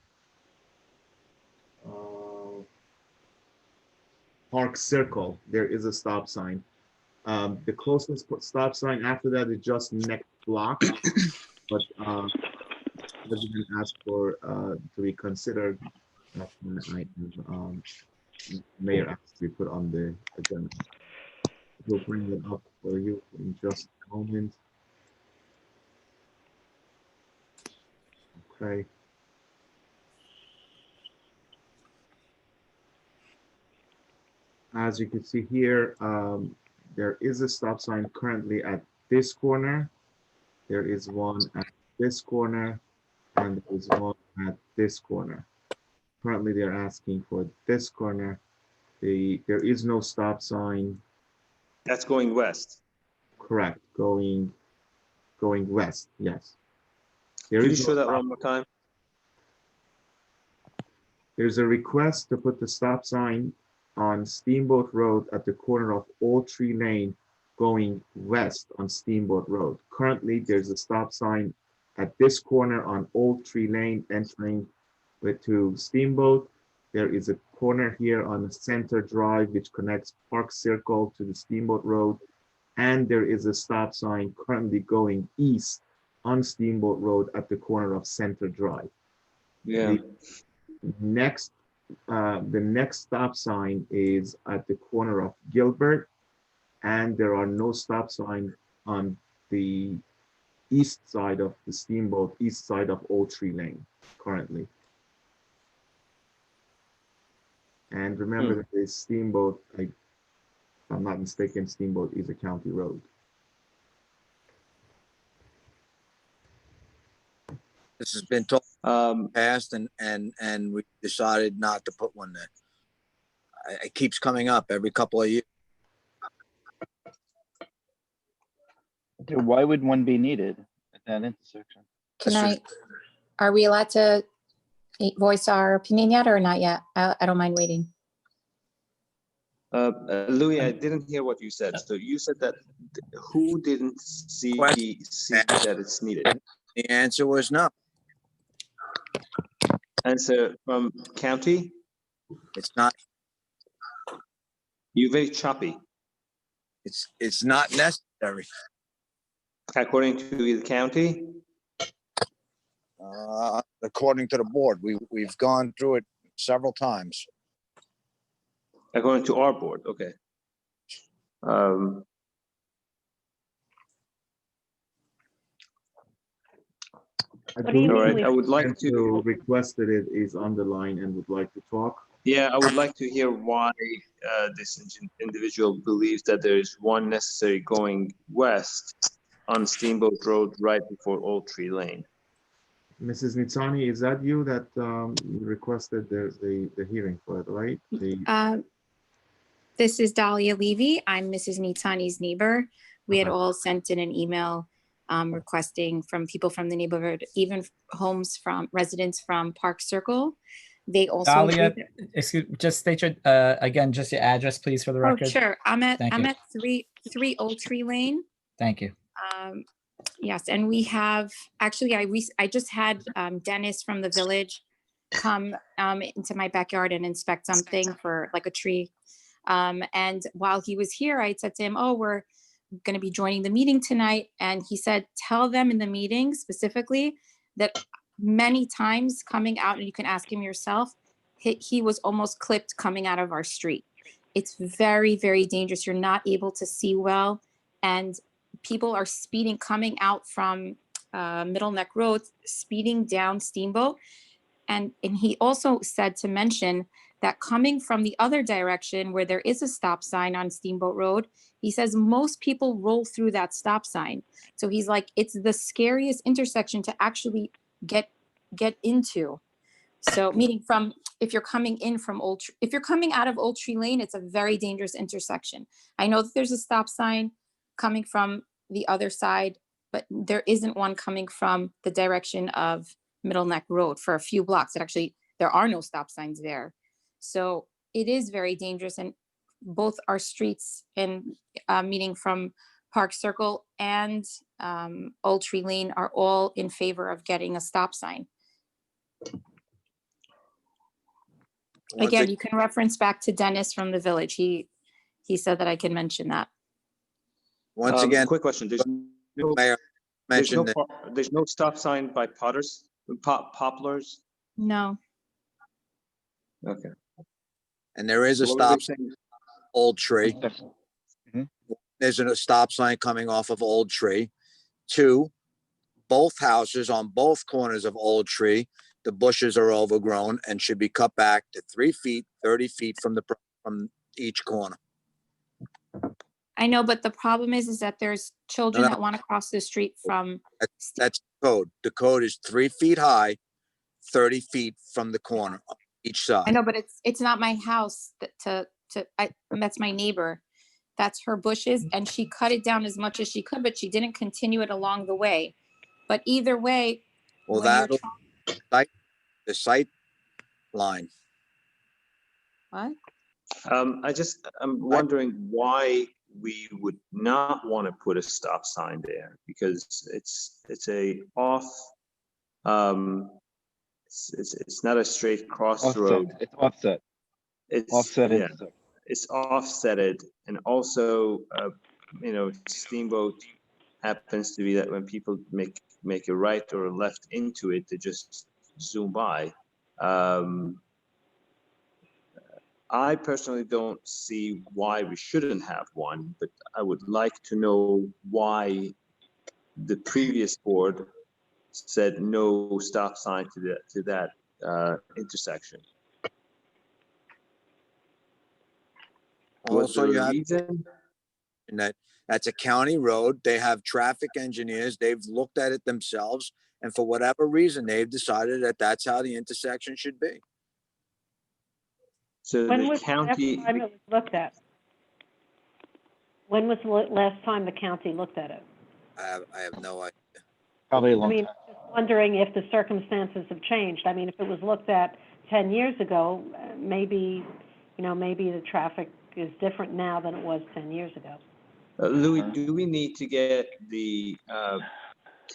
Park Circle, there is a stop sign. The closest stop sign after that is just next block, but President asked for to be considered. Mayor asked to be put on the agenda. We'll bring it up for you in just a moment. Okay. As you can see here, there is a stop sign currently at this corner. There is one at this corner, and there is one at this corner. Currently, they're asking for this corner. There is no stop sign. That's going west. Correct, going west, yes. There Can you is show no that stop. one more time? There's a request to put the stop sign on Steamboat Road at the corner of Old Tree Lane going west on Steamboat Road. Currently, there's a stop sign at this corner on Old Tree Lane entering to Steamboat. There is a corner here on the Center Drive which connects Park Circle to the Steamboat Road. And there is a stop sign currently going east on Steamboat Road at the corner of Center Drive. Yeah. The next stop sign is at the corner of Gilbert, and there are no stop signs on the east side of the Steamboat, east side of Old Tree Lane currently. And remember that the Steamboat, if I'm not mistaken, Steamboat is a county road. This has been told past, and we decided not to put one there. It keeps coming up every couple of years. Why would one be needed at that intersection? Are we allowed to voice our opinion yet or not yet? I don't mind waiting. Louis, I didn't hear what you said. So you said that who didn't see that it's needed? The answer was no. Answer from county? It's not. You're very choppy. It's not necessary. According to the county? According to the board, we've gone through it several times. According to our board, okay. I believe All right, I would like to requested it is on the line and would like to talk. Yeah, I would like to hear why this individual believes that there is one necessary going west on Steamboat Road right before Old Tree Lane. Mrs. Nitsani, is that you that requested the hearing for it, right? This is Dahlia Levy. I'm Mrs. Nitani's neighbor. We had all sent in an email requesting from people from the neighborhood, even homes from residents from Park Circle. They also Dahlia, just state your again, just your address, please, for the record. Oh, sure. I'm at Thank you. 3 Old Tree Lane. Thank you. Yes, and we have actually I just had Dennis from the village come into my backyard and inspect something for like a tree. And while he was here, I said to him, "Oh, we're going to be joining the meeting tonight," and he said, "Tell them in the meeting specifically that many times coming out, and you can ask him yourself, he was almost clipped coming out of our street. It's very, very dangerous. You're not able to see well, and people are speeding coming out from Middle Neck Road, speeding down Steamboat." And he also said to mention that coming from the other direction where there is a stop sign on Steamboat Road, he says most people roll through that stop sign. So he's like, it's the scariest intersection to actually get into. So meaning from, if you're coming in from if you're coming out of Old Tree Lane, it's a very dangerous intersection. I know that there's a stop sign coming from the other side, but there isn't one coming from the direction of Middle Neck Road for a few blocks. There are no stop signs there. So it is very dangerous, and both our streets and meaning from Park Circle and Old Tree Lane are all in favor of getting a stop sign. Again, you can reference back to Dennis from the village. He said that I can mention that. Once again, quick question. Mayor mentioned that There's no stop sign by Poplars? No. Okay. and there is a What were stop they sign saying? Old Tree. Mhm. There's a stop sign coming off of Old Tree. 2, both houses on both corners of Old Tree, the bushes are overgrown and should be cut back to 3 feet, 30 feet from each corner. I know, but the problem is that there's children No. that want to cross the street from, That's code. The code is 3 feet high, 30 feet from the corner on each I side. know, but it's not my house that's my neighbor. That's her bushes, and she cut it down as much as she could, but she didn't continue it along the way. But either way, Well, when you're that'll the sight line. what? I'm wondering why we would not want to put a stop sign there, because it's a off, it's not a straight crossroad. It's offset. It's Offset yeah, intersection. it's offsetted, and also, Steamboat happens to be that when people make a right or a left into it, they just zoom by. I personally don't see why we shouldn't have one, but I would like to know why the previous board said no stop sign to that intersection. Was Also, there you a have reason? and that's a county road. They have traffic engineers. They've looked at it themselves, and for whatever reason, they've decided that that's how the intersection should be. So When the was the last county, time it was looked at? When was the last time the county looked at it? I have no idea. Probably a I long mean, time. just wondering if the circumstances have changed. I mean, if it was looked at 10 years ago, maybe the traffic is different now than it was 10 years ago. Louis, do we need to get the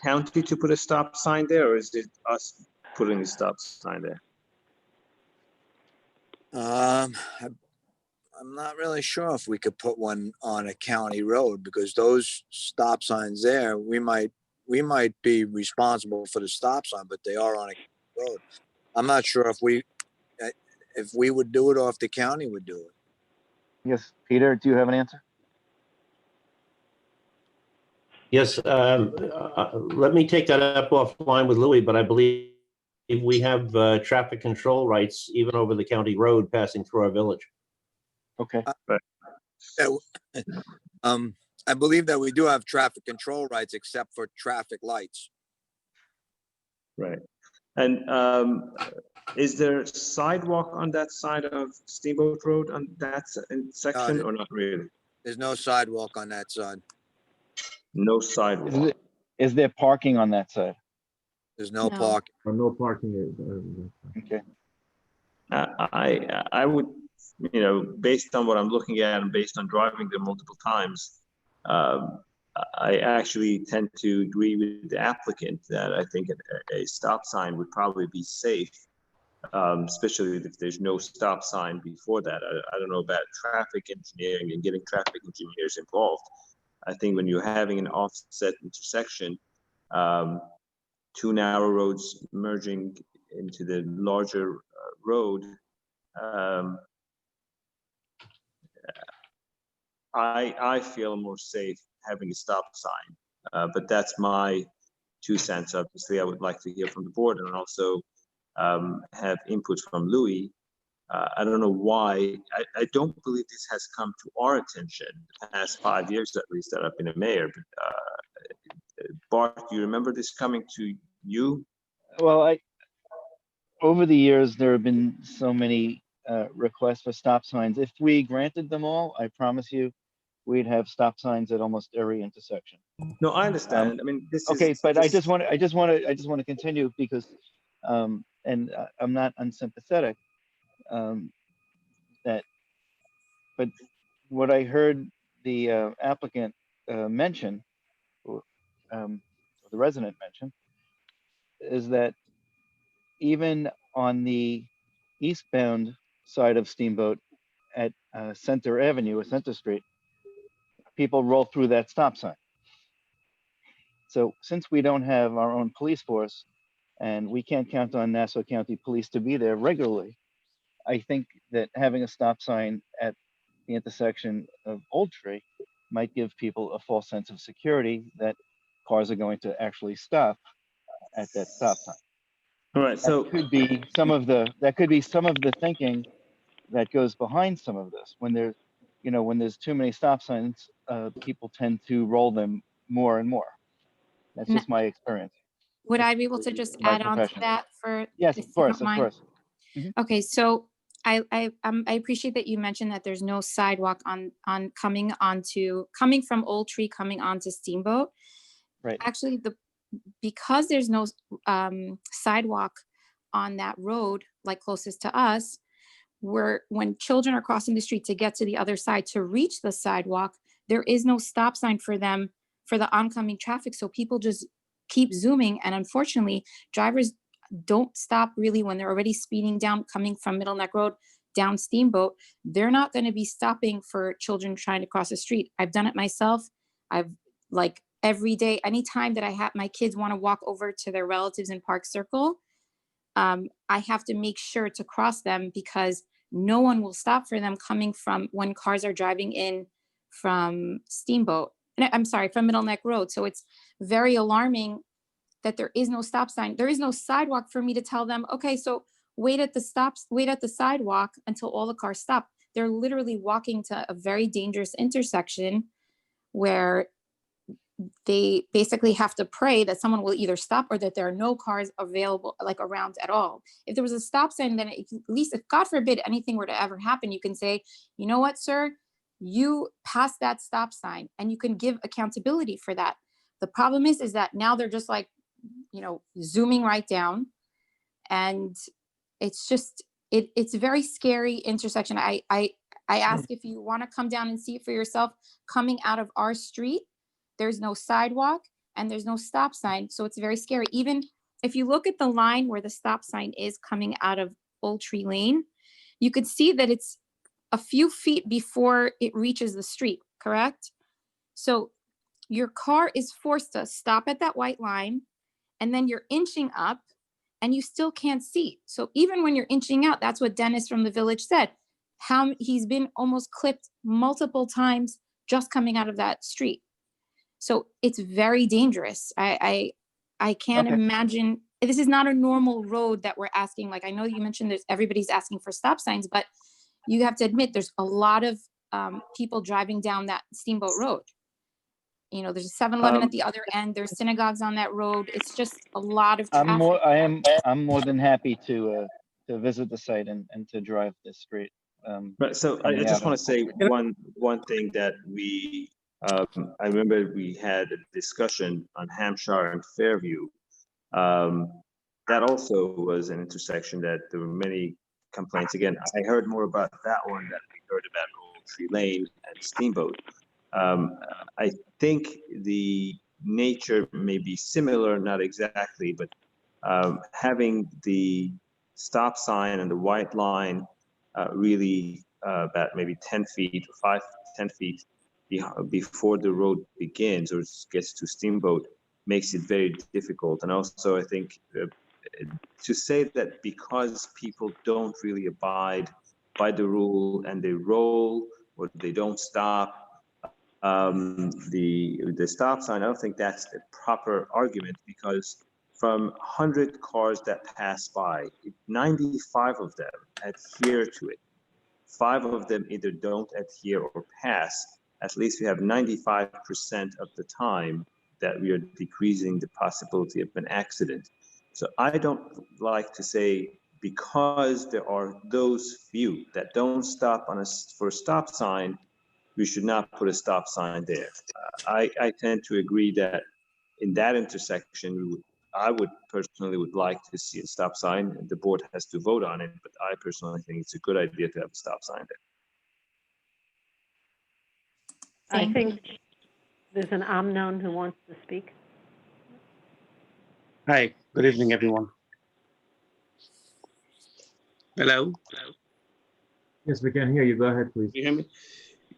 county to put a stop sign there, or is it us putting a stop sign there? I'm not really sure if we could put one on a county road, because those stop signs there, we might be responsible for the stop sign, but they are on a road. I'm not sure if we would do it or if the county would do it. Yes, Peter, do you have an answer? Yes, let me take that up offline with Louis, but I believe we have traffic control rights even over the county road passing through our village. Okay. I believe that we do have traffic control rights except for traffic lights. Right. And is there sidewalk on that side of Steamboat Road on that section, or not really? There's no sidewalk on that side. No sidewalk. Is there parking on that side? There's no No. parking. Or no parking. Okay. I would, based on what I'm looking at and based on driving there multiple times, I actually tend to agree with the applicant that I think a stop sign would probably be safe, especially if there's no stop sign before that. I don't know about traffic engineering and getting traffic engineers involved. I think when you're having an offset intersection, 2 narrow roads merging into the larger road, I feel more safe having a stop sign, but that's my 2 cents. Obviously, I would like to hear from the board and also have input from Louis. I don't know why. I don't believe this has come to our attention the past 5 years, at least, that I've been a mayor. But Bart, do you remember this coming to you? Well, over the years, there have been so many requests for stop signs. If we granted them all, I promise you, we'd have stop signs at almost every intersection. No, I understand. I mean, this Okay, is but I just want to continue because, and I'm not unsympathetic. But what I heard the applicant mention, or the resident mention, is that even on the eastbound side of Steamboat at Center Avenue or Center Street, people roll through that stop sign. So since we don't have our own police force and we can't count on Nassau County Police to be there regularly, I think that having a stop sign at the intersection of Old Tree might give people a false sense of security that cars are going to actually stop at that stop sign. all right. So That could be some of the thinking that goes behind some of this. When there's, when there's too many stop signs, people tend to roll them more and more. That's just my experience. Would I be able to just My add on to profession. that for? Yes, if of you course, don't of mind? course. Okay, so I appreciate that you mentioned that there's no sidewalk on coming from Old Tree, coming onto Steamboat. Right. Actually, because there's no sidewalk on that road, like closest to us, when children are crossing the street to get to the other side to reach the sidewalk, there is no stop sign for them for the oncoming traffic. So people just keep zooming. And unfortunately, drivers don't stop really when they're already speeding down, coming from Middle Neck Road down Steamboat. They're not going to be stopping for children trying to cross the street. I've done it myself. I've every day, anytime that I have my kids want to walk over to their relatives in Park Circle, I have to make sure to cross them because no one will stop for them coming from when cars are driving in from Steamboat. I'm sorry, from Middle Neck Road. So it's very alarming that there is no stop sign. There is no sidewalk for me to tell them, okay, so wait at the sidewalk until all the cars stop. They're literally walking to a very dangerous intersection where they basically have to pray that someone will either stop or that there are no cars available around at all. If there was a stop sign, then at least if God forbid anything were to ever happen, you can say, you know what, sir, you passed that stop sign and you can give accountability for that. The problem is that now they're just zooming right down, and it's just, it's a very scary intersection. I ask if you want to come down and see it for yourself. Coming out of our street, there's no sidewalk and there's no stop sign. So it's very scary. Even if you look at the line where the stop sign is coming out of Old Tree Lane, you could see that it's a few feet before it reaches the street, correct? So your car is forced to stop at that white line, and then you're inching up and you still can't see. So even when you're inching out, that's what Dennis from the village said, how he's been almost clipped multiple times just coming out of that street. So it's very dangerous. I can't imagine, this is not a normal road that we're asking. I know you mentioned everybody's asking for stop signs, but you have to admit there's a lot of people driving down that Steamboat Road. There's a 7-Eleven at the other end. There's synagogues on that road. It's just a lot of traffic. I'm more than happy to visit the site and to drive this street. Right. So I just want to say one thing that we, I remember we had a discussion on Hampshire and Fairview. That also was an intersection that there were many complaints. Again, I heard more about that one than we heard about Old Tree Lane and Steamboat. I think the nature may be similar, not exactly, but having the stop sign and the white line really about maybe 10 feet, 5 to 10 feet before the road begins or gets to Steamboat makes it very difficult. And also, I think to say that because people don't really abide by the rule and they roll or they don't stop, the stop sign, I don't think that's the proper argument, because from 100 cars that pass by, 95 of them adhere to it. 5 of them either don't adhere or pass. At least we have 95% of the time that we are decreasing the possibility of an accident. So I don't like to say because there are those few that don't stop for a stop sign, we should not put a stop sign there. I tend to agree that in that intersection, I would personally like to see a stop sign. The board has to vote on it, but I personally think it's a good idea to have a stop sign there. I think there's an unknown who wants to speak. Hi, good evening, everyone. Hello? Yes, we can hear you. Go ahead, please. You hear me?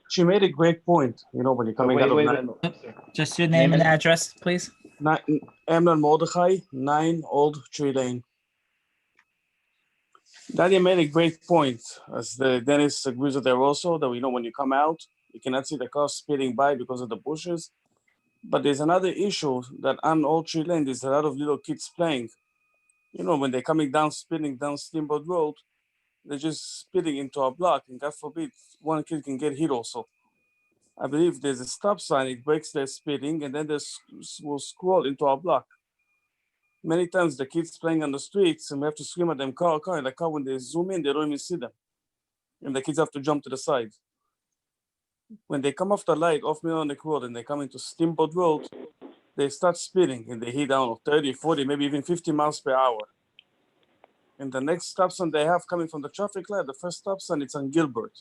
She made a great point, when you're coming out of nine. Just your name and address, please. Amnon Mordechai, 9 Old Tree Lane. Nadia made a great point, as Dennis agrees with there also, that when you come out, you cannot see the car speeding by because of the bushes. But there's another issue that on Old Tree Lane, there's a lot of little kids playing. When they're coming down, speeding down Steamboat Road, they're just speeding into a block, and God forbid, one kid can get hit also. I believe there's a stop sign, it breaks their speeding, and then they will scroll into our block. Many times the kids playing on the streets, and we have to scream at them, car, and the car, when they zoom in, they don't even see them. And the kids have to jump to the side. When they come off the light, off Millionaire Road, and they come into Steamboat Road, they start speeding, and they hit down 30, 40, maybe even 50 miles per hour. And the next stop sign they have coming from the traffic light, the first stop sign, it's on Gilbert.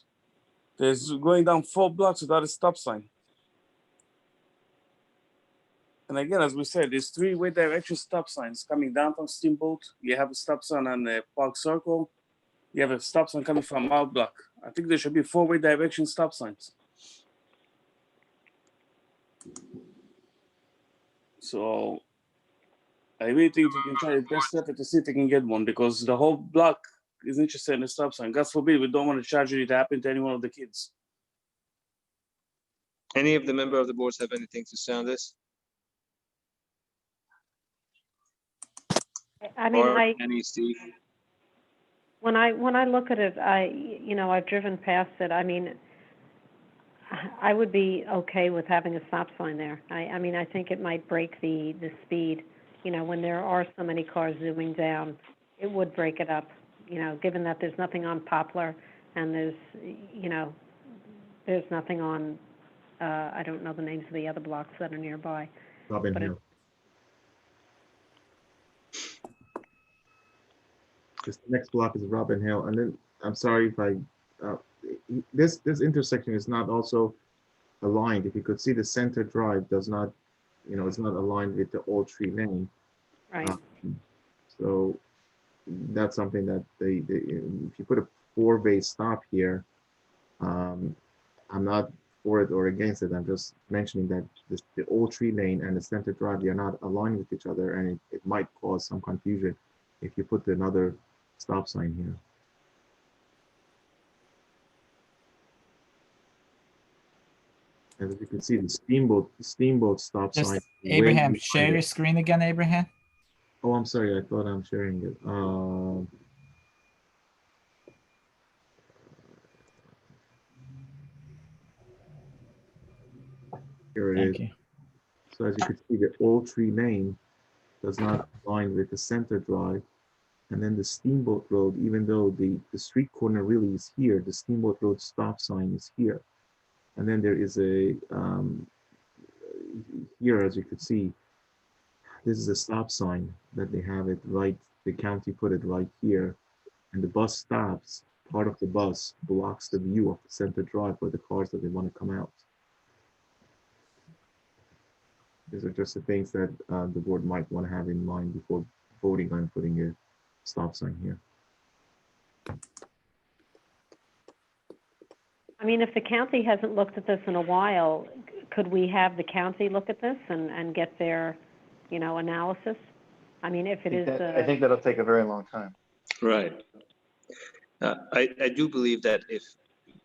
They're going down 4 blocks without a stop sign. And again, as we said, there's 3-way direction stop signs coming down from Steamboat. You have a stop sign on the Park Circle. You have a stop sign coming from our block. I think there should be 4-way direction stop signs. So I really think we can try the best effort to see if we can get one, because the whole block is interested in a stop sign. God forbid, we don't want a tragedy to happen to any one of the kids. Any of the member of the boards have anything to say on this? I mean, Barb, Annie, Steve? when I look at it, I've driven past it. I mean, I would be okay with having a stop sign there. I mean, I think it might break the speed. When there are so many cars zooming down, it would break it up. Given that there's nothing on Poplar and there's nothing on, I don't know the names of the other blocks that are nearby. Robin Hill. This next block is Robin Hill, and then I'm sorry if this intersection is not also aligned. If you could see, the center drive does not, it's not aligned with the Old Tree Lane. Right. So that's something that if you put a 4-way stop here, I'm not for it or against it. I'm just mentioning that the Old Tree Lane and the center drive, they are not aligned with each other, and it might cause some confusion if you put another stop sign here. And as you can see, the steamboat stop Just sign. Abraham, share your screen again, Abraham. Oh, I'm sorry. I thought I'm sharing it. Here it is. Thank you. So as you can see, the Old Tree Lane does not align with the center drive. And then the Steamboat Road, even though the street corner really is here, the Steamboat Road stop sign is here. And then there is a, here, as you could see, this is a stop sign that they have it right, the county put it right here. And the bus stops, part of the bus blocks the view of the center drive for the cars that they want to come out. These are just the things that the board might want to have in mind before voting on putting a stop sign here. I mean, if the county hasn't looked at this in a while, could we have the county look at this and get their, analysis? I mean, if it is. I think that'll take a very long time. Right. I do believe that if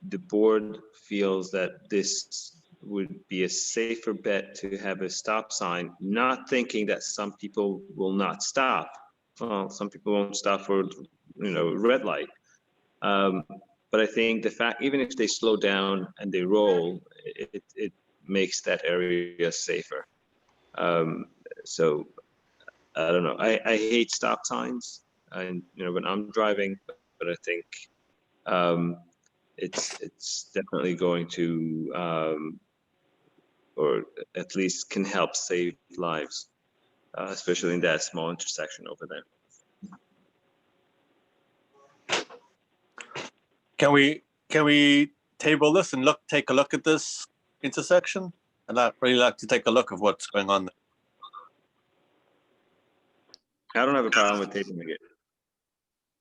the board feels that this would be a safer bet to have a stop sign, not thinking that some people will not stop. Well, some people won't stop for, red light. But I think the fact, even if they slow down and they roll, it makes that area safer. So I don't know. I hate stop signs. and when I'm driving, but I think it's definitely going to, or at least can help save lives, especially in that small intersection over there. Can we table this and take a look at this intersection? And I'd really like to take a look of what's going on there. I don't have a problem with tabling it.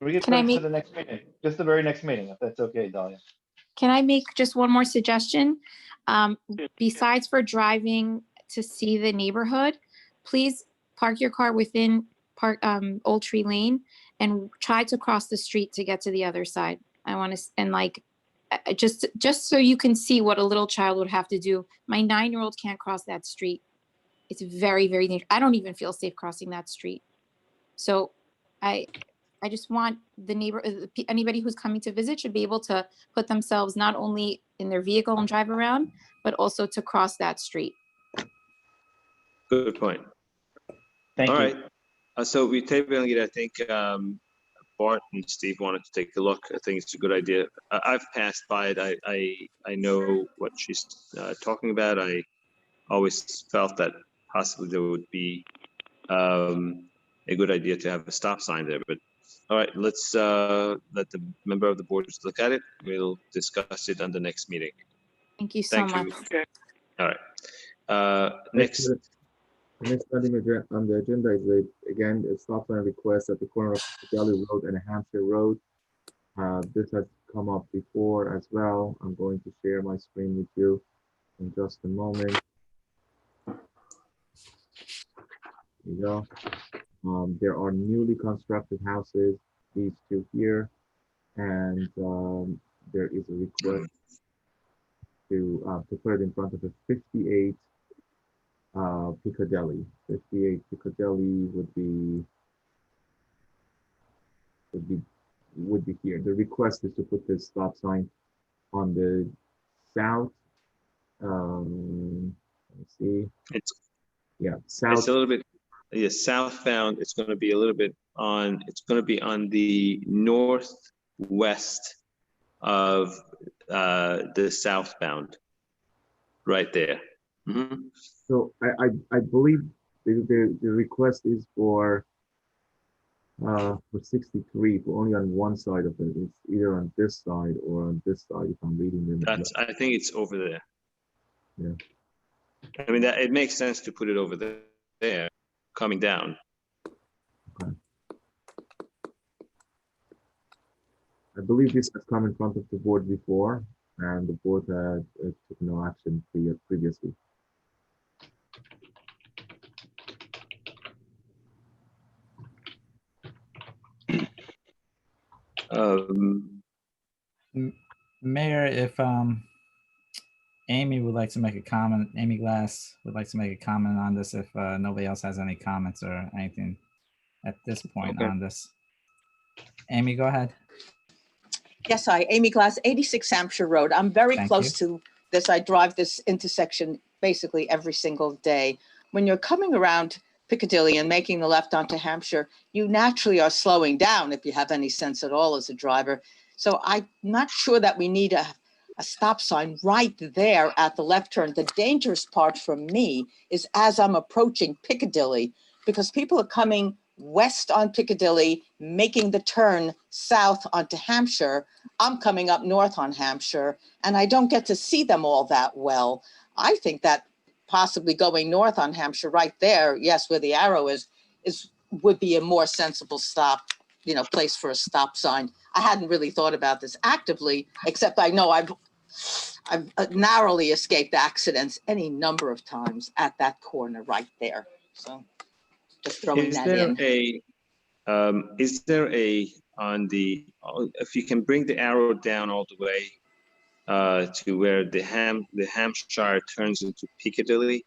We get Can I to make- the next meeting, just the very next meeting, if that's okay, Dahlia. Can I make just one more suggestion? Besides for driving to see the neighborhood, please park your car within Old Tree Lane and try to cross the street to get to the other side. I want to, and like, just so you can see what a little child would have to do. My 9-year-old can't cross that street. It's very, very dangerous. I don't even feel safe crossing that street. So I just want the anybody who's coming to visit should be able to put themselves not only in their vehicle and drive around, but also to cross that street. Good point. Thank All you. right. So we're tabling it. I think Bart and Steve wanted to take a look. I think it's a good idea. I've passed by it. I know what she's talking about. I always felt that possibly there would be a good idea to have a stop sign there. But all right, let's let the member of the board just look at it. We'll discuss it on the next meeting. Thank you so much. All right. Next. The next item on the agenda is again a stop sign request at the corner of Delhi Road and Hampshire Road. This has come up before as well. I'm going to share my screen with you in just a moment. There you go. There are newly constructed houses, these two here, and there is a request to put it in front of a 58 Piccadilly. 58 Piccadilly would be here. The request is to put this stop sign on the south. Let's see. South. It's a little bit, southbound. It's going to be a little bit on. It's going to be on the northwest of the southbound, right there. Mm-hmm. So I believe the request is for 63, for only on one side of it. It's either on this side or on this side, if I'm reading them. I think it's over there. Yeah. I mean, it makes sense to put it over there, coming down. Okay. I believe this has come in front of the board before, and the board had took no action previously. Mayor, if Amy would like to make a comment, Amy Glass would like to make a comment on this if nobody else has any comments or anything at this point on this. Amy, go ahead. Yes, hi, Amy Glass, 86 Hampshire Road. I'm very close to this. I drive this intersection basically every single day. When you're coming around Piccadilly and making the left onto Hampshire, you naturally are slowing down if you have any sense at all as a driver. So I'm not sure that we need a stop sign right there at the left turn. The dangerous part for me is as I'm approaching Piccadilly, because people are coming west on Piccadilly, making the turn south onto Hampshire. I'm coming up north on Hampshire, and I don't get to see them all that well. I think that possibly going north on Hampshire right there, yes, where the arrow is would be a more sensible stop, place for a stop sign. I hadn't really thought about this actively, except I know I've narrowly escaped accidents any number of times at that corner right there. So just throwing that in. Is there if you can bring the arrow down all the way to where the Hampshire turns into Piccadilly,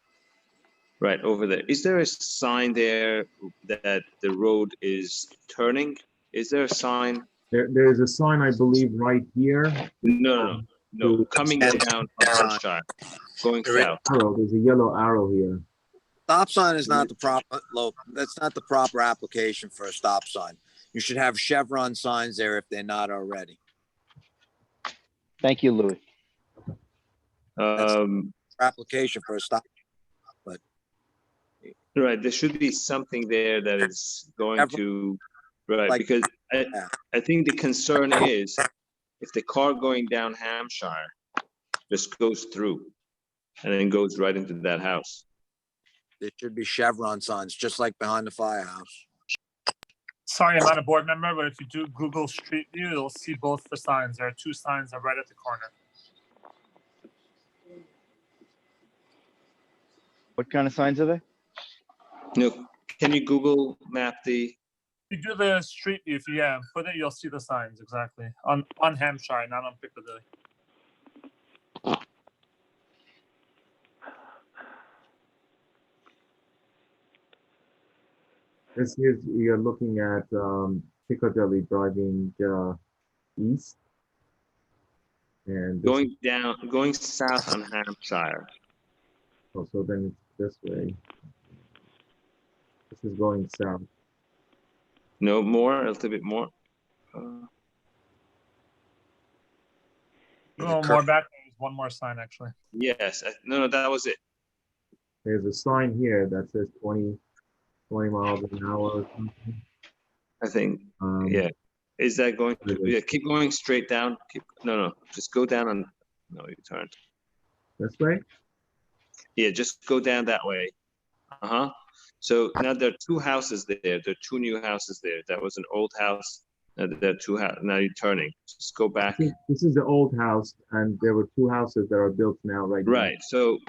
right over there. Is there a sign there that the road is turning? Is there a sign? There is a sign, I believe, right here. No, coming down Hampshire, going south. There's a yellow arrow here. Stop sign is not the proper, that's not the proper application for a stop sign. you should have Chevron signs there if they're not already. Thank you, Louis. Application for a stop. Right, there should be something there that is going to, right, Like- because I think the concern is if the car going down Hampshire just goes through and then goes right into that house. There should be Chevron signs, just like behind the firehouse. Sorry, I'm not a board member, but if you do Google Street View, you'll see both the signs. There are two signs that are right at the corner. What kind of signs are they? No, can you Google map the, If you do the Street View, if you put it, you'll see the signs exactly on Hampshire, not on Piccadilly. This is, you're looking at Piccadilly driving east. And going south on Hampshire? so then it's this way. This is going south. No, more, a little bit more. No, more back. There's one more sign actually. Yes, no, that was it. There's a sign here that says 20 miles an hour or something. I think, yeah. Is that going, yeah, keep going straight down. No, just go down and, no, you turned. This way? Yeah, just go down that way. So now there are two houses there. There are two new houses there. That was an old house. There are two houses. Now you're turning. Just go back. This is the old house, and there were two houses that are built now, right? Right. So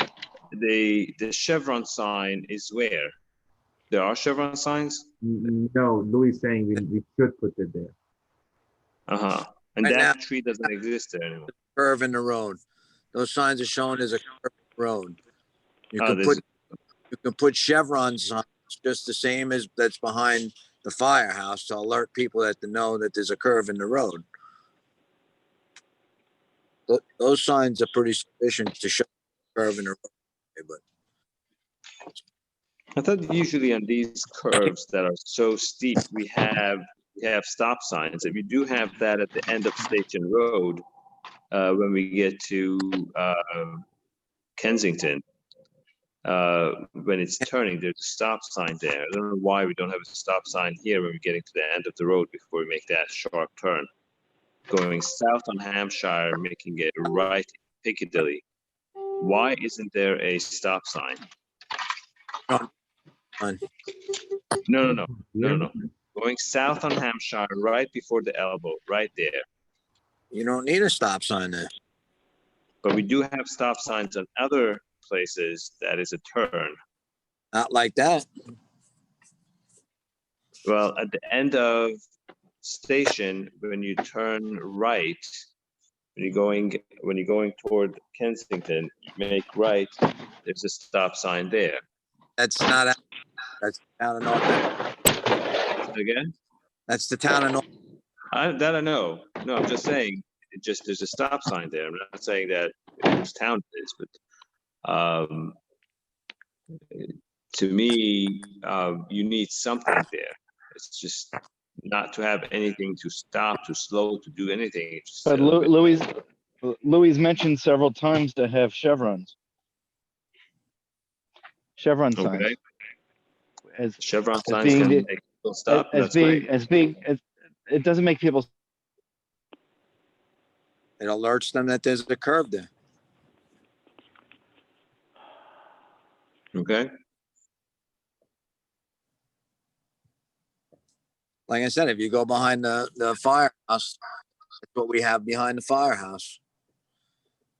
the Chevron sign is where? There are Chevron signs? No, Louis is saying we should put it there. And Right that now- tree doesn't exist there anymore. Curve in the road. Those signs are shown as a curve in the road. You Oh, can there's put Chevron signs just the same as that's behind the firehouse to alert people that to know that there's a curve in the road. Those signs are pretty sufficient to show a curve in the road. But I thought usually on these curves that are so steep, we have stop signs. If you do have that at the end of Station Road, when we get to Kensington, when it's turning, there's a stop sign there. I don't know why we don't have a stop sign here when we're getting to the end of the road before we make that sharp turn. Going south on Hampshire, making a right in Piccadilly. Why isn't there a stop sign? No. Going south on Hampshire, right before the elbow, right there. you don't need a stop sign there. But we do have stop signs on other places that is a turn. Not like that. Well, at the end of Station, when you turn right, when you're going toward Kensington, you make right, there's a stop sign there. That's not. That's the town of North. Again? That's the town of North. That I know. No, I'm just saying, there's a stop sign there. I'm not saying that whose town it is, but to me, you need something there. It's just not to have anything to stop, to slow, to do anything. It's just, But Louis mentioned several times to have chevrons. Chevron signs. okay. As Chevron as signs being can the- make people stop. as That's being great. it doesn't make people. It alerts them that there's a curve there. Okay. Like I said, if you go behind the firehouse, that's what we have behind the firehouse.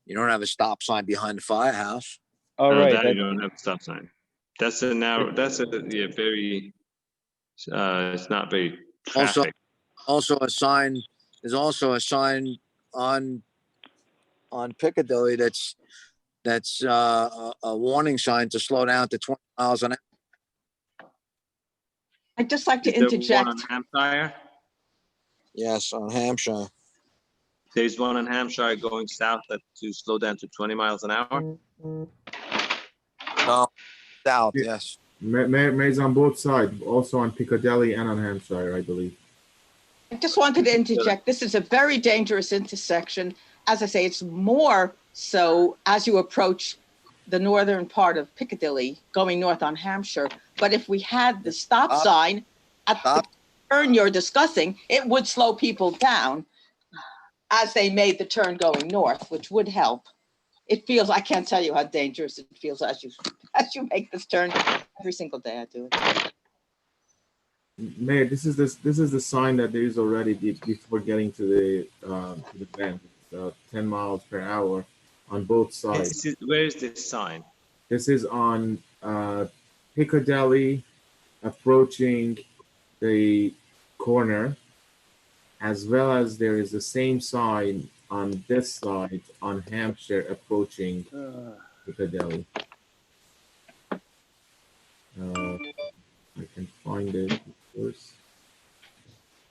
You don't have a stop sign behind the firehouse. All No, right. that you don't have a stop sign. That's a narrow. That's a very. It's not very traffic. Also a sign, there's also a sign on Piccadilly that's a warning sign to slow down to 20 miles an hour. I'd just like to Is there interject. one on Hampshire? Yes, on Hampshire. There's one on Hampshire going south to slow down to 20 miles an hour. No, south, yes. Mayor's on both sides, also on Piccadilly and on Hampshire, I believe. just wanted to interject. This is a very dangerous intersection. As I say, it's more so as you approach the northern part of Piccadilly going north on Hampshire. But if we had the stop sign at the turn you're discussing, it would slow people down as they made the turn going north, which would help. It feels, I can't tell you how dangerous it feels as you make this turn. Every single day I do it. Mayor, this is the sign that there is already before getting to the bend. 10 miles per hour on both sides. Where is this sign? This is on Piccadilly approaching the corner, as well as there is the same sign on this side on Hampshire approaching Piccadilly. I can find it, of course.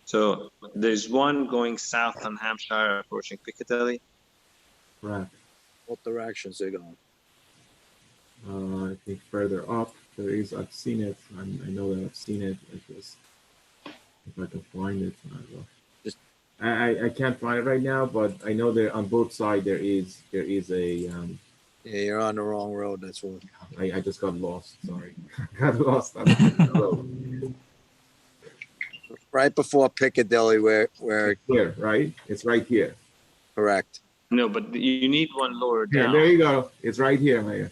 So there's one going south on Hampshire approaching Piccadilly. Right. Both directions they're going. I think further up there is. I've seen it. I know that I've seen it. If I can find it, I can't find it right now. But I know that on both sides there is a. Yeah, you're on the wrong road. That's what. I just got lost. Sorry, got lost on the road. Right before Piccadilly, where here, right? It's right here. Correct. No, but you need one lower Yeah, down. there you go. It's right here, Mayor.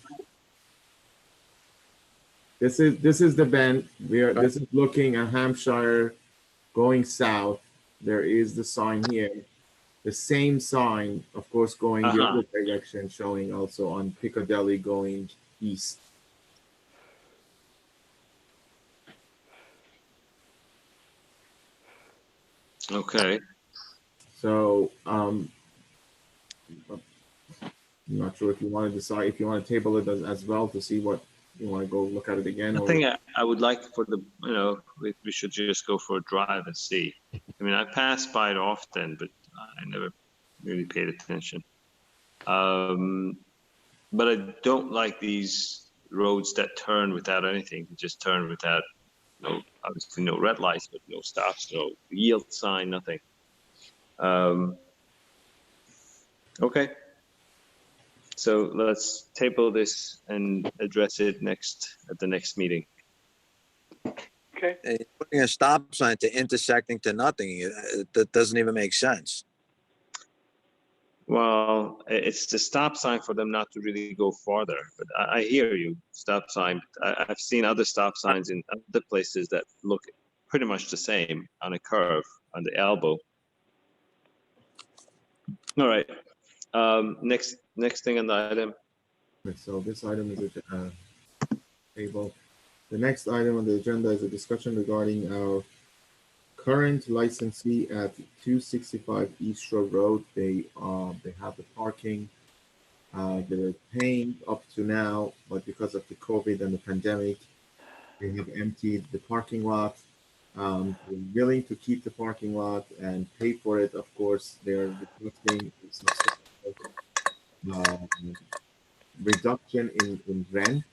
This is the bend. This is looking at Hampshire going south. There is the sign here. The same sign, of course, going the other direction, showing also on Piccadilly going east. Okay. So I'm not sure if you want to decide if you want to table it as well to see what you want to go look at it again. I think I would like for the, we should just go for a drive and see. I mean, I pass by it often, but I never really paid attention. But I don't like these roads that turn without anything, just turn without, obviously no red lights, but no stops, no yield sign, nothing. Okay. So let's table this and address it at the next meeting. Okay. Putting a stop sign to intersecting to nothing, that doesn't even make sense. Well, it's the stop sign for them not to really go farther. But I hear you, stop sign. I've seen other stop signs in other places that look pretty much the same on a curve on the elbow. All right. Next thing on the item. So this item is a table. The next item on the agenda is a discussion regarding our current licensee at 265 East Shore Road. They have the parking. They're paying up to now, but because of the COVID and the pandemic, they have emptied the parking lot. They're willing to keep the parking lot and pay for it. Of course, they're requesting reduction in rent,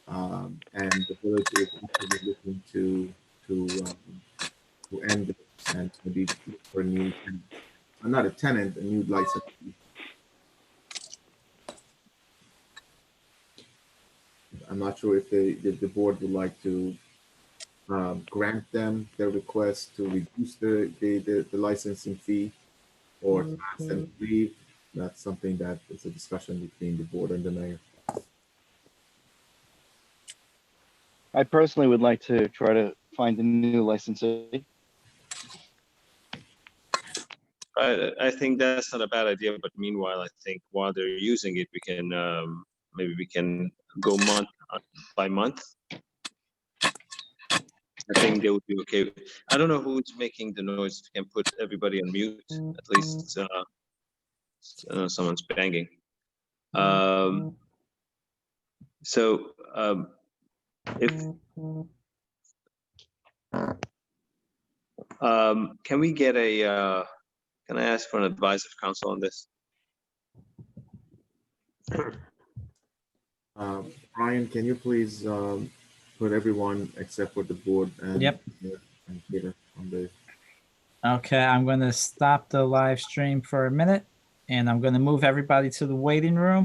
and the village is actually looking to end it and to be for a new tenant. Not a tenant, a new licensee. I'm not sure if the board would like to grant them their request to reduce the licensing fee or ask them to leave. That's something that is a discussion between the board and the mayor. I personally would like to try to find a new licensee. I think that's not a bad idea, but meanwhile, I think while they're using it, we can maybe we can go month by month. I think they would be okay. I don't know who's making the noise. We can put everybody on mute. At least someone's banging. Can we get a? Can I ask for an advice of counsel on this? Brian, can you please put everyone except for the board and Yep. and Peter on the Okay, I'm going to stop the live stream for a minute, and I'm going to move everybody to the waiting room.